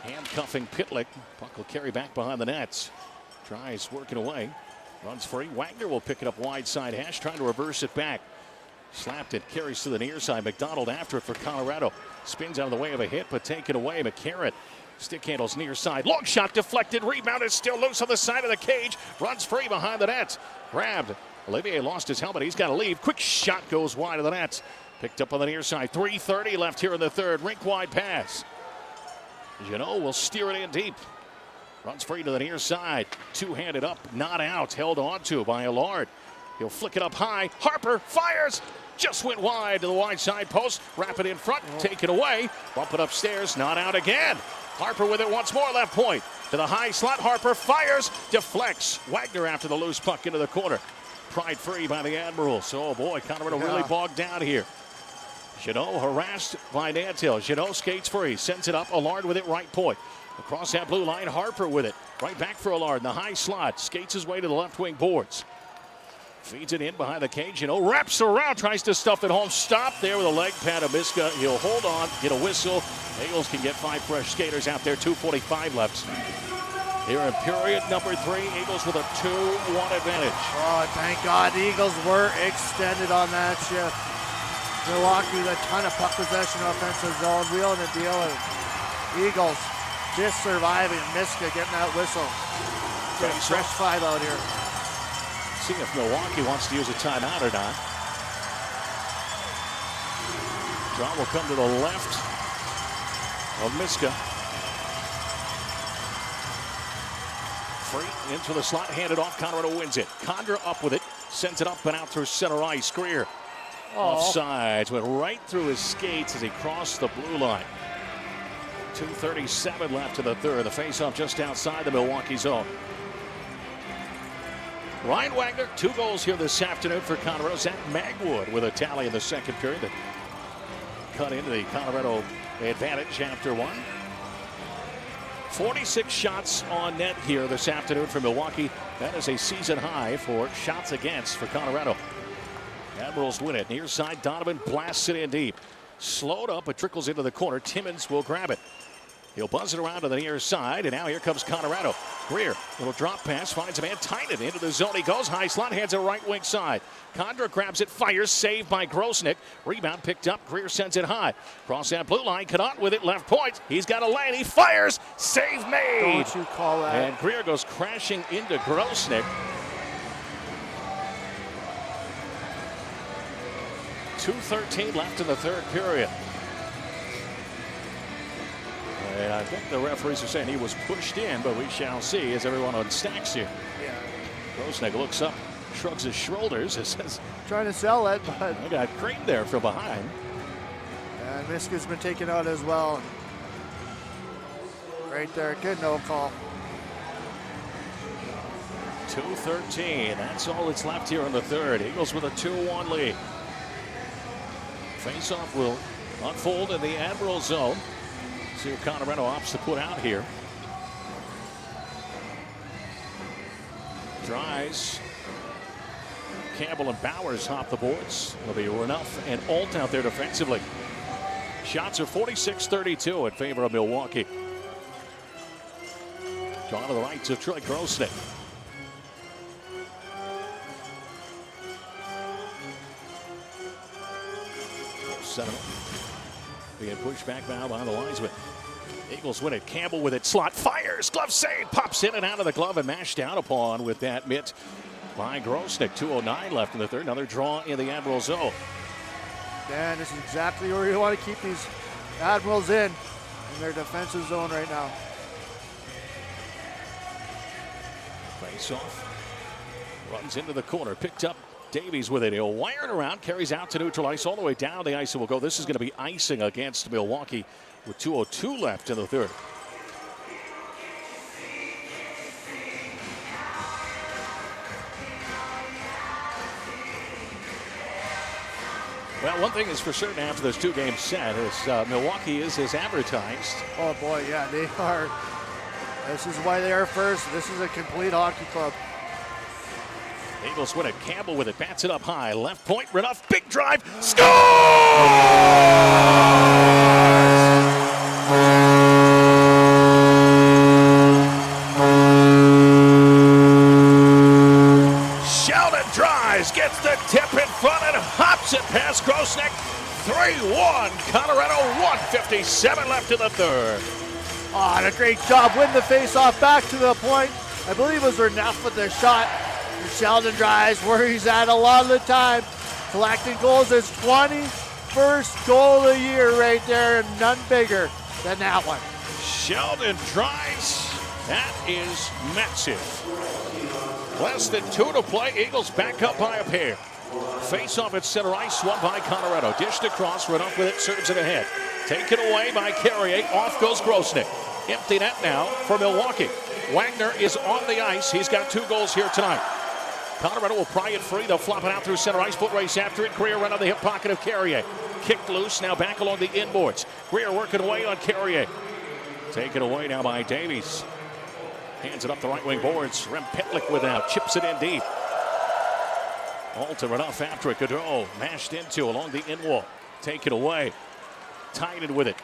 handcuffing Pitlick. Puck will carry back behind the nets. Tries working away. Runs free. Wagner will pick it up wide side hash, trying to reverse it back. Slapped it, carries to the near side. McDonald after it for Colorado. Spins out of the way of a hit, but taken away. McCarron. Stick handles near side. Long shot deflected. Rebound is still loose on the side of the cage. Runs free behind the net. Grabbed. Olivier lost his helmet. He's got to leave. Quick shot goes wide of the net. Picked up on the near side. 3:30 left here in the third. Rink wide pass. Jeannot will steer it in deep. Runs free to the near side. Two-handed up, not out. Held on to by Allard. He'll flick it up high. Harper fires. Just went wide to the wide side post. Wrap it in front. Take it away. Bump it upstairs. Not out again. Harper with it once more. Left point. To the high slot. Harper fires. Deflects. Wagner after the loose puck into the corner. Pried free by the Admirals. Oh boy, Colorado really bogged down here. Jeannot harassed by Nantel. Jeannot skates free. Sends it up. Allard with it right point. Across that blue line, Harper with it. Right back for Allard in the high slot. Skates his way to the left wing boards. Feeds it in behind the cage. Wraps around, tries to stuff it home. Stop there with a leg pad of Miska. He'll hold on, get a whistle. Eagles can get 5 fresh skaters out there. 2:45 left. Here in period number 3, Eagles with a 2-1 advantage. Oh, thank God the Eagles were extended on that shift. Milwaukee with a ton of puck possession offensive zone, wheeling and dealing. Eagles just surviving. Miska getting that whistle. Getting fresh 5 out here. See if Milwaukee wants to use a timeout or not. Draw will come to the left of Miska. Free into the slot, handed off. Colorado wins it. Condra up with it, sends it up and out through center ice. Greer offsides, went right through his skates as he crossed the blue line. 2:37 left in the third. The faceoff just outside the Milwaukee zone. Ryan Wagner, 2 goals here this afternoon for Colorado. Zach Magwood with a tally in the second period that cut into the Colorado advantage after 1. 46 shots on net here this afternoon for Milwaukee. That is a season high for shots against for Colorado. Admirals win it. Near side, Donovan blasts it in deep. Slowed up, but trickles into the corner. Timmins will grab it. He'll buzz it around to the near side, and now here comes Colorado. Greer, little drop pass, finds a man, Tynan into the zone. He goes high slot, hands it right wing side. Condra grabs it, fires, saved by Grosnick. Rebound picked up, Greer sends it high. Cross that blue line, Connaught with it, left point. He's got a lane, he fires, save made. Don't you call that. And Greer goes crashing into Grosnick. 2:13 left in the third period. And I think the referees are saying he was pushed in, but we shall see as everyone unstacks here. Yeah. Grosnick looks up, shrugs his shoulders, and says, trying to sell it, but I got Creighton there from behind. And Miska's been taken out as well. Right there, good no call. 2:13, that's all that's left here in the third. Eagles with a 2-1 lead. Faceoff will unfold in the Admiral zone. See what Colorado opts to put out here. Dries. Campbell and Bowers hop the boards. It'll be Renouf and Alt out there defensively. Shots are 46-32 in favor of Milwaukee. Drawn to the right to Troy Grosnick. Center. Being pushed back now by the linesman. Eagles win it. Campbell with it. Slot fires. Glove save. Pops in and out of the glove and mashed down upon with that mitt by Grosnick. 2:09 left in the third. Another draw in the Admiral zone. Dan, this is exactly where you want to keep these Admirals in their defensive zone right now. Face off. Runs into the corner. Picked up. Davies with it. He'll wire it around. Carries out to neutral ice. All the way down the ice it will go. This is going to be icing against Milwaukee with 2:02 left in the third. Well, one thing is for certain after this 2-game set is Milwaukee is as advertised. Oh boy, yeah, they are. This is why they are first. This is a complete hockey club. Eagles win it. Campbell with it. Bats it up high. Left point. Renouf. Big drive. Scores! Sheldon Dries gets the tip in front and hops it past Grosnick. 3-1. Colorado 1:57 left in the third. Oh, and a great job. Win the face-off back to the point. I believe it was Renouf with the shot. Sheldon Dries where he's at a lot of the time. Collecting goals, his 21st goal of the year right there, and none bigger than that one. Sheldon Dries, that is massive. Less than 2 to play. Eagles back up by a pair. Face off at center ice, won by Colorado. Dished across, Renouf with it, serves it ahead. Taken away by Carrier. Off goes Grosnick. Empty net now for Milwaukee. Wagner is on the ice. He's got 2 goals here tonight. Colorado will pry it free. They'll flop it out through center ice. Foot race after it. Greer right on the hip pocket of Carrier. Kicked loose. Now back along the inboards. Greer working away on Carrier. Taken away now by Davies. Hands it up the right wing boards. Rem Pitlick without. Chips it in deep. Alton Renouf after it. Gaudreau mashed into along the in wall. Taken away. Tynan with it.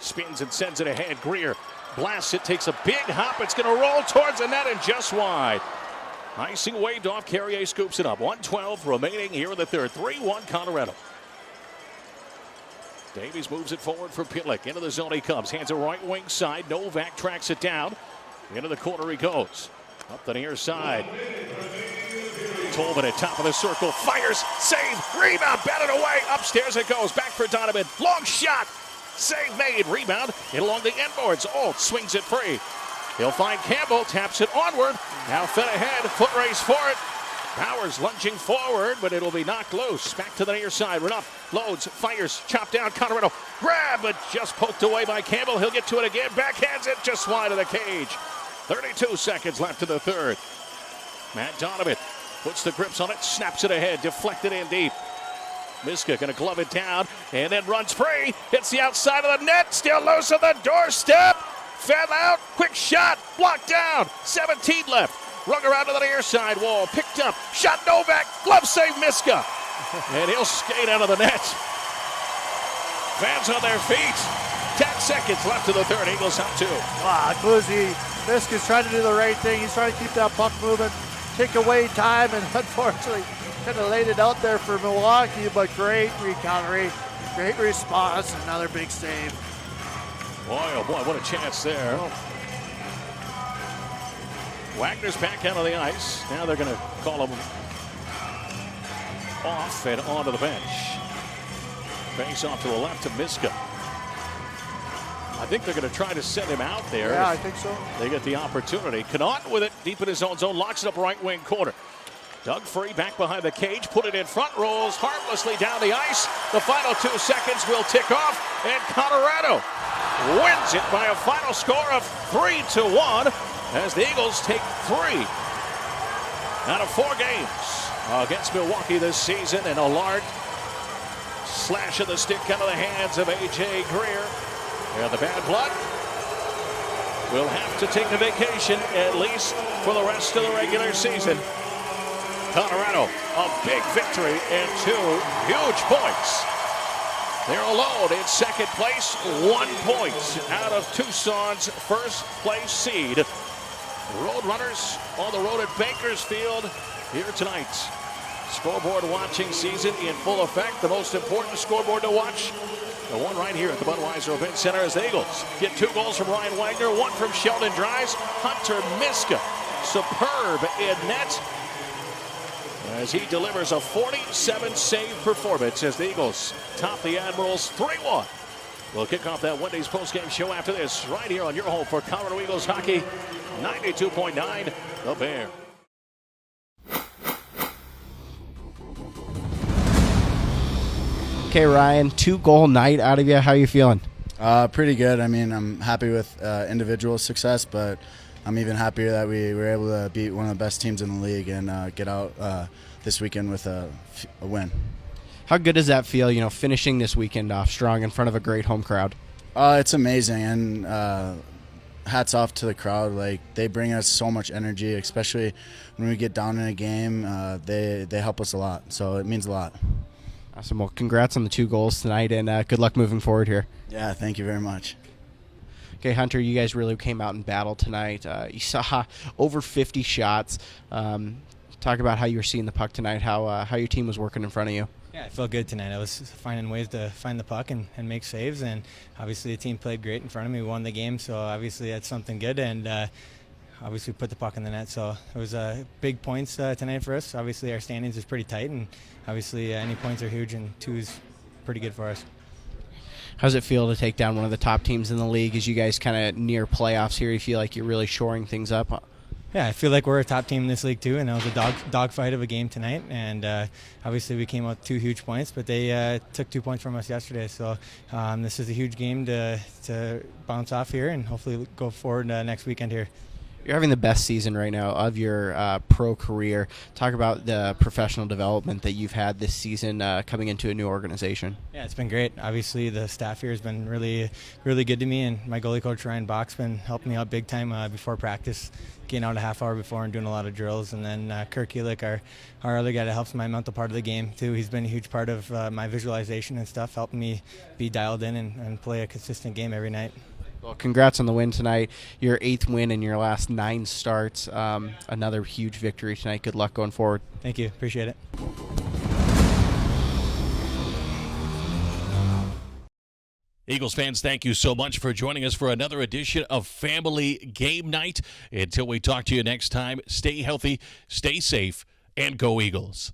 Spins and sends it ahead. Greer blasts it, takes a big hop. It's going to roll towards the net and just wide. Icing waved off. Carrier scoops it up. 1:12 remaining here in the third. 3-1 Colorado. Davies moves it forward for Pitlick. Into the zone he comes. Hands a right wing side. Novak tracks it down. Into the corner he goes. Up the near side. Tolman at top of the circle. Fires. Save. Rebound. Batted away. Upstairs it goes. Back for Donovan. Long shot. Save made. Rebound. In along the end boards. Alt swings it free. He'll find Campbell. Taps it onward. Now fed ahead. Foot race for it. Powers lunging forward, but it'll be knocked loose. Back to the near side. Renouf loads, fires, chopped down. Colorado grab, but just poked away by Campbell. He'll get to it again. Backhands it just wide of the cage. 32 seconds left in the third. Matt Donovan puts the grips on it, snaps it ahead, deflected in deep. Miska going to glove it down and then runs free. Hits the outside of the net. Still loose on the doorstep. Fell out. Quick shot. Blocked down. 17 left. Rung around to the near side wall. Picked up. Shot Novak. Glove save Miska. And he'll skate out of the net. Fans on their feet. 10 seconds left in the third. Eagles up 2. Wow, Cluzy. Miska's trying to do the right thing. He's trying to keep that puck moving. Take away time, and unfortunately kind of laid it out there for Milwaukee, but great recovery. Great response. Another big save. Boy, oh boy, what a chance there. Wagner's back out of the ice. Now they're going to call him off and onto the bench. Face off to the left of Miska. I think they're going to try to send him out there. Yeah, I think so. They get the opportunity. Connaughton with it deep in his own zone. Locks it up right wing corner. Doug Free back behind the cage. Put it in front. Rolls harmlessly down the ice. The final 2 seconds will tick off. And Colorado wins it by a final score of 3-1. As the Eagles take 3 out of 4 games against Milwaukee this season. And a large slash of the stick out of the hands of A.J. Greer. And the Bad Blood will have to take a vacation, at least for the rest of the regular season. Colorado, a big victory and 2 huge points. They're alone in second place, 1 point out of Tucson's first place seed. Roadrunners on the road at Bakersfield here tonight. Scoreboard watching season in full effect. The most important scoreboard to watch, the one right here at the Budweiser Event Center, as the Eagles get 2 goals from Ryan Wagner, 1 from Sheldon Dries. Hunter Miska, superb in net, as he delivers a 47 save performance as the Eagles top the Admirals 3-1. We'll kick off that Wendy's postgame show after this, right here on your home for Colorado Eagles hockey, 92.9 The Bear. Okay, Ryan, 2-goal night out of you. How are you feeling? Pretty good. I mean, I'm happy with individual success, but I'm even happier that we were able to beat one of the best teams in the league and get out this weekend with a win. How good does that feel, finishing this weekend off strong in front of a great home crowd? It's amazing, and hats off to the crowd. Like, they bring us so much energy, especially when we get down in a game. They help us a lot, so it means a lot. Awesome. Well, congrats on the 2 goals tonight, and good luck moving forward here. Yeah, thank you very much. Okay, Hunter, you guys really came out in battle tonight. You saw over 50 shots. Talk about how you were seeing the puck tonight, how your team was working in front of you. Yeah, I felt good tonight. I was finding ways to find the puck and make saves, and obviously the team played great in front of me. We won the game, so obviously that's something good, and obviously put the puck in the net. So it was big points tonight for us. Obviously our standings is pretty tight, and obviously any points are huge, and 2 is pretty good for us. How does it feel to take down one of the top teams in the league as you guys kind of near playoffs here? You feel like you're really shoring things up? Yeah, I feel like we're a top team in this league too, and that was a dogfight of a game tonight. And obviously we came out 2 huge points, but they took 2 points from us yesterday. So this is a huge game to bounce off here and hopefully go forward next weekend here. You're having the best season right now of your pro career. Talk about the professional development that you've had this season coming into a new organization. Yeah, it's been great. Obviously, the staff here has been really, really good to me, and my goalie coach, Ryan Bach's been helping me out big time before practice, getting out a half hour before and doing a lot of drills. And then Kirk Ulick, our other guy that helps my mental part of the game, too. He's been a huge part of my visualization and stuff, helping me be dialed in and play a consistent game every night. Well, congrats on the win tonight. Your 8th win in your last 9 starts. Another huge victory tonight. Good luck going forward. Thank you. Appreciate it. Eagles fans, thank you so much for joining us for another edition of Family Game Night. Until we talk to you next time, stay healthy, stay safe, and go Eagles.